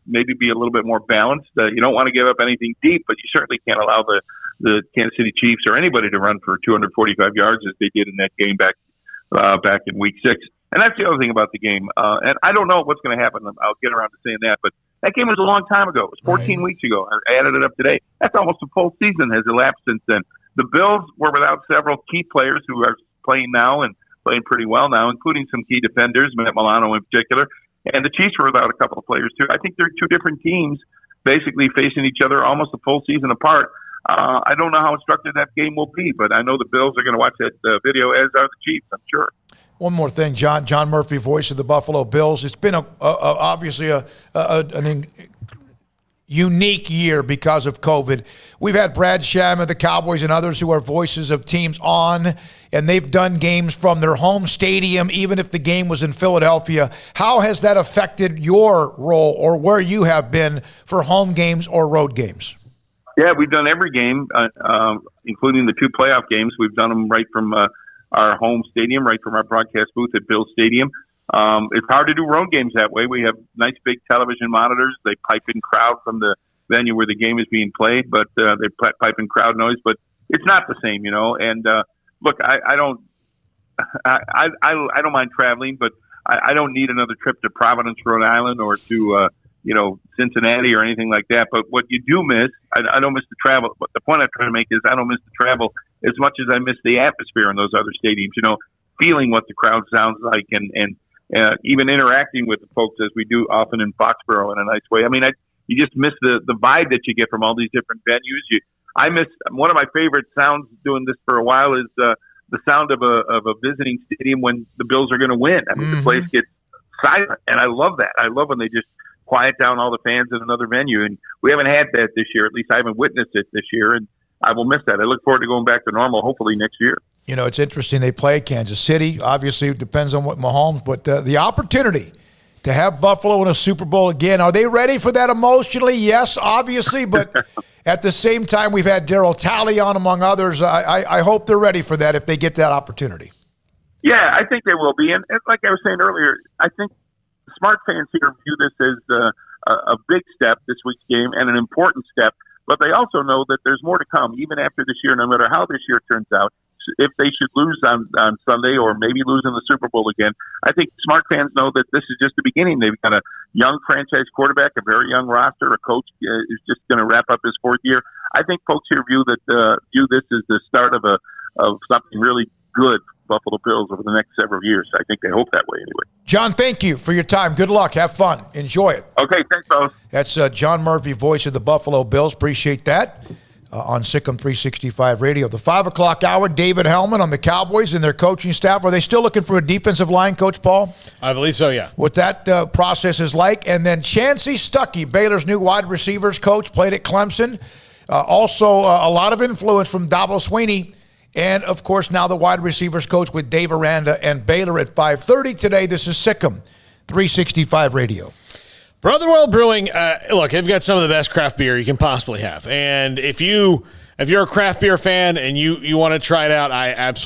Maybe be a little bit more balanced. You don't want to give up anything deep, but you certainly can't allow the Kansas City Chiefs or anybody to run for 245 yards as they did in that game back in Week 6. And that's the other thing about the game. And I don't know what's going to happen. I'll get around to saying that. But that game was a long time ago. It was 14 weeks ago. I added it up today. That's almost a full season has elapsed since then. The Bills were without several key players who are playing now and playing pretty well now, including some key defenders, Matt Milano in particular. And the Chiefs were without a couple of players, too. I think they're two different teams basically facing each other almost a full season apart. I don't know how instructive that game will be, but I know the Bills are going to watch that video, as are the Chiefs, I'm sure. One more thing, John Murphy, voice of the Buffalo Bills. It's been obviously an unique year because of COVID. We've had Brad Sham of the Cowboys and others who are voices of teams on, and they've done games from their home stadium, even if the game was in Philadelphia. How has that affected your role or where you have been for home games or road games? Yeah, we've done every game, including the two playoff games. We've done them right from our home stadium, right from our broadcast booth at Bill Stadium. It's hard to do road games that way. We have nice big television monitors. They pipe in crowd from the venue where the game is being played, but they pipe in crowd noise. But it's not the same, And look, I don't mind traveling, but I don't need another trip to Providence, Rhode Island, or to Cincinnati or anything like that. But what you do miss, I don't miss the travel. But the point I'm trying to make is I don't miss the travel as much as I miss the atmosphere in those other stadiums. Feeling what the crowd sounds like and even interacting with the folks as we do often in Foxborough in a nice way. I mean, you just miss the vibe that you get from all these different venues. I miss one of my favorite sounds doing this for a while is the sound of a visiting stadium when the Bills are going to win. I mean, the place gets silent, and I love that. I love when they just quiet down all the fans in another venue, and we haven't had that this year. At least I haven't witnessed it this year, and I will miss that. I look forward to going back to normal, hopefully next year. It's interesting. They play Kansas City. Obviously, it depends on what Mahomes, but the opportunity to have Buffalo in a Super Bowl again, are they ready for that emotionally? Yes, obviously, but at the same time, we've had Darryl Talley on, among others. I hope they're ready for that if they get that opportunity. Yeah, I think they will be. And like I was saying earlier, I think smart fans here view this as a big step, this week's game, and an important step. But they also know that there's more to come, even after this year, no matter how this year turns out. If they should lose on Sunday or maybe lose in the Super Bowl again, I think smart fans know that this is just the beginning. They've got a young franchise quarterback, a very young roster, a coach is just going to wrap up his fourth year. I think folks here view this as the start of something really good for Buffalo Bills over the next several years. I think they hope that way anyway. John, thank you for your time. Good luck. Have fun. Enjoy it. Okay, thanks, fellas. That's John Murphy, voice of the Buffalo Bills. Appreciate that. On SicEm365 Radio. The 5 o'clock hour, David Hellman on the Cowboys and their coaching staff. Are they still looking for a defensive line coach, Paul? I believe so, yeah. What that process is like. And then Chancey Stuckey, Baylor's new wide receivers coach, played at Clemson. Also, a lot of influence from Dabo Swinney. And, of course, now the wide receivers coach with Dave Aranda and Baylor at 5:30 today. This is SicEm365 Radio. Brotherwell Brewing, look, they've got some of the best craft beer you can possibly have. And if you're a craft beer fan and you want to try it out,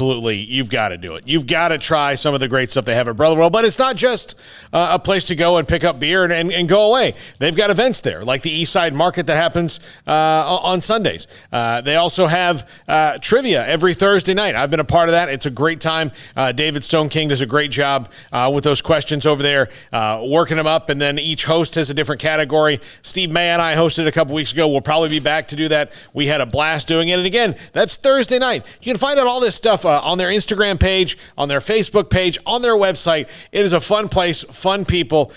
you've got to do it. You've got to try some of the great stuff they have at Brotherwell. But it's not just a place to go and pick up beer and go away. They've got events there, like the East Side Market that happens on Sundays. They also have trivia every Thursday night. I've been a part of that. It's a great time. David Stone King does a great job with those questions over there, working them up. And then each host has a different category. Steve May and I hosted a couple weeks ago. We'll probably be back to do that. We had a blast doing it. And again, that's Thursday night. You can find out all this stuff on their Instagram page, on their Facebook page, on their website. It is a fun place, fun people,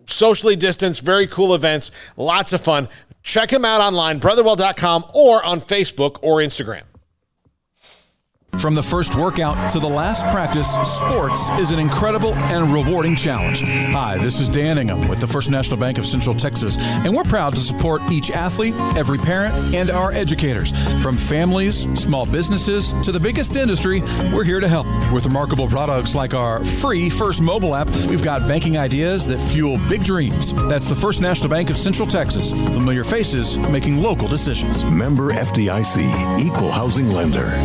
socially distanced, very cool events, lots of fun. Check them out online, brotherwell.com, or on Facebook or Instagram. From the first workout to the last practice, sports is an incredible and rewarding challenge. Hi, this is Dan Ingham with the First National Bank of Central Texas, and we're proud to support each athlete, every parent, and our educators. From families, small businesses, to the biggest industry, we're here to help. With remarkable products like our free First mobile app, we've got banking ideas that fuel big dreams. That's the First National Bank of Central Texas. Familiar faces making local decisions. Member FDIC, Equal Housing Lender.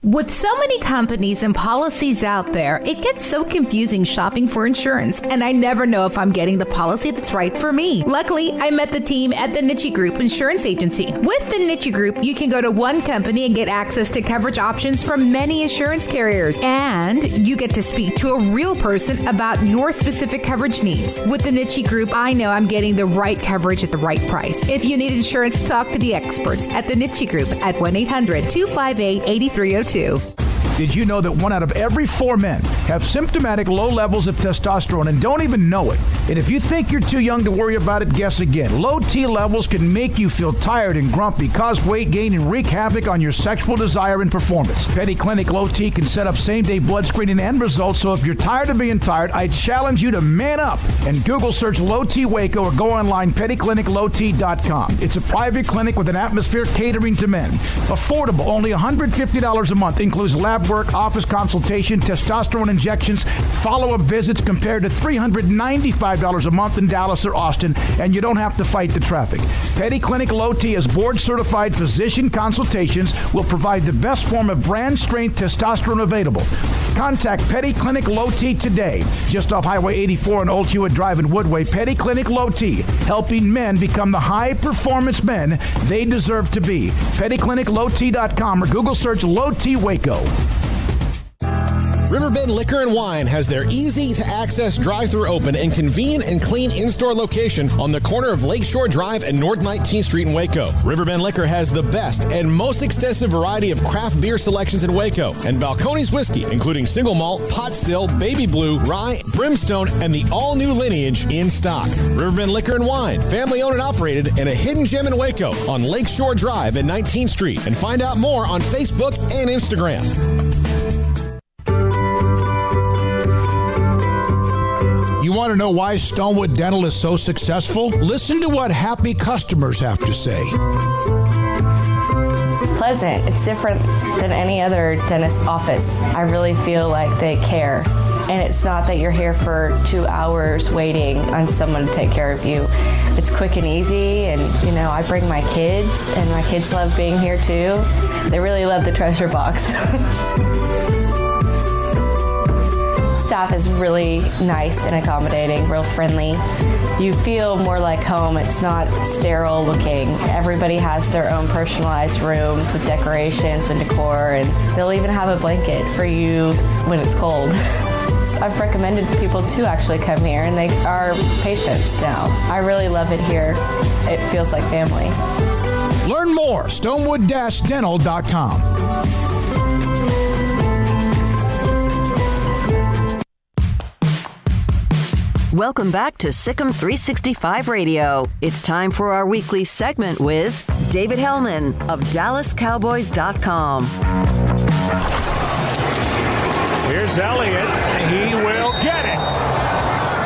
With so many companies and policies out there, it gets so confusing shopping for insurance, and I never know if I'm getting the policy that's right for me. Luckily, I met the team at the Niche Group Insurance Agency. With the Niche Group, you can go to one company and get access to coverage options from many insurance carriers, and you get to speak to a real person about your specific coverage needs. With the Niche Group, I know I'm getting the right coverage at the right price. If you need insurance, talk to the experts at the Niche Group at 1-800-258-8302. Did you know that 1 out of every 4 men have symptomatic low levels of testosterone and don't even know it? And if you think you're too young to worry about it, guess again. Low T levels can make you feel tired and grumpy, cause weight gain, and wreak havoc on your sexual desire and performance. Petty Clinic Low T can set up same-day blood screening and results, so if you're tired of being tired, I challenge you to man up and Google search Low T Waco or go online pettycliniclowt.com. It's a private clinic with an atmosphere catering to men. Affordable, only $150 a month, includes lab work, office consultation, testosterone injections, follow-up visits compared to $395 a month in Dallas or Austin, and you don't have to fight the traffic. Petty Clinic Low T as board-certified physician consultations will provide the best form of brand-strength testosterone available. Contact Petty Clinic Low T today, just off Highway 84 and Old Hewitt Drive in Woodway. Petty Clinic Low T, helping men become the high-performance men they deserve to be. PettyClinicLowT.com or Google search Low T Waco. Riverbend Liquor and Wine has their easy-to-access drive-thru open and convenient and clean in-store location on the corner of Lakeshore Drive and North 19th Street in Waco. Riverbend Liquor has the best and most extensive variety of craft beer selections in Waco, and Balcones Whiskey, including single malt, pot still, baby blue, rye, brimstone, and the all-new lineage in stock. Riverbend Liquor and Wine, family-owned and operated, and a hidden gem in Waco on Lakeshore Drive and 19th Street. And find out more on Facebook and Instagram. You want to know why Stonewood Dental is so successful? Listen to what happy customers have to say. It's pleasant. It's different than any other dentist office. I really feel like they care. And it's not that you're here for 2 hours waiting on someone to take care of you. It's quick and easy, and I bring my kids, and my kids love being here too. They really love the treasure box. Staff is really nice and accommodating, real friendly. You feel more like home. It's not sterile looking. Everybody has their own personalized rooms with decorations and decor, and they'll even have a blanket for you when it's cold. I've recommended people to actually come here, and they are patients now. I really love it here. It feels like family. Learn more, stonewood-dental.com. Welcome back to SicEm365 Radio. It's time for our weekly segment with David Hellman of DallasCowboys.com. Here's Elliott. He will get it.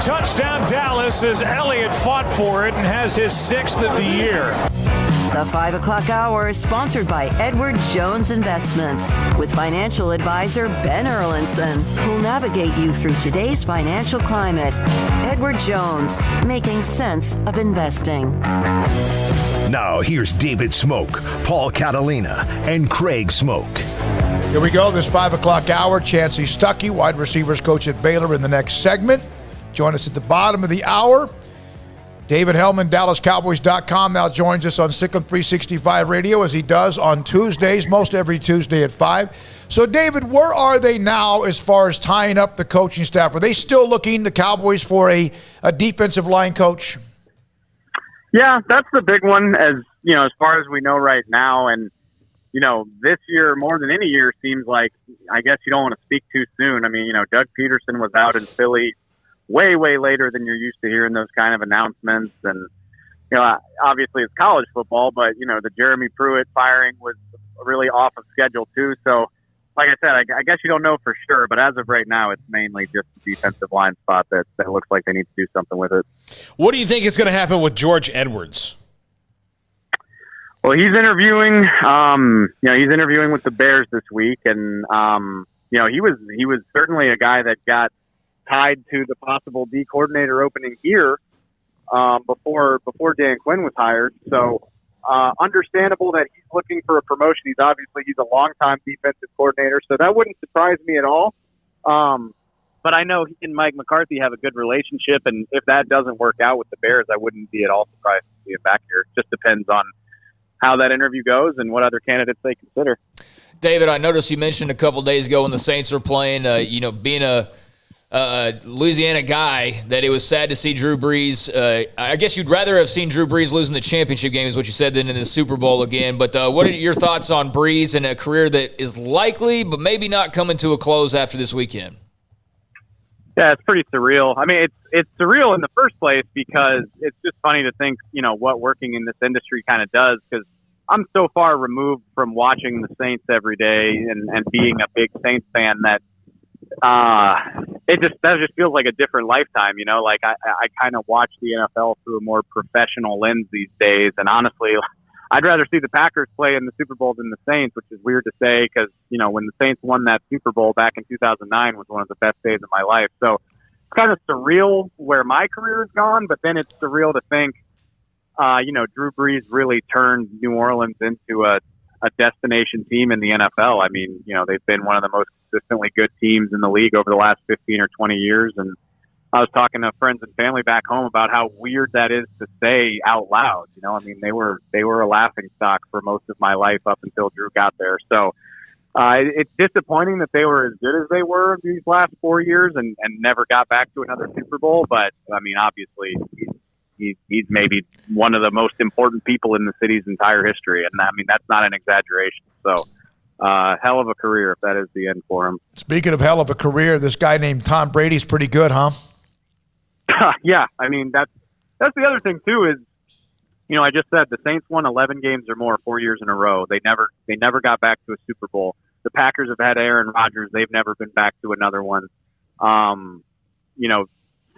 Touchdown Dallas as Elliott fought for it and has his 6th of the year. The 5 o'clock hour is sponsored by Edward Jones Investments with financial advisor Ben Erlinson, who'll navigate you through today's financial climate. Edward Jones, making sense of investing. Now here's David Smoak, Paul Catalina, and Craig Smoak. Here we go, this 5 o'clock hour. Chancey Stuckey, wide receivers coach at Baylor, in the next segment. Join us at the bottom of the hour. David Hellman, DallasCowboys.com, now joins us on SicEm365 Radio, as he does on Tuesdays, most every Tuesday at 5. So, David, where are they now as far as tying up the coaching staff? Are they still looking, the Cowboys, for a defensive line coach? Yeah, that's the big one, as far as we know right now. And, this year, more than any year, seems like, I guess you don't want to speak too soon. I mean, Doug Peterson was out in Philly way later than you're used to hearing those kind of announcements. And, obviously it's college football, but, the Jeremy Pruitt firing was really off of schedule too. So like I said, I guess you don't know for sure, but as of right now, it's mainly just the defensive line spot that looks like they need to do something with it. What do you think is going to happen with George Edwards? Well, he's interviewing. He's interviewing with the Bears this week, and he was certainly a guy that got tied to the possible D coordinator opening here before Dan Quinn was hired. So understandable that he's looking for a promotion. He's a longtime defensive coordinator, so that wouldn't surprise me at all. But I know he and Mike McCarthy have a good relationship, and if that doesn't work out with the Bears, I wouldn't be at all surprised to see him back here. It just depends on how that interview goes and what other candidates they consider. David, I noticed you mentioned a couple days ago when the Saints were playing, being a Louisiana guy, that it was sad to see Drew Brees. I guess you'd rather have seen Drew Brees losing the championship game, is what you said, than in the Super Bowl again. But what are your thoughts on Brees and a career that is likely, but maybe not coming to a close after this weekend? Yeah, it's pretty surreal. I mean, it's surreal in the first place because it's just funny to think, what working in this industry kind of does, because I'm so far removed from watching the Saints every day and being a big Saints fan that that just feels like a different lifetime, Like I kind of watch the NFL through a more professional lens these days, and honestly, I'd rather see the Packers play in the Super Bowl than the Saints, which is weird to say because, when the Saints won that Super Bowl back in 2009 was one of the best days of my life. So it's kind of surreal where my career has gone, but then it's surreal to think, Drew Brees really turned New Orleans into a destination team in the NFL. I mean, they've been one of the most consistently good teams in the league over the last 15 or 20 years. And I was talking to friends and family back home about how weird that is to say out loud. I mean, they were a laughing stock for most of my life up until Drew got there. So it's disappointing that they were as good as they were these last 4 years and never got back to another Super Bowl. But I mean, obviously he's maybe one of the most important people in the city's entire history. And I mean, that's not an exaggeration. So hell of a career if that is the end for him. Speaking of hell of a career, this guy named Tom Brady's pretty good, huh? Yeah, I mean, that's the other thing too is, I just said the Saints won 11 games or more 4 years in a row. They never got back to a Super Bowl. The Packers have had Aaron Rodgers. They've never been back to another one.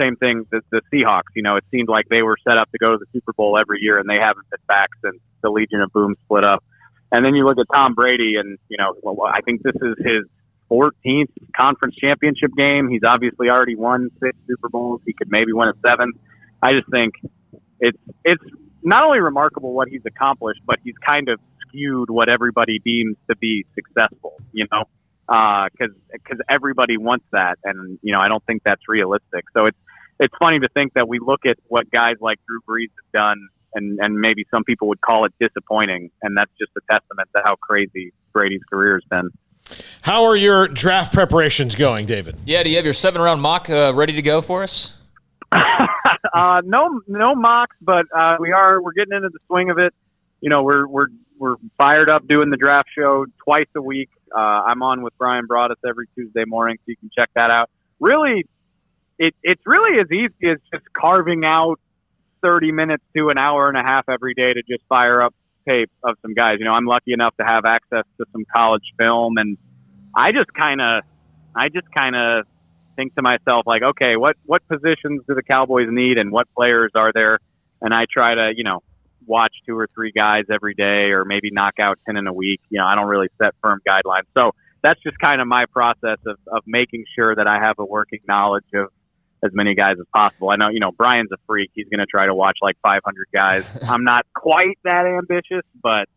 Same thing, the Seahawks, it seemed like they were set up to go to the Super Bowl every year, and they haven't been back since the Legion of Boom split up. And then you look at Tom Brady, and, I think this is his 14th conference championship game. He's obviously already won 6 Super Bowls. He could maybe win a 7th. I just think it's not only remarkable what he's accomplished, but he's kind of skewed what everybody deems to be successful, because everybody wants that. And, I don't think that's realistic. So it's funny to think that we look at what guys like Drew Brees have done, and maybe some people would call it disappointing. And that's just a testament to how crazy Brady's career has been. How are your draft preparations going, David? Yeah, do you have your 7-round mock ready to go for us? No mocks, but we're getting into the swing of it. We're fired up doing the draft show twice a week. I'm on with Brian Broaddus every Tuesday morning, so you can check that out. Really, it's really as easy as just carving out 30 minutes to an hour and a half every day to just fire up tape of some guys. I'm lucky enough to have access to some college film, and I just kind of think to myself, like, okay, what positions do the Cowboys need and what players are there? And I try to, watch 2 or 3 guys every day, or maybe knock out 10 in a week. I don't really set firm guidelines. So that's just kind of my process of making sure that I have a working knowledge of as many guys as possible. I know, Brian's a freak. He's going to try to watch like 500 guys. I'm not quite that ambitious, but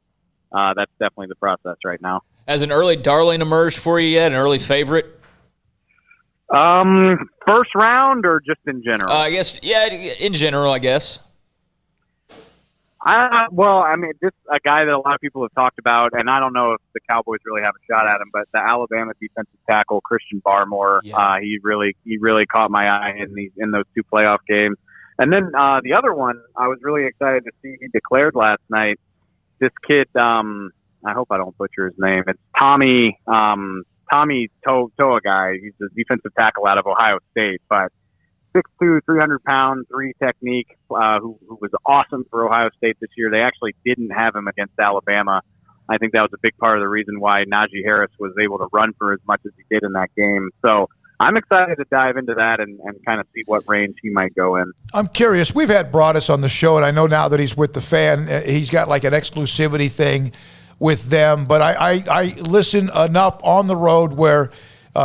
that's definitely the process right now. Has an early darling emerged for you yet? An early favorite? First round or just in general? I guess, yeah, in general, I guess. Just a guy that a lot of people have talked about, and I don't know if the Cowboys really have a shot at him, but the Alabama defensive tackle Christian Barmore, he really caught my eye in those 2 playoff games. And then the other one, I was really excited to see he declared last night. This kid, I hope I don't butcher his name. It's Tommy Toa guy. He's a defensive tackle out of Ohio State, but 6'2", 300 pounds, 3 technique, who was awesome for Ohio State this year. They actually didn't have him against Alabama. I think that was a big part of the reason why Najee Harris was able to run for as much as he did in that game. So I'm excited to dive into that and kind of see what range he might go in. I'm curious. We've had Broadus on the show, and I know now that he's with the Fan, he's got like an exclusivity thing with them. But I listen enough on the road where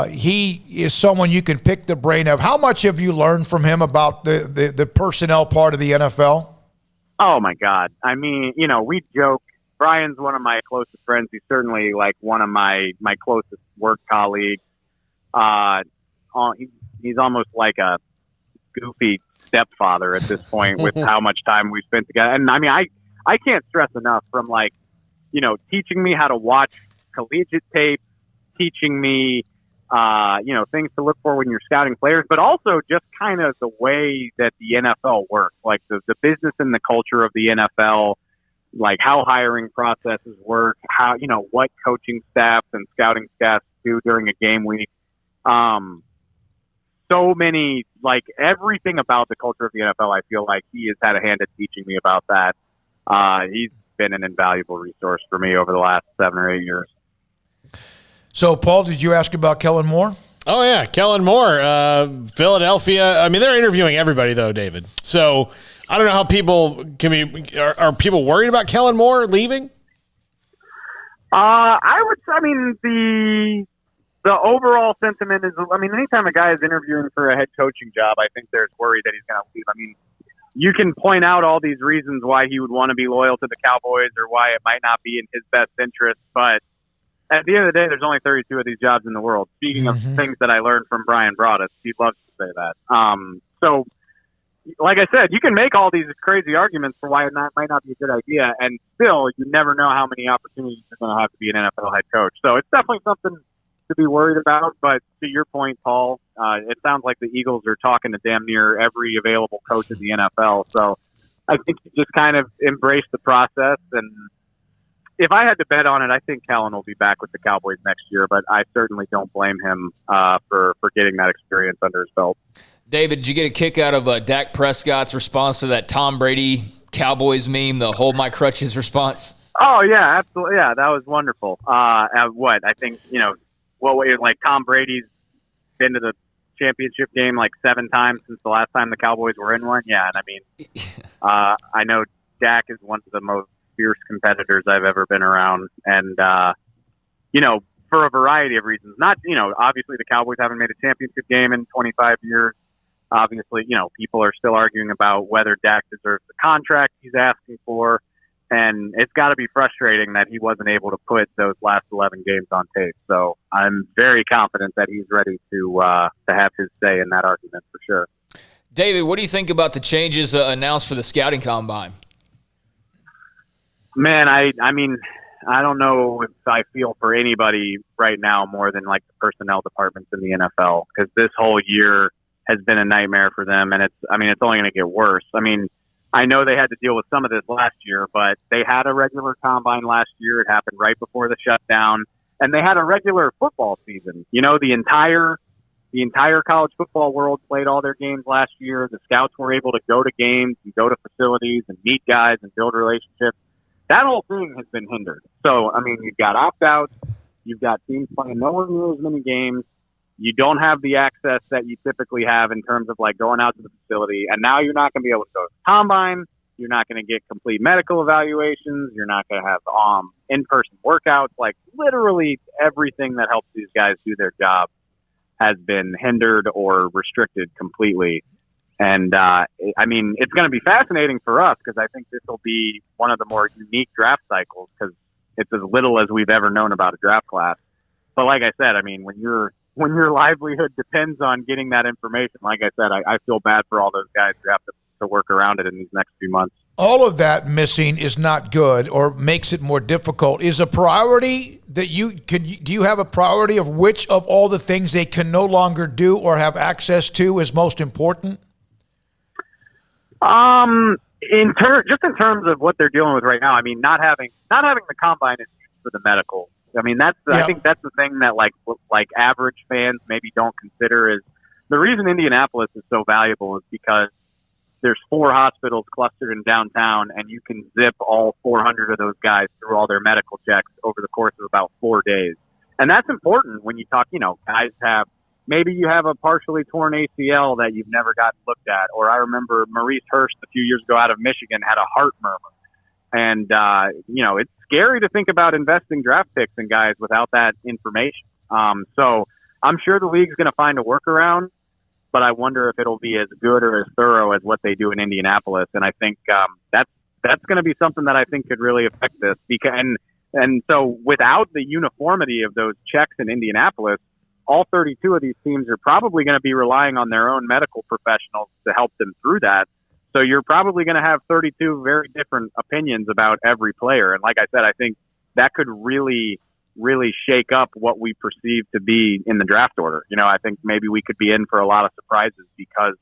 he is someone you can pick the brain of. How much have you learned from him about the personnel part of the NFL? Oh, my God. I mean, we joke. Brian's one of my closest friends. He's certainly like one of my closest work colleagues. He's almost like a goofy stepfather at this point with how much time we spent together. And I mean, I can't stress enough from teaching me how to watch collegiate tape, teaching me, things to look for when you're scouting players, but also just kind of the way that the NFL works, like the business and the culture of the NFL, like how hiring processes work, how, what coaching staffs and scouting staffs do during a game week. So many, like everything about the culture of the NFL, I feel like he has had a hand in teaching me about that. He's been an invaluable resource for me over the last 7 or 8 years. So, Paul, did you ask about Kellen Moore? Oh, yeah, Kellen Moore, Philadelphia. I mean, they're interviewing everybody, though, David. So I don't know how people can be – are people worried about Kellen Moore leaving? The overall sentiment is, anytime a guy is interviewing for a head coaching job, I think there's worry that he's going to leave. I mean, you can point out all these reasons why he would want to be loyal to the Cowboys or why it might not be in his best interest, but at the end of the day, there's only 32 of these jobs in the world. Speaking of things that I learned from Brian Broadus, he loves to say that. So, like I said, you can make all these crazy arguments for why it might not be a good idea, and still, you never know how many opportunities you're going to have to be an NFL head coach. So it's definitely something to be worried about, but to your point, Paul, it sounds like the Eagles are talking to damn near every available coach in the NFL. So I think you just kind of embrace the process. And if I had to bet on it, I think Kellen will be back with the Cowboys next year, but I certainly don't blame him for getting that experience under his belt. David, did you get a kick out of Dak Prescott's response to that Tom Brady Cowboys meme, the hold my crutches response? Oh, yeah, absolutely. Yeah, that was wonderful. I think, like Tom Brady's been to the championship game like 7 times since the last time the Cowboys were in one. Yeah, and I mean, I know Dak is one of the most fierce competitors I've ever been around, and for a variety of reasons. Not, obviously the Cowboys haven't made a championship game in 25 years. Obviously, people are still arguing about whether Dak deserves the contract he's asking for. And it's got to be frustrating that he wasn't able to put those last 11 games on tape. So I'm very confident that he's ready to have his say in that argument for sure. David, what do you think about the changes announced for the scouting combine? Man, I don't know if I feel for anybody right now more than like the personnel departments in the NFL, because this whole year has been a nightmare for them, and it's only going to get worse. I mean, I know they had to deal with some of this last year, but they had a regular combine last year. It happened right before the shutdown, and they had a regular football season. The entire college football world played all their games last year. The scouts were able to go to games and go to facilities and meet guys and build relationships. That whole thing has been hindered. So, you've got opt-outs. You've got teams playing nowhere near as many games. You don't have the access that you typically have in terms of like going out to the facility. And now you're not going to be able to go to the combine. You're not going to get complete medical evaluations. You're not going to have in-person workouts. Like literally everything that helps these guys do their job has been hindered or restricted completely. And, it's going to be fascinating for us because I think this will be one of the more unique draft cycles because it's as little as we've ever known about a draft class. But like I said, when your livelihood depends on getting that information, like I said, I feel bad for all those guys who have to work around it in these next few months. All of that missing is not good or makes it more difficult. Is a priority that do you have a priority of which of all the things they can no longer do or have access to is most important? In terms of what they're dealing with right now, not having the combine is huge for the medical. I think that's the thing that like average fans maybe don't consider is the reason Indianapolis is so valuable is because there's 4 hospitals clustered in downtown, and you can zip all 400 of those guys through all their medical checks over the course of about 4 days. And that's important when you talk, guys maybe you have a partially torn ACL that you've never gotten looked at. Or I remember Maurice Hurst a few years ago out of Michigan had a heart murmur. And, it's scary to think about investing draft picks in guys without that information. So I'm sure the league's going to find a workaround, but I wonder if it'll be as good or as thorough as what they do in Indianapolis. And I think that's going to be something that I think could really affect this. And so without the uniformity of those checks in Indianapolis, all 32 of these teams are probably going to be relying on their own medical professionals to help them through that. So you're probably going to have 32 very different opinions about every player. And like I said, I think that could really, really shake up what we perceive to be in the draft order. I think maybe we could be in for a lot of surprises because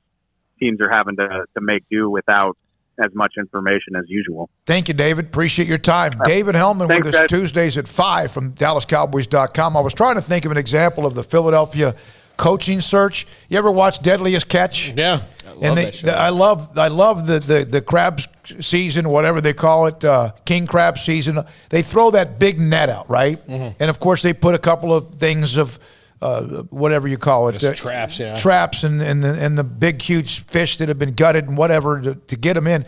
teams are having to make do without as much information as usual. Thank you, David. Appreciate your time. David Hellman with us guys. Tuesdays at 5 from DallasCowboys.com. I was trying to think of an example of the Philadelphia coaching search. You ever watch Deadliest Catch? Yeah. I love the crab season, whatever they call it, king crab season. They throw that big net out, right? Mm-hmm. And, of course, they put a couple of things of whatever you call it. Traps, yeah. Traps and the big, huge fish that have been gutted and whatever to get them in.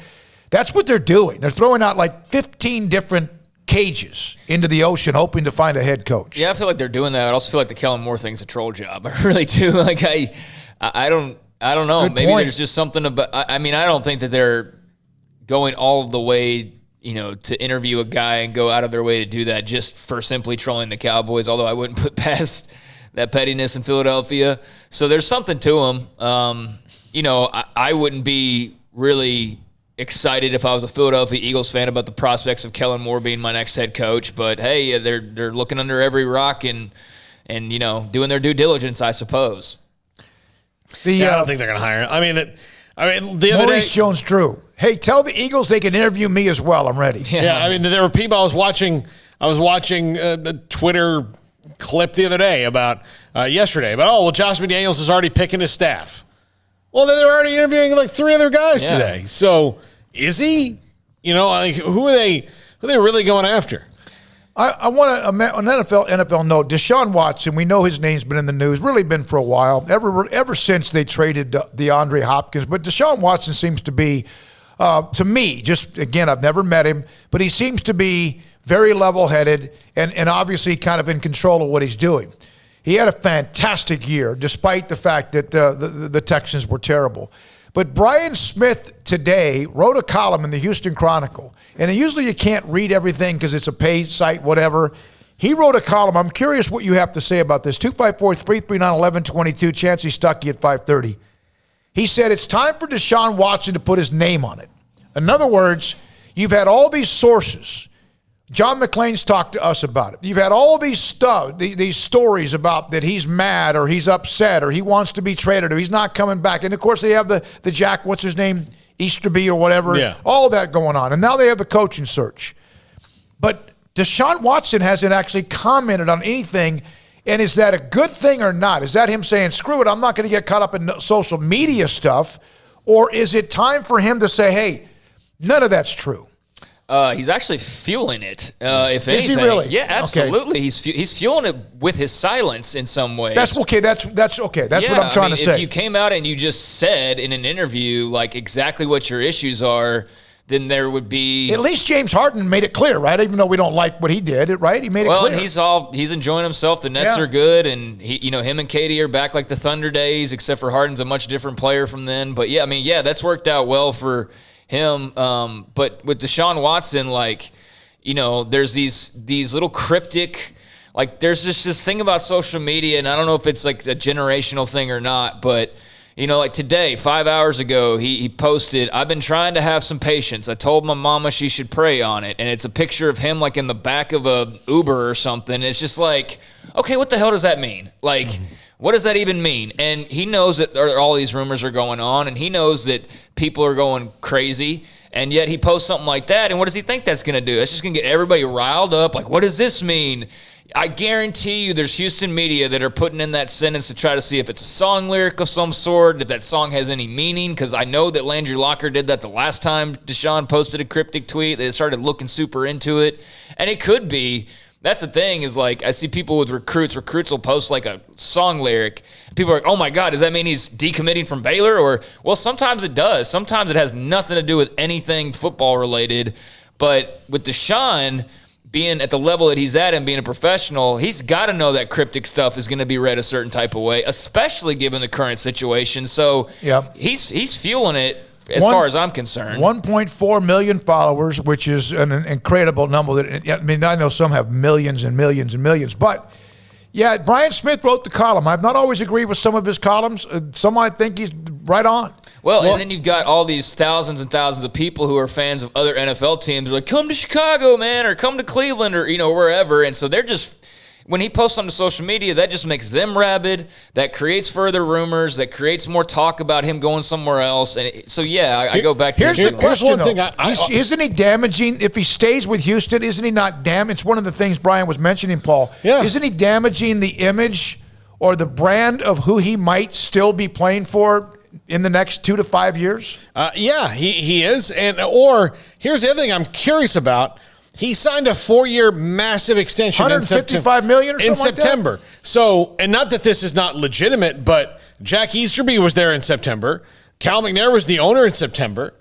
That's what they're doing. They're throwing out like 15 different cages into the ocean hoping to find a head coach. Yeah, I feel like they're doing that. I also feel like the Kellen Moore thing's a troll job. I really do. Like, I don't know. Good Maybe point. there's just something about – I mean, I don't think that they're going all the way – to interview a guy and go out of their way to do that just for simply trolling the Cowboys, although I wouldn't put past that pettiness in Philadelphia. So there's something to them. I wouldn't be really excited if I was a Philadelphia Eagles fan about the prospects of Kellen Moore being my next head coach. But, hey, they're looking under every rock and doing their due diligence, I suppose. I don't think they're going to hire him. I mean, the other Maurice day, Jones-Drew. Hey, tell the Eagles they can interview me as well. I'm ready. Yeah, I mean, there were people I was watching the Twitter clip the other day yesterday about, Josh McDaniels is already picking his staff. Well, they're already interviewing like 3 other guys today. So is he? Who are they really going after? I want an NFL note. Deshaun Watson, we know his name's been in the news, really been for a while, ever since they traded DeAndre Hopkins. But Deshaun Watson seems to be, to me, just again, I've never met him, but he seems to be very level-headed and obviously kind of in control of what he's doing. He had a fantastic year, despite the fact that the Texans were terrible. But Brian Smith today wrote a column in the Houston Chronicle, and usually you can't read everything because it's a paid site, whatever. He wrote a column. I'm curious what you have to say about this. 254-339-1122, Chancey Stuckey at 530. He said it's time for Deshaun Watson to put his name on it. In other words, you've had all these sources. John McClain's talked to us about it. You've had all these stories about that he's mad or he's upset or he wants to be traded or he's not coming back. And, of course, they have the Jack, what's his name, Easterby or whatever, all that going on. And now they have the coaching search. But Deshaun Watson hasn't actually commented on anything. And is that a good thing or not? Is that him saying, screw it, I'm not going to get caught up in social media stuff? Or is it time for him to say, hey, none of that's true? He's actually fueling it, if anything. Is he really? Yeah, absolutely. Okay. He's fueling it with his silence in some ways. That's okay. That's okay. That's what I'm trying to say. If you came out and you just said in an interview like exactly what your issues are, then there would be. At least James Harden made it clear, right? Even though we don't like what he did, right? He made it clear. Well, and he's enjoying himself. The Nets are good, and him and Katie are back like the Thunder days, except for Harden's a much different player from then. But that's worked out well for him. But with Deshaun Watson, there's these little cryptic, there's just this thing about social media, and I don't know if it's like a generational thing or not, but today, 5 hours ago, he posted, I've been trying to have some patience. I told my mama she should pray on it. And it's a picture of him in the back of a Uber or something. It's just okay, what the hell does that mean? What does that even mean? And he knows that all these rumors are going on, and he knows that people are going crazy, and yet he posts something like that, and what does he think that's going to do? That's just going to get everybody riled up. What does this mean? I guarantee you there's Houston media that are putting in that sentence to try to see if it's a song lyric of some sort, if that song has any meaning, because I know that Landry Locker did that the last time Deshaun posted a cryptic tweet. They started looking super into it. And it could be, that's the thing, is like I see people with recruits will post like a song lyric. People are like, oh my God, does that mean he's decommitting from Baylor? Or, well, sometimes it does. Sometimes it has nothing to do with anything football related. But with Deshaun being at the level that he's at and being a professional, he's got to know that cryptic stuff is going to be read a certain type of way, especially given the current situation. So he's fueling it as far as I'm concerned. 1.4 million followers, which is an incredible number. I mean, I know some have millions and millions and millions. But, yeah, Brian Smith wrote the column. I've not always agreed with some of his columns. Some I think he's right on. Well, and then you've got all these thousands and thousands of people who are fans of other NFL teams. They're like, come to Chicago, man, or come to Cleveland, or, wherever. And so they're just, when he posts on the social media, that just makes them rabid. That creates further rumors. That creates more talk about him going somewhere else. And I go back to here's the question, though. Isn't he damaging, if he stays with Houston, isn't he not damaging? It's one of the things Brian was mentioning, Paul. Yeah. Isn't he damaging the image or the brand of who he might still be playing for in the next 2 to 5 years? He is. Or here's the other thing I'm curious about. He signed a 4-year massive extension $155 million or something in September. Like that? So, and not that this is not legitimate, but Jack Easterby was there in September. Cal McNair was the owner in September.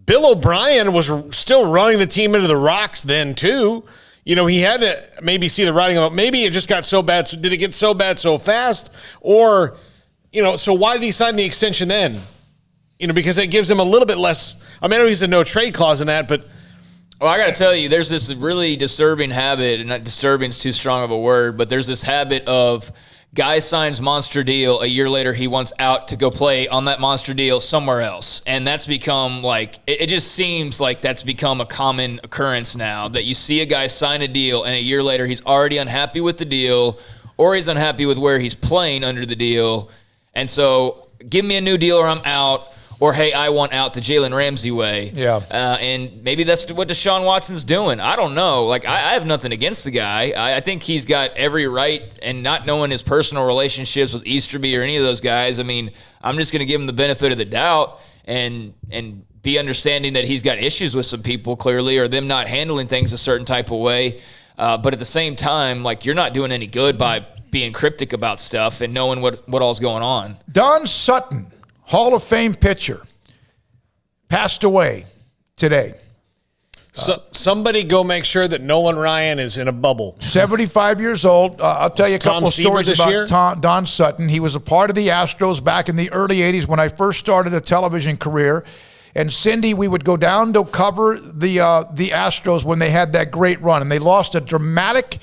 Bill O'Brien was still running the team into the rocks then too. He had to maybe see the writing on it. Maybe it just got so bad. So did it get so bad so fast? Or, so why did he sign the extension then? Because it gives him a little bit less. I know he's a no trade clause in that, but. Well, I got to tell you, there's this really disturbing habit, and not disturbing is too strong of a word, but there's this habit of guy signs monster deal, a year later he wants out to go play on that monster deal somewhere else. And that's become it just seems like that's become a common occurrence now, that you see a guy sign a deal and a year later he's already unhappy with the deal, or he's unhappy with where he's playing under the deal. And so give me a new deal or I'm out. Or, hey, I want out the Jalen Ramsey way. Yeah. And maybe that's what Deshaun Watson's doing. I don't know. I have nothing against the guy. I think he's got every right, and not knowing his personal relationships with Easterby or any of those guys, I'm just going to give him the benefit of the doubt and be understanding that he's got issues with some people, clearly, or them not handling things a certain type of way. But at the same time, you're not doing any good by being cryptic about stuff and knowing what all's going on. Don Sutton, Hall of Fame pitcher, passed away today. So somebody go make sure that Nolan Ryan is in a bubble. 75 years old. I'll tell you a couple of stories about Don Sutton. He was a part of the Astros back in the early 80s when I first started a television career. And Cindy, we would go down to cover the Astros when they had that great run. And they lost a dramatic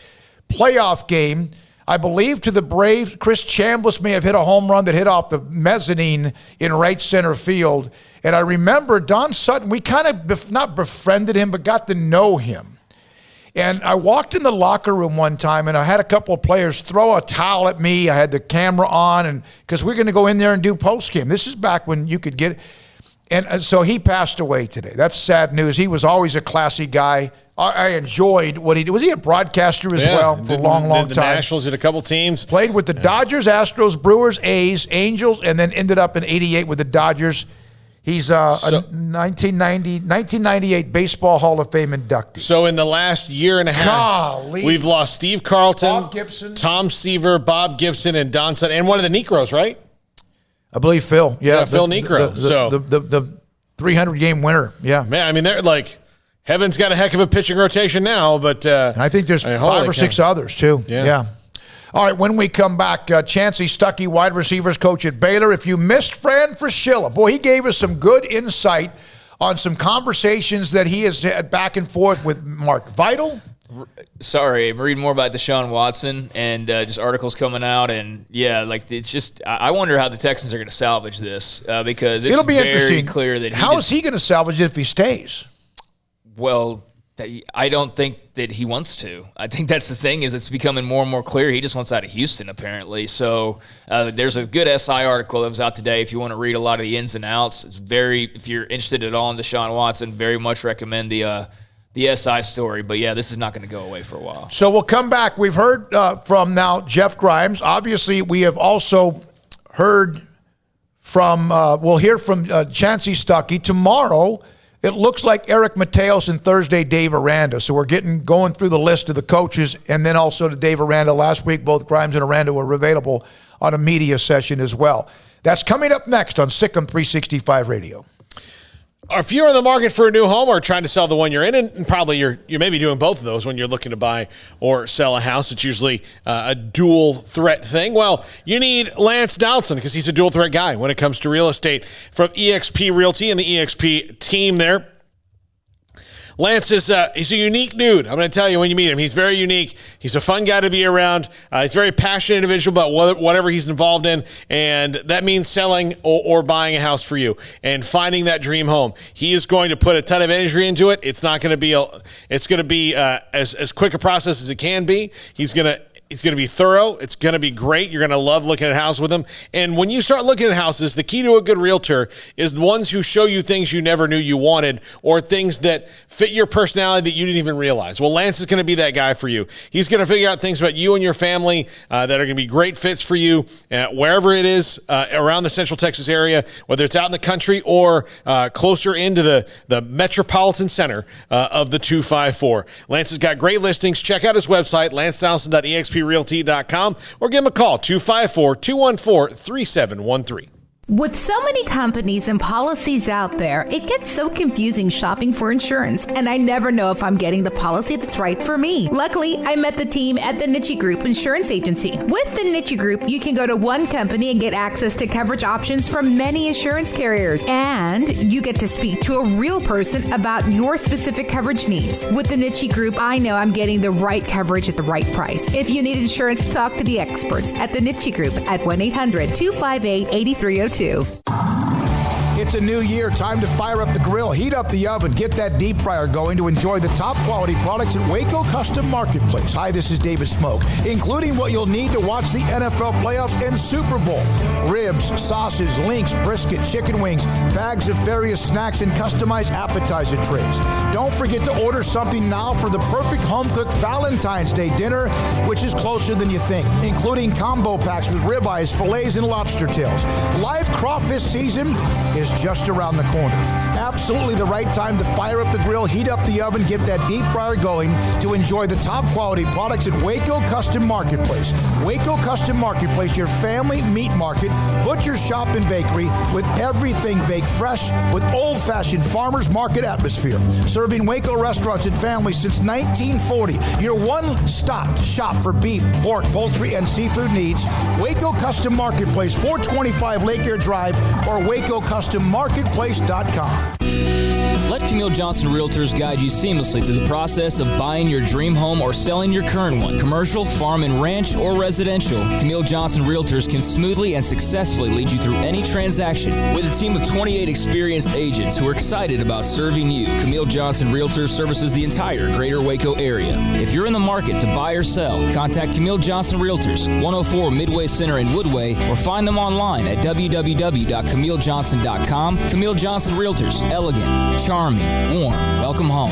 playoff game, I believe, to the Braves. Chris Chambliss may have hit a home run that hit off the mezzanine in right center field. And I remember Don Sutton, we kind of not befriended him, but got to know him. And I walked in the locker room one time, and I had a couple of players throw a towel at me. I had the camera on, and because we're going to go in there and do postgame. This is back when you could get it. And so he passed away today. That's sad news. He was always a classy guy. I enjoyed what he did. Was he a broadcaster as well for a long time? Did the Nationals, did a couple teams. Played with the Dodgers, Astros, Brewers, A's, Angels, and then ended up in '88 with the Dodgers. He's a 1998 Baseball Hall of Fame inductee. So in the last year and a half, we've lost Steve Carlton, Bob Gibson, Tom Seaver, Bob Gibson, and Don Sutton, and one of the Necros, right? I believe Phil. Yeah, Phil Necro. The 300-game winner. Yeah. Man, they're Heaven's got a heck of a pitching rotation now, but and I think there's 5 or 6 others too. Yeah. All right, when we come back, Chancey Stuckey, wide receivers coach at Baylor. If you missed Fran Fraschilla, boy, he gave us some good insight on some conversations that he has had back and forth with Mark Vital. Sorry, I'm reading more about Deshaun Watson and just articles coming out, and it's just I wonder how the Texans are going to salvage this because it'll be very interesting. Clear that how is he going to salvage it if he stays? Well, I don't think that he wants to. I think that's the thing is it's becoming more and more clear he just wants out of Houston apparently. So there's a good SI article that was out today if you want to read a lot of the ins and outs. If you're interested at all in Deshaun Watson, very much recommend the the SI story. But, yeah, this is not going to go away for a while. So we'll come back. We've heard from now Jeff Grimes. Obviously, we have also heard from, we'll hear from Chancey Stuckey. Tomorrow, it looks like Eric Mateos and Thursday Dave Aranda. So we're going through the list of the coaches, and then also to Dave Aranda. Last week, both Grimes and Aranda were available on a media session as well. That's coming up next on SicEm365 Radio. If you're in the market for a new home or trying to sell the one you're in, and probably you're maybe doing both of those when you're looking to buy or sell a house, it's usually a dual threat thing. Well, you need Lance Donaldson because he's a dual threat guy when it comes to real estate. From eXp Realty and the eXp team there, Lance is he's a unique dude. I'm going to tell you when you meet him. He's very unique. He's a fun guy to be around. He's a very passionate individual about whatever he's involved in, and that means selling or buying a house for you and finding that dream home. He is going to put a ton of energy into it. It's not going to be it's going to be as quick a process as it can be. He's going to be thorough. It's going to be great. You're going to love looking at a house with him. And when you start looking at houses, the key to a good realtor is the ones who show you things you never knew you wanted or things that fit your personality that you didn't even realize. Well, Lance is going to be that guy for you. He's going to figure out things about you and your family that are going to be great fits for you wherever it is around the Central Texas area, whether it's out in the country or closer into the metropolitan center of the 254. Lance has got great listings. Check out his website, lancedonaldson.exprealty.com, or give him a call, 254-214-3713. With so many companies and policies out there, it gets so confusing shopping for insurance, and I never know if I'm getting the policy that's right for me. Luckily, I met the team at the Nitchie Group Insurance Agency. With the Nitchie Group, you can go to one company and get access to coverage options from many insurance carriers, and you get to speak to a real person about your specific coverage needs. With the Nitchie Group, I know I'm getting the right coverage at the right price. If you need insurance, talk to the experts at the Nitchie Group at 1-800-258-8302. It's a new year. Time to fire up the grill, heat up the oven, get that deep fryer going to enjoy the top quality products at Waco Custom Marketplace. Hi, this is David Smoak, including what you'll need to watch the NFL playoffs and Super Bowl. Ribs, sausage, links, brisket, chicken wings, bags of various snacks, and customized appetizer trays. Don't forget to order something now for the perfect home-cooked Valentine's Day dinner, which is closer than you think, including combo packs with ribeyes, fillets, and lobster tails. Live crawfish season is just around the corner. Absolutely the right time to fire up the grill, heat up the oven, get that deep fryer going to enjoy the top quality products at Waco Custom Marketplace. Waco Custom Marketplace, your family meat market, butcher shop and bakery with everything baked fresh with old-fashioned farmers market atmosphere. Serving Waco restaurants and families since 1940. Your one-stop shop for beef, pork, poultry, and seafood needs. Waco Custom Marketplace, 425 Lake Air Drive or WacoCustomMarketplace.com. Let Camille Johnson Realtors guide you seamlessly through the process of buying your dream home or selling your current one. Commercial, farm and ranch, or residential, Camille Johnson Realtors can smoothly and successfully lead you through any transaction. With a team of 28 experienced agents who are excited about serving you, Camille Johnson Realtors services the entire greater Waco area. If you're in the market to buy or sell, contact Camille Johnson Realtors, 104 Midway Center in Woodway, or find them online at www.camillejohnson.com. Camille Johnson Realtors, elegant, charming, warm. Welcome home.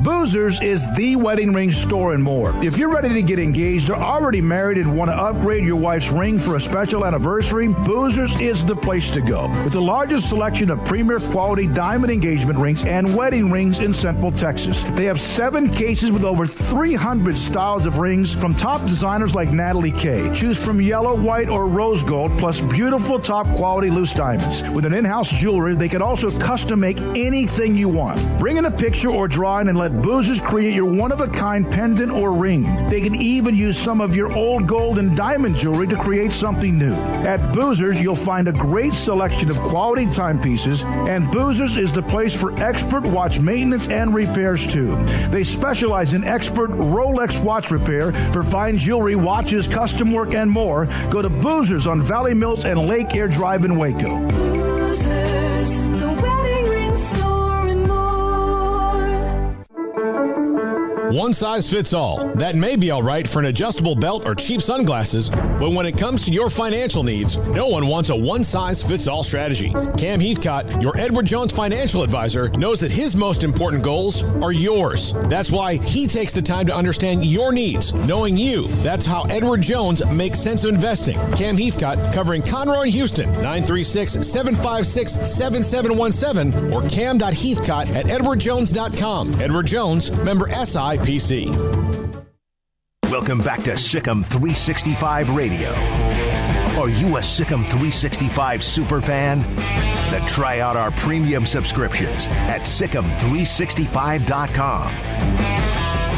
Boozers is the wedding ring store and more. If you're ready to get engaged or already married and want to upgrade your wife's ring for a special anniversary, Boozers is the place to go. With the largest selection of premier quality diamond engagement rings and wedding rings in Central Texas. They have 7 cases with over 300 styles of rings from top designers like Natalie Kay. Choose from yellow, white, or rose gold, plus beautiful top quality loose diamonds. With an in-house jewelry, they can also custom make anything you want. Bring in a picture or drawing and let Boozers create your one-of-a-kind pendant or ring. They can even use some of your old gold and diamond jewelry to create something new. At Boozers, you'll find a great selection of quality timepieces, and Boozers is the place for expert watch maintenance and repairs too. They specialize in expert Rolex watch repair for fine jewelry, watches, custom work, and more. Go to Boozers on Valley Mills and Lake Air Drive in Waco. Boozers, the wedding ring store and more. One size fits all. That may be all right for an adjustable belt or cheap sunglasses, but when it comes to your financial needs, no one wants a one-size-fits-all strategy. Cam Heathcott, your Edward Jones financial advisor, knows that his most important goals are yours. That's why he takes the time to understand your needs, knowing you. That's how Edward Jones makes sense of investing. Cam Heathcott, covering Conroe and Houston, 936-756-7717 or cam.heathcott@edwardjones.com. Edward Jones, member SIPC. Welcome back to SicEm365 Radio. Are you a SicEm365 super fan? Then try out our premium subscriptions at SicEm365.com.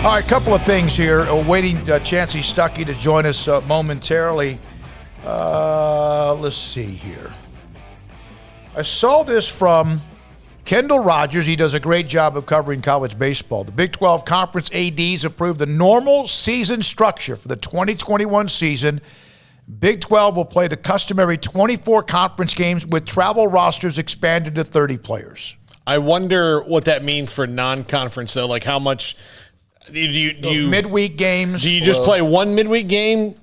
All right, a couple of things here. Waiting Chancey Stuckey to join us momentarily. Let's see here. I saw this from Kendall Rogers. He does a great job of covering college baseball. The Big 12 Conference ADs approved the normal season structure for the 2021 season. Big 12 will play the customary 24 conference games with travel rosters expanded to 30 players. I wonder what that means for non-conference, though. Like, how much do you midweek games? Do you just play one midweek game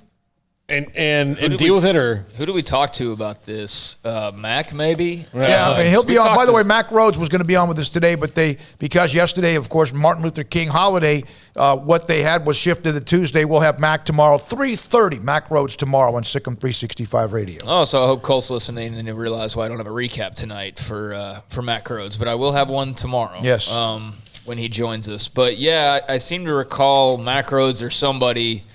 and deal with it, or who do we talk to about this? Mac, maybe? Yeah, I mean, he'll be on. By the way, Mac Rhodes was going to be on with us today, but because yesterday, of course, Martin Luther King holiday, what they had was shifted to Tuesday. We'll have Mac tomorrow, 3:30. Mac Rhodes tomorrow on SicEm365 Radio. Oh, so I hope Colt's listening and they realize why I don't have a recap tonight for Mac Rhodes, but I will have one tomorrow. Yes. When he joins us. But yeah, I seem to recall Mac Rhodes or somebody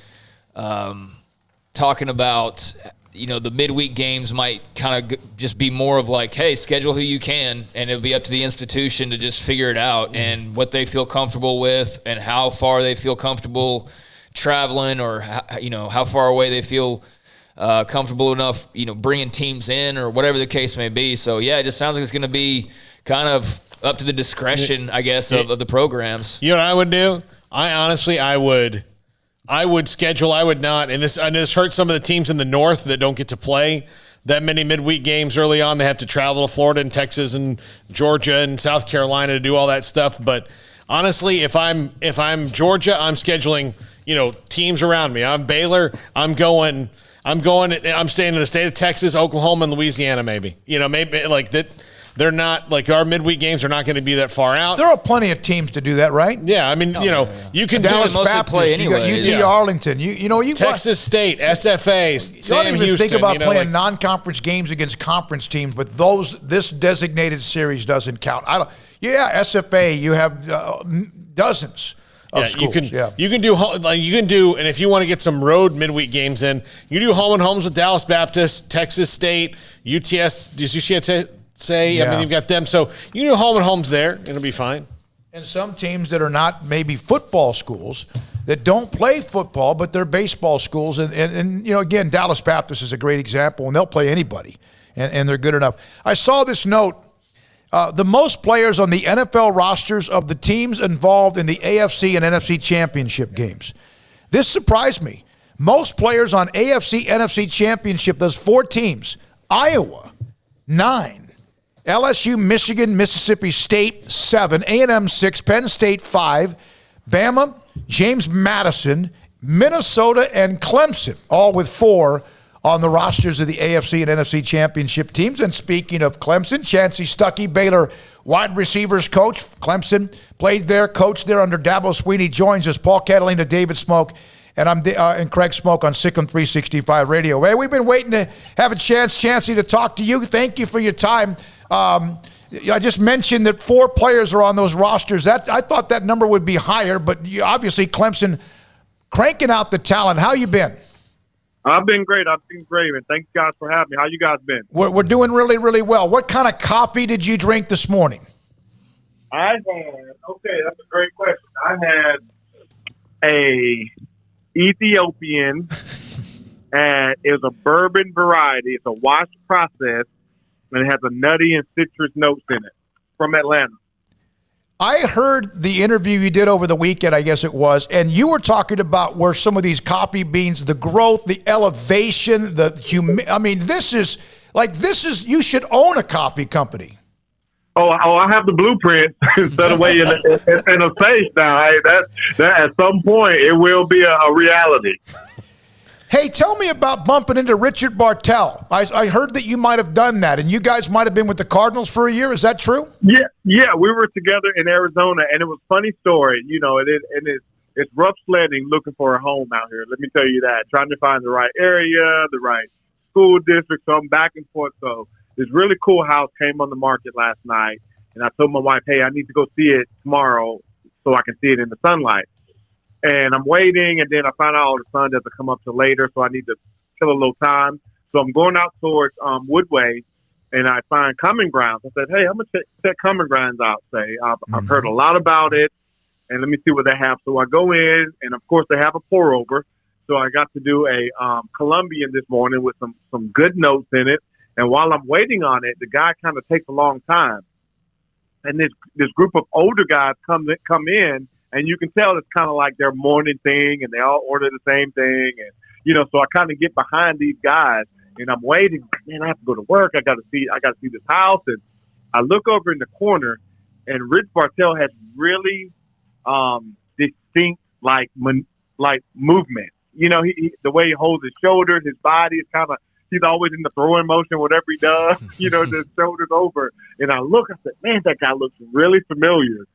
talking about, the midweek games might kind of just be more of like, hey, schedule who you can, and it'll be up to the institution to just figure it out and what they feel comfortable with and how far they feel comfortable traveling, or how far away they feel comfortable enough, bringing teams in, or whatever the case may be. So yeah, it just sounds like it's going to be kind of up to the discretion, I guess, of the programs. You know what I would do? I would schedule. I would not, and this hurts some of the teams in the North that don't get to play that many midweek games early on. They have to travel to Florida and Texas and Georgia and South Carolina to do all that stuff. But honestly, if I'm Georgia, I'm scheduling teams around me. I'm Baylor. I'm staying in the state of Texas, Oklahoma, and Louisiana. Maybe like that. They're not, like, our midweek games are not going to be that far out. There are plenty of teams to do that, right? Yeah, I mean, you can Dallas Baptist, play anyway. You got UT Arlington, you Texas State, SFA, Sam don't even Houston, think about playing non-conference games against conference teams, but this designated series doesn't count. SFA, you have dozens of schools. You can do, and if you want to get some road midweek games in, you do home and homes with Dallas Baptist, Texas State, UTS, I mean, you've got them. So you do home and homes there. It'll be fine. And some teams that are not maybe football schools that don't play football, but they're baseball schools. And again, Dallas Baptist is a great example, and they'll play anybody, and they're good enough. I saw this note. The most players on the NFL rosters of the teams involved in the AFC and NFC championship games. This surprised me. Most players on AFC, NFC championship, those 4 teams, Iowa, 9. LSU, Michigan, Mississippi State, 7. A&M, 6. Penn State, 5. Bama, James Madison, Minnesota, and Clemson, all with 4 on the rosters of the AFC and NFC championship teams. And speaking of Clemson, Chancey Stuckey, Baylor wide receivers coach. Clemson played there, coached there under Dabo Swinney. Joins us, Paul Catalina, David Smoak, and I'm Craig Smoak on SicEm365 Radio. Hey, we've been waiting to have a chance, Chancey, to talk to you. Thank you for your time. I just mentioned that 4 players are on those rosters. I thought that number would be higher, but obviously Clemson cranking out the talent. How you been? I've been great. And thanks, guys, for having me. How you guys been? We're doing really, really well. What kind of coffee did you drink this morning? That's a great question. I had a Ethiopian, and it was a bourbon variety. It's a wash process, and it has a nutty and citrus notes in it from Atlanta. I heard the interview you did over the weekend, I guess it was, and you were talking about where some of these coffee beans, the growth, the elevation, this is, you should own a coffee company. Oh, I have the blueprint set away in a safe now. Hey, that at some point it will be a reality. Hey, tell me about bumping into Richard Bartell. I heard that you might have done that, and you guys might have been with the Cardinals for a year. Is that true? Yeah, we were together in Arizona, and it was a funny story. You know, it's rough sledding looking for a home out here. Let me tell you that. Trying to find the right area, the right school district, so I'm back and forth. So this really cool house came on the market last night, and I told my wife, hey, I need to go see it tomorrow so I can see it in the sunlight. And I'm waiting, and then I find out the sun doesn't come up till later, so I need to kill a little time. So I'm going out towards Woodway, and I find Common Grounds. I said, hey, I'm going to check Common Grounds out today. I've heard a lot about it, and let me see what they have. So I go in, and, of course, they have a pour-over. So I got to do a Colombian this morning with some good notes in it. And while I'm waiting on it, the guy kind of takes a long time. And this group of older guys come in, and you can tell it's kind of like their morning thing, and they all order the same thing. And, you know, so I kind of get behind these guys, and I'm waiting. Man, I have to go to work. I got to see this house. And I look over in the corner, and Rich Bartell has really distinct, like movement. You know, the way he holds his shoulders, his body is kind of, he's always in the throwing motion, whatever he does, you know, just shoulders over. And I look, I said, man, that guy looks really familiar.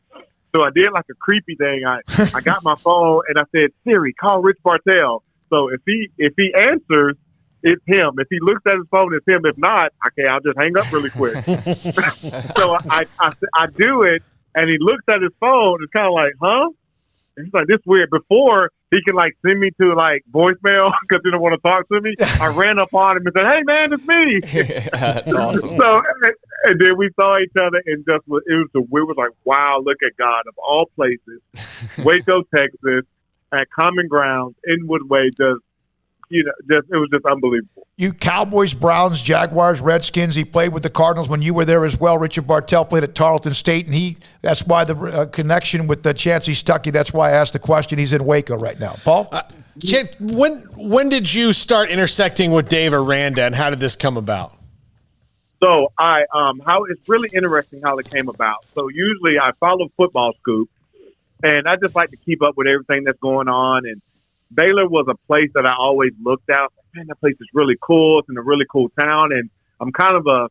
So I did like a creepy thing. I got my phone and I said, Siri, call Rich Bartell. So if he answers, it's him. If he looks at his phone, it's him. If not, okay, I'll just hang up really quick. So I do it, and he looks at his phone. It's kind of like, huh? And he's like, this weird. Before he can like send me to like voicemail because he don't want to talk to me, I ran up on him and said, hey man, it's me. That's awesome. So and then we saw each other, and we were like, wow, look at God of all places, Waco, Texas, at Common Grounds in Woodway. It was just unbelievable. You Cowboys, Browns, Jaguars, Redskins. He played with the Cardinals when you were there as well. Richard Bartell played at Tarleton State, and that's why the connection with the Chancey Stuckey. That's why I asked the question. He's in Waco right now. Paul? When did you start intersecting with Dave Aranda, and how did this come about? So how it's really interesting how it came about. So usually I follow Football Scoop, and I just like to keep up with everything that's going on. And Baylor was a place that I always looked at. Man, that place is really cool. It's in a really cool town, and I'm kind of a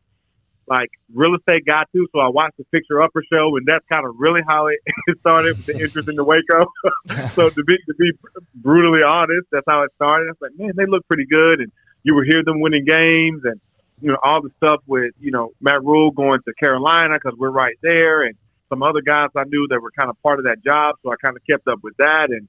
real estate guy too. So I watched the Fixer Upper show, and that's kind of really how it started with the interest in the Waco. So to be brutally honest, that's how it started. I was like, man, they look pretty good, and you would hear them winning games, and you know all the stuff with Matt Rule going to Carolina because we're right there, and some other guys I knew that were kind of part of that job. So I kind of kept up with that, and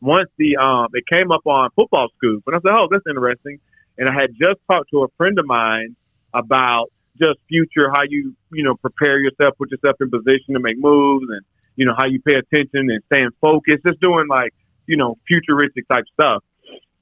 once it came up on Football Scoop, and I said, oh, that's interesting. And I had just talked to a friend of mine about just future, how you prepare yourself, put yourself in position to make moves, and, how you pay attention and staying focused, just doing futuristic type stuff.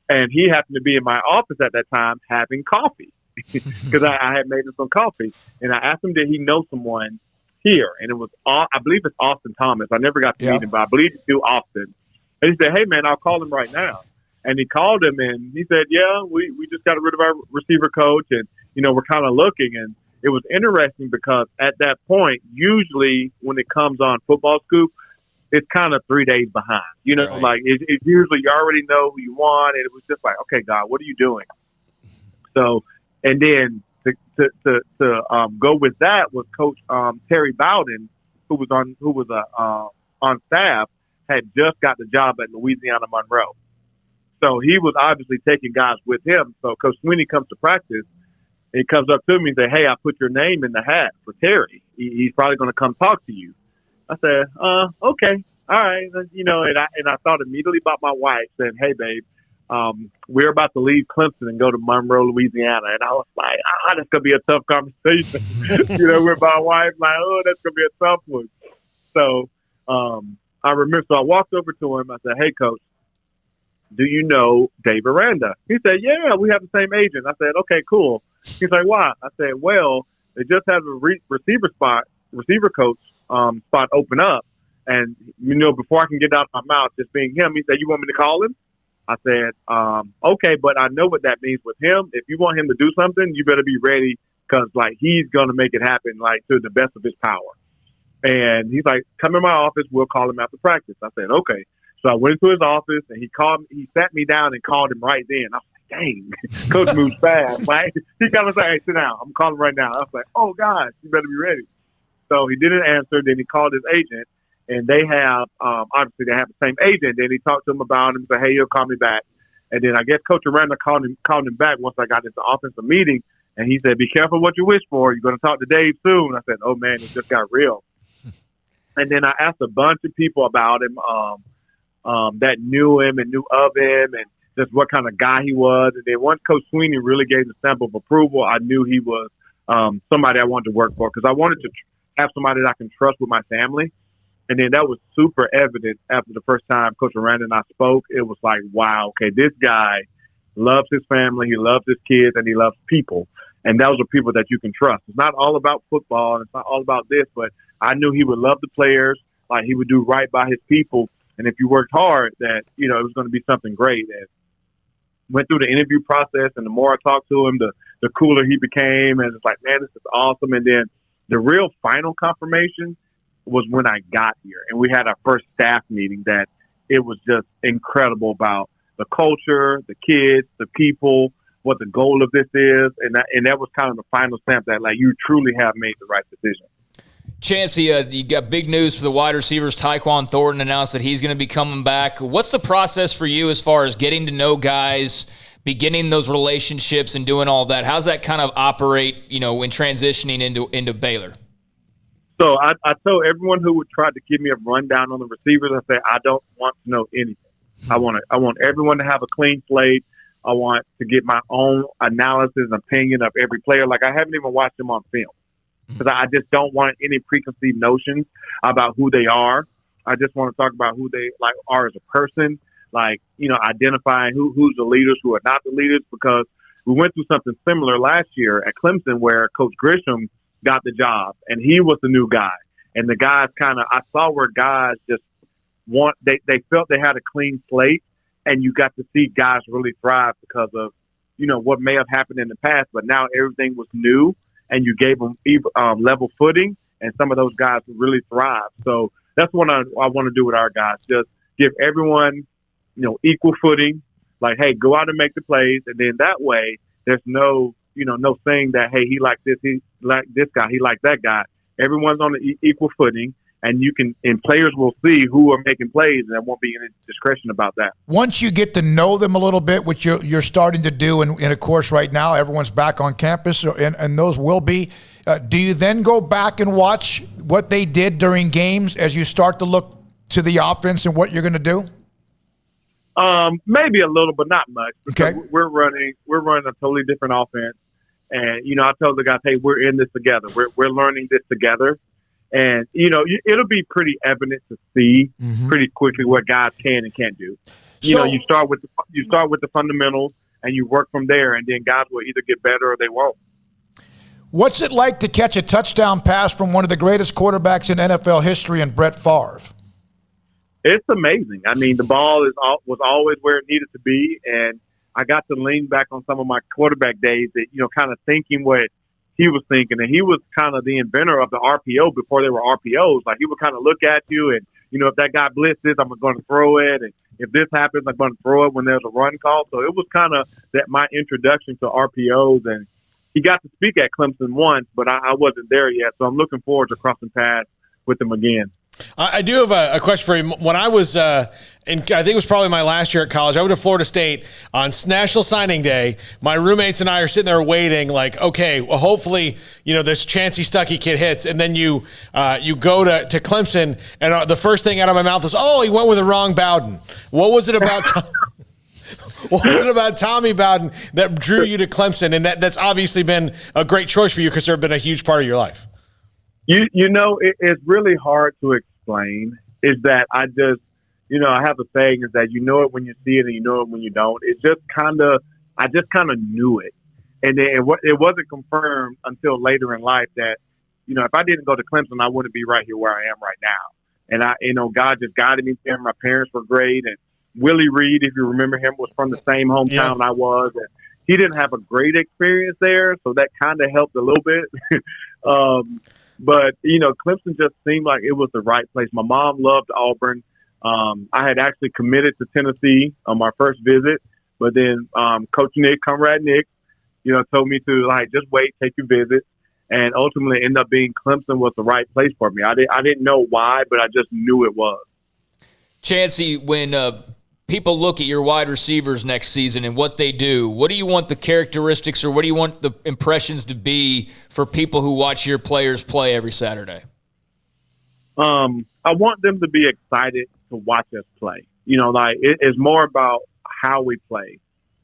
And he happened to be in my office at that time having coffee because I had made him some coffee. And I asked him, did he know someone here? And it was, I believe it's Austin Thomas. I never got to meet him, but I believe it's still Austin. And he said, hey, man, I'll call him right now. And he called him, and he said, yeah, we just got rid of our receiver coach, and, we're kind of looking. And it was interesting because at that point, usually when it comes on Football Scoop, it's kind of 3 days behind. Right. Like it's usually you already know who you want, and it was just like, okay, God, what are you doing? So, and then to go with that was Coach Terry Bowden, who was on staff, had just got the job at Louisiana Monroe. So he was obviously taking guys with him. So Coach Sweeney comes to practice, and he comes up to me and says, hey, I put your name in the hat for Terry. He's probably going to come talk to you. I said, okay, all right. And I thought immediately about my wife saying, hey, babe, we're about to leave Clemson and go to Monroe, Louisiana. And I was like, that's going to be a tough conversation. With my wife, like, oh, that's going to be a tough one. So I remember, so I walked over to him. I said, hey, Coach, do you know Dave Aranda? He said, yeah, we have the same agent. I said, okay, cool. He's like, why? I said, well, they just had a receiver coach spot open up. And, before I can get out of my mouth, just being him, he said, you want me to call him? I said, okay, but I know what that means with him. If you want him to do something, you better be ready because, like, he's going to make it happen, like, to the best of his power. And he's like, come in my office. We'll call him after practice. I said, okay. So I went into his office, and he sat me down and called him right then. I was like, dang, Coach moves fast. Like, he kind of said, hey, sit down. I'm calling right now. I was like, oh, gosh, you better be ready. So he didn't answer. Then he called his agent, and they have, obviously, they have the same agent. Then he talked to him about him and said, hey, he'll call me back. And then I guess Coach Aranda called him back once I got into the offensive meeting, and he said, be careful what you wish for. You're going to talk to Dave soon. I said, oh, man, it just got real. And then I asked a bunch of people about him that knew him and knew of him and just what kind of guy he was. And then once Coach Sweeney really gave the stamp of approval, I knew he was somebody I wanted to work for, because I wanted to have somebody that I can trust with my family. And then that was super evident after the first time Coach Aranda and I spoke. It was like, wow, okay, this guy loves his family, he loves his kids, and he loves people. And those are people that you can trust. It's not all about football, and it's not all about this, but I knew he would love the players, like he would do right by his people. And if you worked hard, that, you know, it was going to be something great. And went through the interview process, and the more I talked to him, the cooler he became. And it's like, man, this is awesome. And then the real final confirmation was when I got here, and we had our first staff meeting, that it was just incredible about the culture, the kids, the people, what the goal of this is. And that was kind of the final stamp that, like, you truly have made the right decision. Chancey, you got big news for the wide receivers. Tyquan Thornton announced that he's going to be coming back. What's the process for you as far as getting to know guys, beginning those relationships, and doing all that? How's that kind of operate, you know, when transitioning into Baylor? So I told everyone who would try to give me a rundown on the receivers, I said, I don't want to know anything. I want everyone to have a clean slate. I want to get my own analysis and opinion of every player. Like, I haven't even watched them on film, because I just don't want any preconceived notions about who they are. I just want to talk about who they like are as a person, like, you know, identifying who's the leaders, who are not the leaders, because we went through something similar last year at Clemson where Coach Grisham got the job and he was the new guy. And the guys I saw where guys just they felt they had a clean slate, and you got to see guys really thrive because of, you know, what may have happened in the past, but now everything was new. And you gave them level footing, and some of those guys really thrive. So that's what I want to do with our guys. Just give everyone, you know, equal footing. Like, hey, go out and make the plays, and then that way there's no saying that, hey, he liked this, he liked this guy, he liked that guy. Everyone's on the equal footing, and players will see who are making plays, and there won't be any discretion about that. Once you get to know them a little bit, which you're starting to do, and of course right now everyone's back on campus, and those will be, do you then go back and watch what they did during games as you start to look to the offense and what you're going to do? Maybe a little, but not much. Okay. We're running a totally different offense, and, you know, I told the guys, hey, we're in this together. We're learning this together. And, you know, it'll be pretty evident to see pretty quickly what guys can and can't do. You start with the fundamentals, and you work from there, and then guys will either get better or they won't. What's it like to catch a touchdown pass from one of the greatest quarterbacks in NFL history, in Brett Favre? It's amazing. I mean, the ball was always where it needed to be, and I got to lean back on some of my quarterback days, that, you know, kind of thinking what he was thinking. And he was kind of the inventor of the RPO before there were RPOs. Like, he would kind of look at you, and, you know, if that guy blitzes, I'm going to throw it. And if this happens, I'm going to throw it when there's a run call. So it was kind of my introduction to RPOs. And he got to speak at Clemson once, but I wasn't there yet. So I'm looking forward to crossing paths with him again. I do have a question for you. When I was I think it was probably my last year at college, I went to Florida State on National Signing Day. My roommates and I are sitting there waiting, like, okay, well, hopefully, you know, this Chancey Stuckey kid hits. And then you go to Clemson, and the first thing out of my mouth is, oh, he went with the wrong Bowden. What was it about What was it about Tommy Bowden that drew you to Clemson? And that's obviously been a great choice for you, because they've been a huge part of your life. You know, it's really hard to explain. Is that I just, you know, I have a saying, is that you know it when you see it and you know it when you don't. It's just I just kind of knew it. And then it wasn't confirmed until later in life that, you know, if I didn't go to Clemson, I wouldn't be right here where I am right now. And God just guided me there. My parents were great. And Willie Reed, if you remember him, was from the same hometown I was. And he didn't have a great experience there, so that kind of helped a little bit. But, Clemson just seemed like it was the right place. My mom loved Auburn. I had actually committed to Tennessee on my first visit, but then Coach Nick, Comrade Nick, told me to, just wait, take your visit. And ultimately ended up being Clemson was the right place for me. I didn't know why, but I just knew it was. Chancey, when people look at your wide receivers next season and what they do, what do you want the characteristics or what do you want the impressions to be for people who watch your players play every Saturday? I want them to be excited to watch us play. It's more about how we play.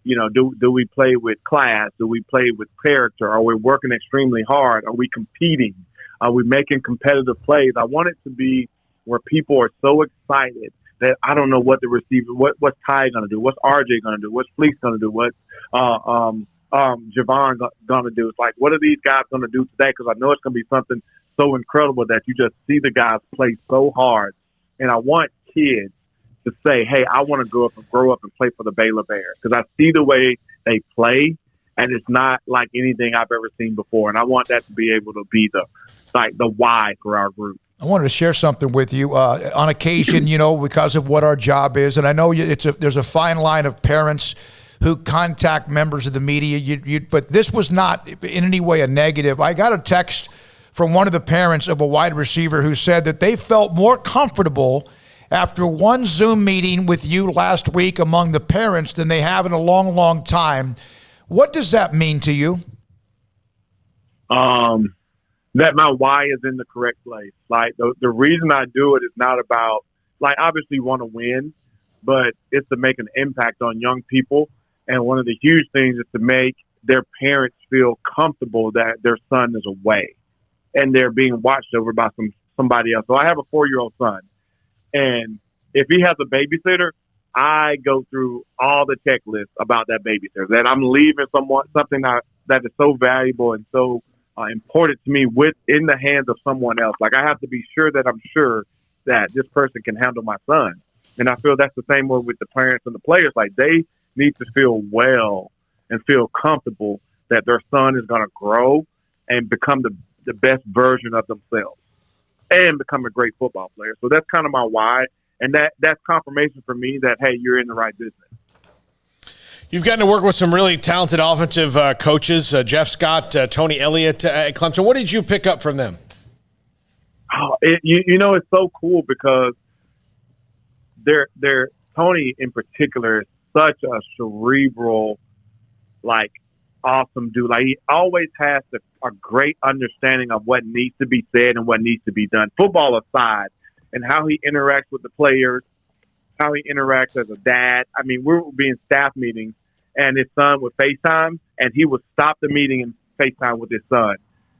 Do we play with class? Do we play with character? Are we working extremely hard? Are we competing? Are we making competitive plays? I want it to be where people are so excited that I don't know what the receiver, what's Ty going to do? What's RJ going to do? What's Fleece going to do? What's Javon going to do? It's like, what are these guys going to do today? Because I know it's going to be something so incredible that you just see the guys play so hard. And I want kids to say, hey, I want to grow up and play for the Baylor Bears because I see the way they play, and it's not like anything I've ever seen before. And I want that to be able to be the why for our group. I wanted to share something with you. On occasion, because of what our job is, and I know there's a fine line of parents who contact members of the media, but this was not in any way a negative. I got a text from one of the parents of a wide receiver who said that they felt more comfortable after one Zoom meeting with you last week among the parents than they have in a long, long time. What does that mean to you? That my why is in the correct place. Like the reason I do it is not about obviously want to win, but it's to make an impact on young people. And one of the huge things is to make their parents feel comfortable that their son is away and they're being watched over by somebody else. So I have a 4-year-old son. And if he has a babysitter, I go through all the checklists about that babysitter. That I'm leaving something that is so valuable and so important to me in the hands of someone else. Like I have to be sure that I'm sure that this person can handle my son. And I feel that's the same way with the parents and the players. Like they need to feel well and feel comfortable that their son is going to grow and become the best version of themselves and become a great football player. So that's kind of my why. And that's confirmation for me that, hey, you're in the right business. You've gotten to work with some really talented offensive coaches, Jeff Scott, Tony Elliott at Clemson. What did you pick up from them? Oh, it's so cool because Tony in particular is such a cerebral, awesome dude. He always has a great understanding of what needs to be said and what needs to be done, football aside, and how he interacts with the players, how he interacts as a dad. I mean, we would be in staff meetings, and his son would FaceTime, and he would stop the meeting and FaceTime with his son.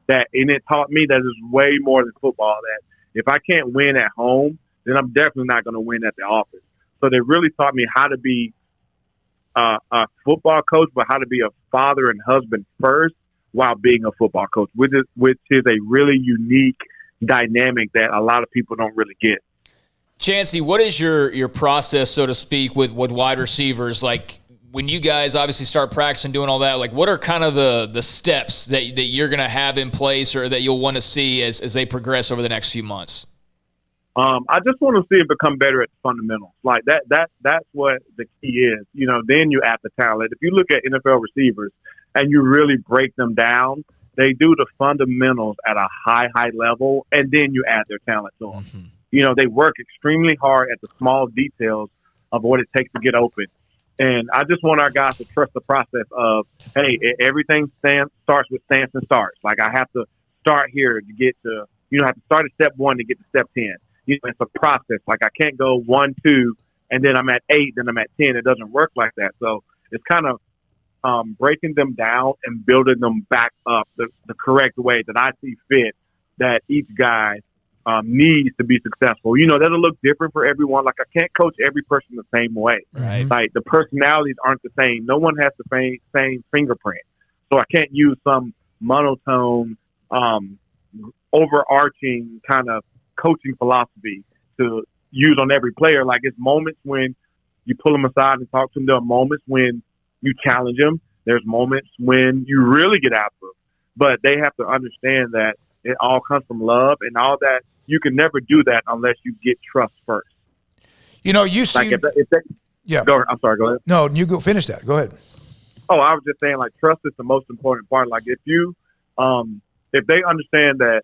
And it taught me that it's way more than football, that if I can't win at home, then I'm definitely not going to win at the office. So they really taught me how to be a football coach, but how to be a father and husband first while being a football coach, which is a really unique dynamic that a lot of people don't really get. Chancey, what is your process, so to speak, with wide receivers? Like when you guys obviously start practicing, doing all that, what are kind of the steps that you're going to have in place or that you'll want to see as they progress over the next few months? I just want to see it become better at the fundamentals. That's what the key is. Then you add the talent. If you look at NFL receivers and you really break them down, they do the fundamentals at a high level, and then you add their talent to them. Mm-hmm. They work extremely hard at the small details of what it takes to get open. And I just want our guys to trust the process of, hey, everything starts with stance and starts. I have to start here to get to, I have to start at step 1 to get to step 10. It's a process. I can't go 1, 2, and then I'm at 8, then I'm at 10. It doesn't work like that. So it's kind of breaking them down and building them back up the correct way that I see fit, that each guy needs to be successful. That'll look different for everyone. I can't coach every person the same way. Right. The personalities aren't the same. No one has the same fingerprint. So I can't use some monotone, overarching kind of coaching philosophy to use on every player. It's moments when you pull them aside and talk to them. There are moments when you challenge them. There's moments when you really get after them. But they have to understand that it all comes from love and all that. You can never do that unless you get trust first. You see. Like if they, yeah. I'm sorry, go ahead. No, you go finish that. Go ahead. Oh, I was just saying, like, trust is the most important part. Like, if they understand that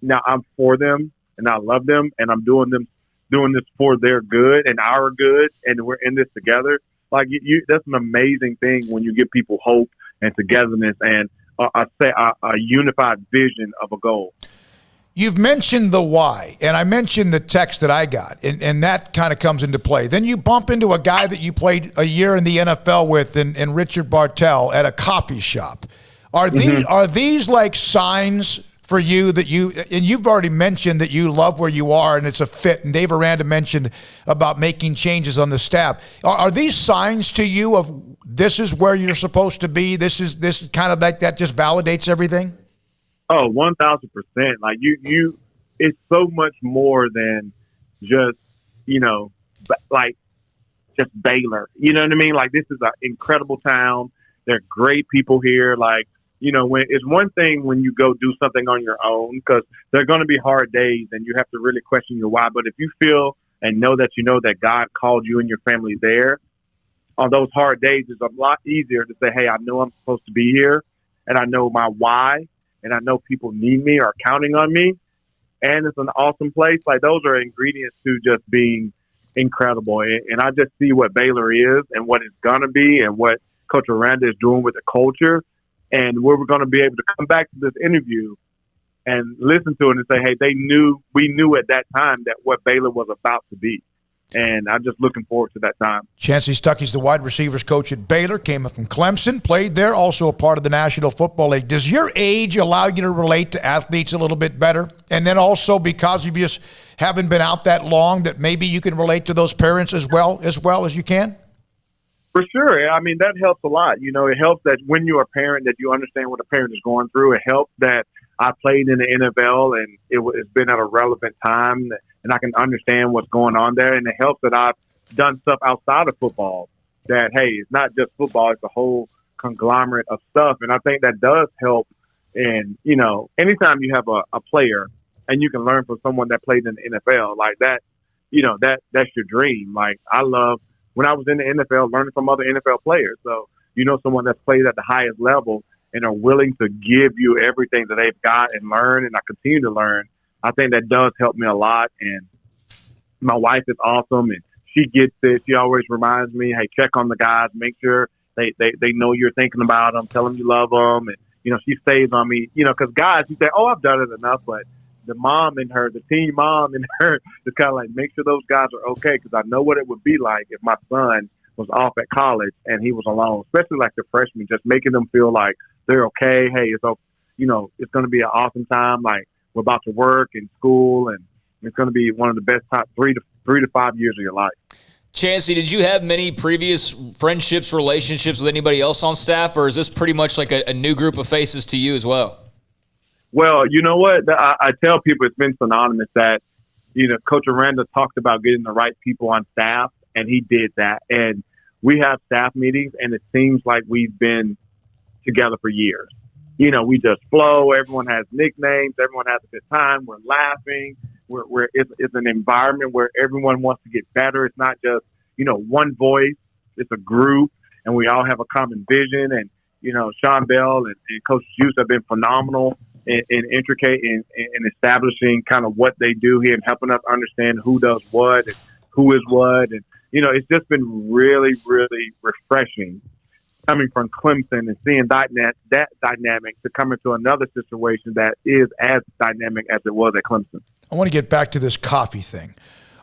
now I'm for them and I love them and I'm doing this for their good and our good and we're in this together, like, that's an amazing thing when you give people hope and togetherness and a unified vision of a goal. You've mentioned the why, and I mentioned the text that I got, and that kind of comes into play. Then you bump into a guy that you played a year in the NFL with, in Richard Bartell at a coffee shop. Are these like signs for you that you've already mentioned that you love where you are and it's a fit, and Dave Aranda mentioned about making changes on the staff. Are these signs to you of this is where you're supposed to be? This is kind of like that just validates everything? Oh, 1,000%. Like it's so much more than just, like just Baylor. You know what I mean? Like, this is an incredible town. There are great people here. Like, when it's one thing when you go do something on your own, because there are going to be hard days and you have to really question your why. But if you feel and know that God called you and your family there on those hard days, it's a lot easier to say, hey, I know I'm supposed to be here and I know my why. And I know people need me or counting on me, and it's an awesome place. Like, those are ingredients to just being incredible. And I just see what Baylor is and what it's going to be and what Coach Aranda is doing with the culture, and where we're going to be able to come back to this interview and listen to it and say, hey, we knew at that time that what Baylor was about to be. And I'm just looking forward to that time. Chancey Stuckey's the wide receivers coach at Baylor, came up from Clemson, played there, also a part of the National Football League. Does your age allow you to relate to athletes a little bit better? And then also, because you just haven't been out that long, that maybe you can relate to those parents as well as you can? For sure. I mean, that helps a lot. It helps that when you're a parent that you understand what a parent is going through. It helps that I played in the NFL and it's been at a relevant time and I can understand what's going on there. And it helps that I've done stuff outside of football that, hey, it's not just football, it's a whole conglomerate of stuff. And I think that does help. And, anytime you have a player and you can learn from someone that played in the NFL like that, that's your dream. Like, I love when I was in the NFL learning from other NFL players. So, someone that's played at the highest level and are willing to give you everything that they've got and learn, and I continue to learn, I think that does help me a lot. And my wife is awesome, and she gets it. She always reminds me, hey, check on the guys, make sure they know you're thinking about them, tell them you love them. And, she stays on me, because guys, you say, oh, I've done it enough, but the mom in her, the team mom in her, is kind of like, make sure those guys are okay, because I know what it would be like if my son was off at college and he was alone, especially like the freshmen, just making them feel like they're okay. Hey, it's going to be an awesome time. Like, we're about to work in school, and it's going to be one of the best top 3 to 5 years of your life. Chancey, did you have many previous friendships, relationships with anybody else on staff, or is this pretty much like a new group of faces to you as well? Well, you know what? I tell people it's been synonymous that, Coach Aranda talked about getting the right people on staff, and he did that. And we have staff meetings, and it seems like we've been together for years. We just flow. Everyone has nicknames. Everyone has a good time. We're laughing. It's an environment where everyone wants to get better. It's not just, one voice. It's a group, and we all have a common vision. And, Sean Bell and Coach Juice have been phenomenal in establishing kind of what they do here and helping us understand who does what and who is what. And, it's just been really, really refreshing coming from Clemson and seeing that dynamic to come into another situation that is as dynamic as it was at Clemson. I want to get back to this coffee thing.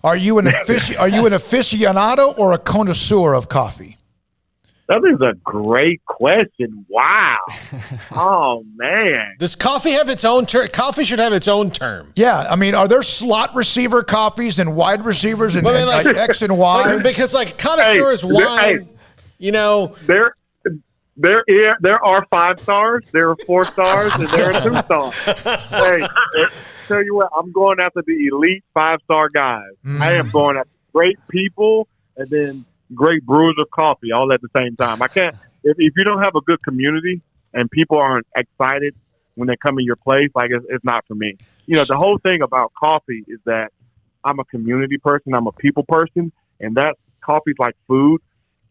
Are you an aficionado or a connoisseur of coffee? That is a great question. Wow. Oh, man. Does coffee have its own term? Coffee should have its own term. Yeah. I mean, are there slot receiver coffees and wide receivers and X and Y? Because, connoisseur is wine, There are 5 stars, there are 4 stars, and there are 2 stars. Hey, tell you what, I'm going after the elite 5-star guys. I am going after great people and then great brewers of coffee all at the same time. I can't, if you don't have a good community and people aren't excited when they come in your place, like it's not for me. You know, the whole thing about coffee is that I'm a community person, I'm a people person, and that coffee's like food.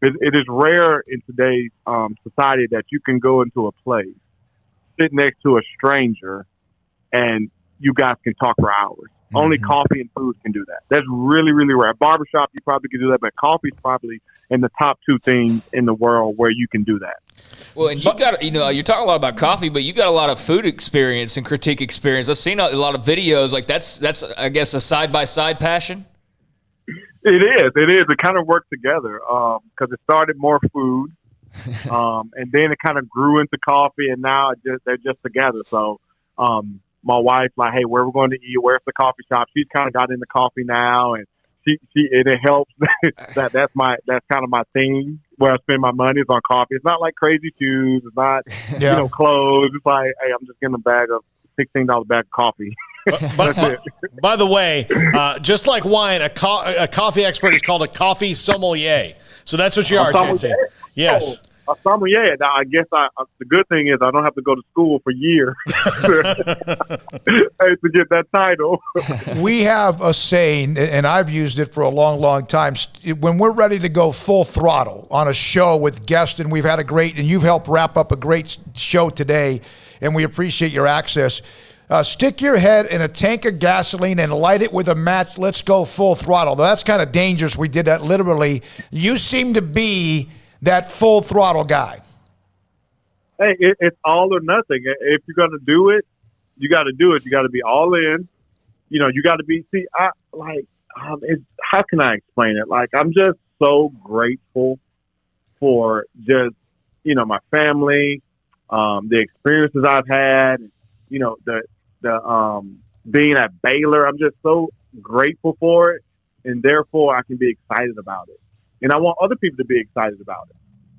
It is rare in today's society that you can go into a place, sit next to a stranger, and you guys can talk for hours. Mm-hmm. Only coffee and food can do that. That's really, really rare. Barbershop, you probably can do that, but coffee's probably in the top 2 things in the world where you can do that. Well, and you got, you're talking a lot about coffee, but you got a lot of food experience and critique experience. I've seen a lot of videos. Like that's I guess, a side-by-side passion. It is. It kind of worked together because it started more food, and then it kind of grew into coffee, and now they're just together. So my wife's like, hey, where we're going to eat? Where's the coffee shop? She's kind of got into coffee now, and it helps. that's kind of my thing. Where I spend my money is on coffee. It's not like crazy shoes. It's not clothes. It's like, hey, I'm just getting a bag of $16 bag of coffee. By the way, just like wine, a coffee expert is called a coffee sommelier. So that's what you are, Chancey. Yes. A sommelier. Now, I guess the good thing is I don't have to go to school for years to get that title. We have a saying, and I've used it for a long, long time. When we're ready to go full throttle on a show with guests, and we've had and you've helped wrap up a great show today, and we appreciate your access. Stick your head in a tank of gasoline and light it with a match. Let's go full throttle. That's kind of dangerous. We did that literally. You seem to be that full throttle guy. Hey, it's all or nothing. If you're going to do it, you got to do it. You got to be all in. You got to be. See, how can I explain it? Like, I'm just so grateful for just my family, the experiences I've had. The being at Baylor, I'm just so grateful for it, and therefore I can be excited about it. And I want other people to be excited about it.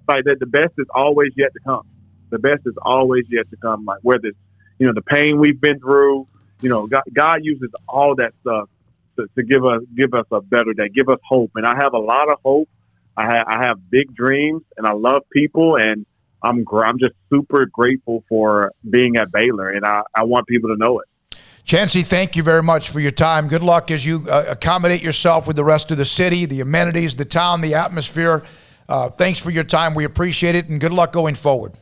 Like that, the best is always yet to come. The best is always yet to come. Like whether it's, the pain we've been through, God uses all that stuff to give us a better day, give us hope. And I have a lot of hope. I have big dreams, and I love people, and I'm just super grateful for being at Baylor, and I want people to know it. Chancey, thank you very much for your time. Good luck as you accommodate yourself with the rest of the city, the amenities, the town, the atmosphere. Thanks for your time. We appreciate it, and good luck going forward.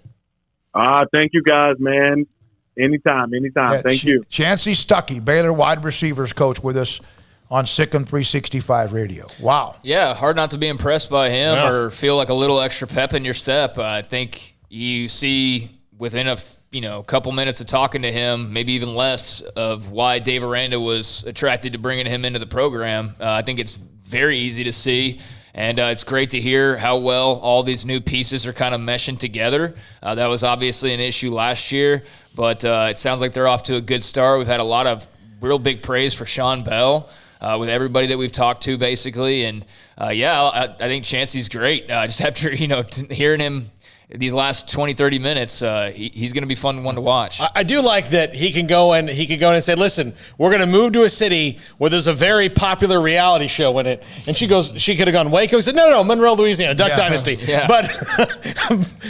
Thank you, guys, man. Anytime. Yeah, Thank you. Chancey Stuckey, Baylor wide receivers coach, with us on SicEm365 Radio. Wow. Yeah, hard not to be impressed by him or feel like a little extra pep in your step. I think you see within a couple minutes of talking to him, maybe even less, of why Dave Aranda was attracted to bringing him into the program. I think it's very easy to see, and it's great to hear how well all these new pieces are kind of meshing together. That was obviously an issue last year, but it sounds like they're off to a good start. We've had a lot of real big praise for Sean Bell with everybody that we've talked to, basically. And, I think Chancey's great. Just after, hearing him these last 20, 30 minutes, he's going to be fun one to watch. I do like that he can go and say, listen, we're going to move to a city where there's a very popular reality show in it. And she could have gone Waco. He said, no, Monroe, Louisiana, Duck Dynasty. Yeah.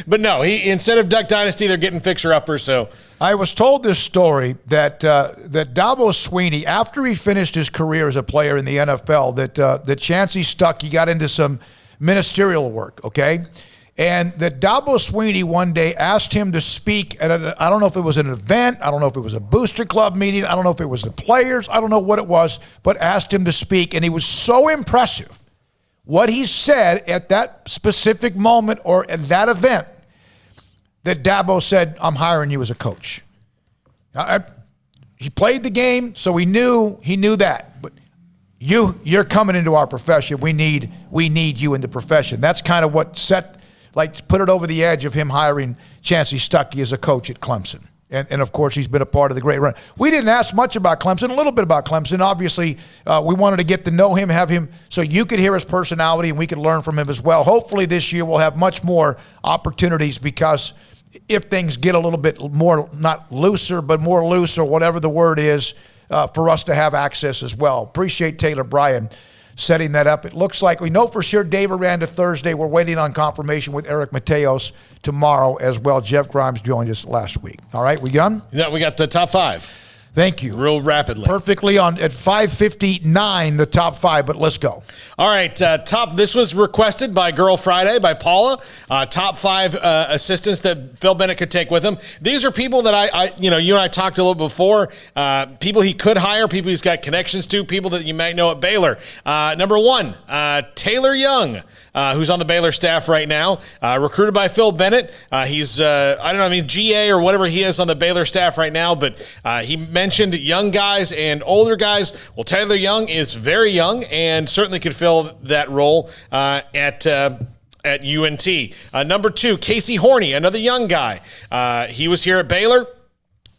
But no, instead of Duck Dynasty, they're getting fixer-uppers. So I was told this story that Dabo Swinney, after he finished his career as a player in the NFL, that Chancey Stuckey got into some ministerial work, okay? And that Dabo Swinney one day asked him to speak at I don't know if it was an event, I don't know if it was a booster club meeting, I don't know if it was the players, I don't know what it was, but asked him to speak. And he was so impressive, what he said at that specific moment or at that event, that Dabo said, I'm hiring you as a coach. Now, he played the game, so he knew that. But you're coming into our profession. We need you in the profession. That's kind of what put it over the edge of him hiring Chancey Stuckey as a coach at Clemson. And of course, he's been a part of the great run. We didn't ask much about Clemson, a little bit about Clemson. Obviously, we wanted to get to know him, have him so you could hear his personality and we could learn from him as well. Hopefully this year we'll have much more opportunities, because if things get a little bit more, not looser, but more loose, or whatever the word is, for us to have access as well. Appreciate Taylor Bryan setting that up. It looks like we know for sure Dave Aranda Thursday. We're waiting on confirmation with Eric Mateos tomorrow as well. Jeff Grimes joined us last week. All right, we done? Yeah, we got the top 5. Thank you. Real rapidly. Perfectly on at 5:59, the top 5, but let's go. All right, this was requested by Girl Friday, by Paula. Top 5 assistants that Phil Bennett could take with him. These are people that you and I talked a little before. People he could hire, people he's got connections to, people that you might know at Baylor. Number 1, Taylor Young, who's on the Baylor staff right now, recruited by Phil Bennett. He's, GA or whatever he is on the Baylor staff right now, but he mentioned young guys and older guys. Well, Taylor Young is very young and certainly could fill that role at UNT. Number 2, Casey Horney, another young guy. He was here at Baylor,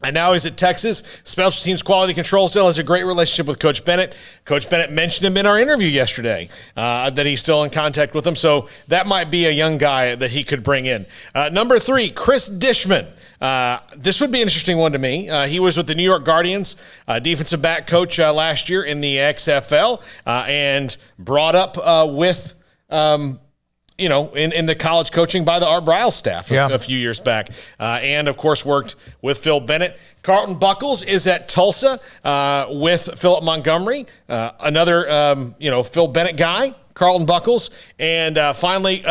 and now he's at Texas. Special teams quality control still has a great relationship with Coach Bennett. Coach Bennett mentioned him in our interview yesterday, that he's still in contact with him. So that might be a young guy that he could bring in. Number 3, Chris Dishman. This would be an interesting one to me. He was with the New York Guardians, defensive back coach last year in the XFL, and brought up with in the college coaching by the Art Briles staff a few years back. And, of course, worked with Phil Bennett. Carlton Buckles is at Tulsa with Philip Montgomery, another, Phil Bennett guy, Carlton Buckles. And finally,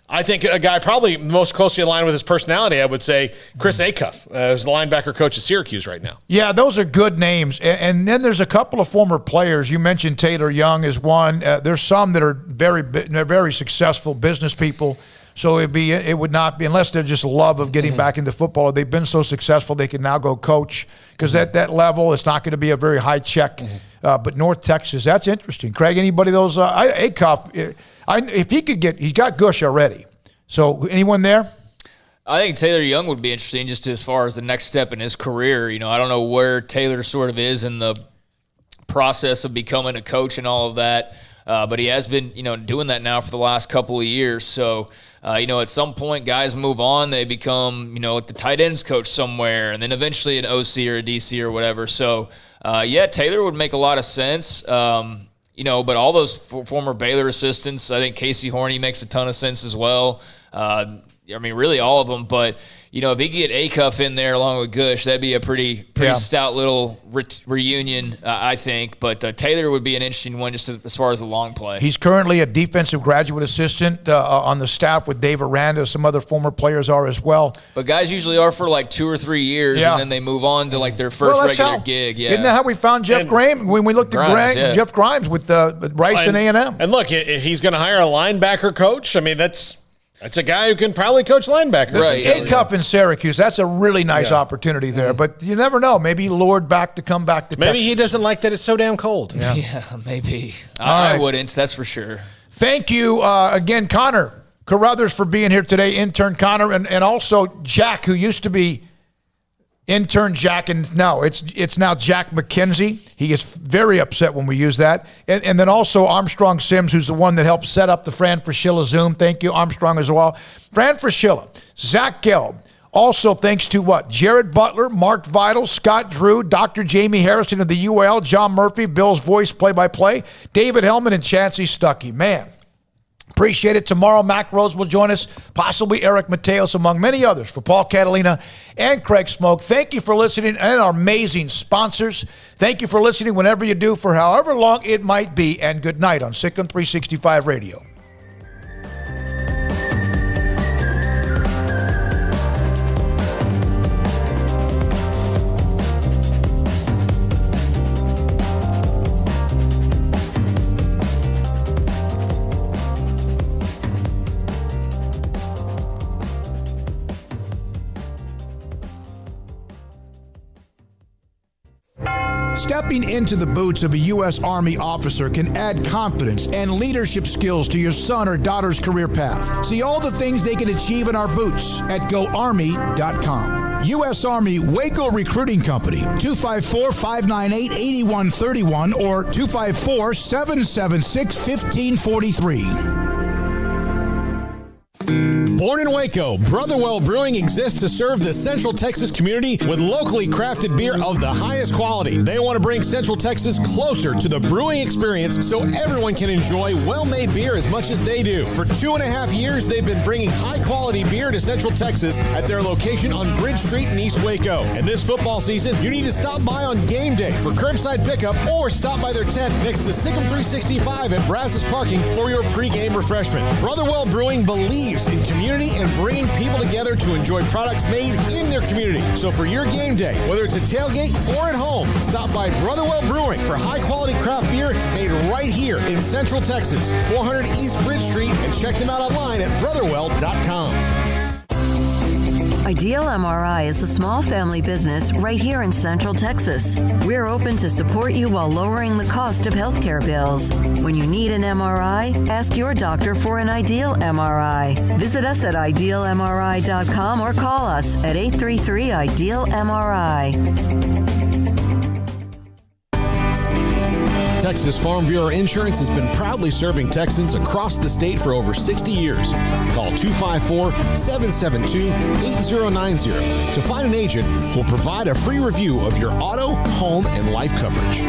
I think a guy probably most closely aligned with his personality, I would say, Chris Acuff, who's the linebacker coach of Syracuse right now. Yeah, those are good names. And then there's a couple of former players. You mentioned Taylor Young is one. There's some that are very successful business people. So it would not be, unless they're just love of getting back into football. They've been so successful they can now go coach. Because at that level, it's not going to be a very high check. But North Texas, that's interesting. Craig, anybody of those? Acuff, if he could get, he's got Gush already. So anyone there? I think Taylor Young would be interesting just as far as the next step in his career. I don't know where Taylor sort of is in the process of becoming a coach and all of that, but he has been, doing that now for the last couple of years. So, at some point guys move on, they become, the tight ends coach somewhere, and then eventually an OC or a DC or whatever. So, Taylor would make a lot of sense. But all those former Baylor assistants, I think Casey Horney makes a ton of sense as well. Really all of them. But, if he could get Acuff in there along with Gush, that'd be a pretty stout little reunion, I think. But Taylor would be an interesting one just as far as the long play. He's currently a defensive graduate assistant on the staff with Dave Aranda. Some other former players are as well. But guys usually are for like 2 or 3 years, and then they move on to like their first regular gig. Yeah. Isn't that how we found Jeff Grimes when we looked at Jeff Grimes with Rice and A&M? And look, if he's going to hire a linebacker coach, that's a guy who can probably coach linebackers. Right. Acuff in Syracuse, that's a really nice opportunity there. But you never know. Maybe lured back to come back to Texas. Maybe he doesn't like that it's so damn cold. Yeah, maybe. I wouldn't, that's for sure. Thank you again, Connor Carruthers, for being here today, intern Connor, and also Jack, who used to be intern Jack, and no, it's now Jack McKenzie. He gets very upset when we use that. And then also Armstrong Sims, who's the one that helped set up the Fran Fraschilla Zoom. Thank you, Armstrong, as well. Fran Fraschilla, Zach Gelb. Also thanks to Jared Butler, Mark Vidal, Scott Drew, Dr. Jamie Harrison of the UL, John Murphy, Bill's voice play-by-play, David Hellman, and Chancey Stuckey. Man, appreciate it. Tomorrow, Mac Rose will join us, possibly Eric Mateos, among many others. For Paul Catalina and Craig Smoak, thank you for listening, and our amazing sponsors. Thank you for listening whenever you do, for however long it might be, and good night on SicEm365 Radio. Stepping into the boots of a U.S. Army officer can add confidence and leadership skills to your son or daughter's career path. See all the things they can achieve in our boots at GoArmy.com. U.S. Army Waco Recruiting Company, 254-598-8131 or 254-776-1543. Born in Waco, Brotherwell Brewing exists to serve the Central Texas community with locally crafted beer of the highest quality. They want to bring Central Texas closer to the brewing experience so everyone can enjoy well-made beer as much as they do. For 2.5 years, they've been bringing high-quality beer to Central Texas at their location on Bridge Street in East Waco. And this football season, you need to stop by on game day for curbside pickup or stop by their tent next to Sic'em365 at Brazos Parking for your pregame refreshment. Brotherwell Brewing believes in community and bringing people together to enjoy products made in their community. So for your game day, whether it's a tailgate or at home, stop by Brotherwell Brewing for high-quality craft beer made right here in Central Texas, 400 East Bridge Street, and check them out online at brotherwell.com. Ideal MRI is a small family business right here in Central Texas. We're open to support you while lowering the cost of healthcare bills. When you need an MRI, ask your doctor for an Ideal MRI. Visit us at idealmri.com or call us at 833-IDEAL-MRI. Texas Farm Bureau Insurance has been proudly serving Texans across the state for over 60 years. Call 254-772-8090 to find an agent who will provide a free review of your auto, home, and life coverage.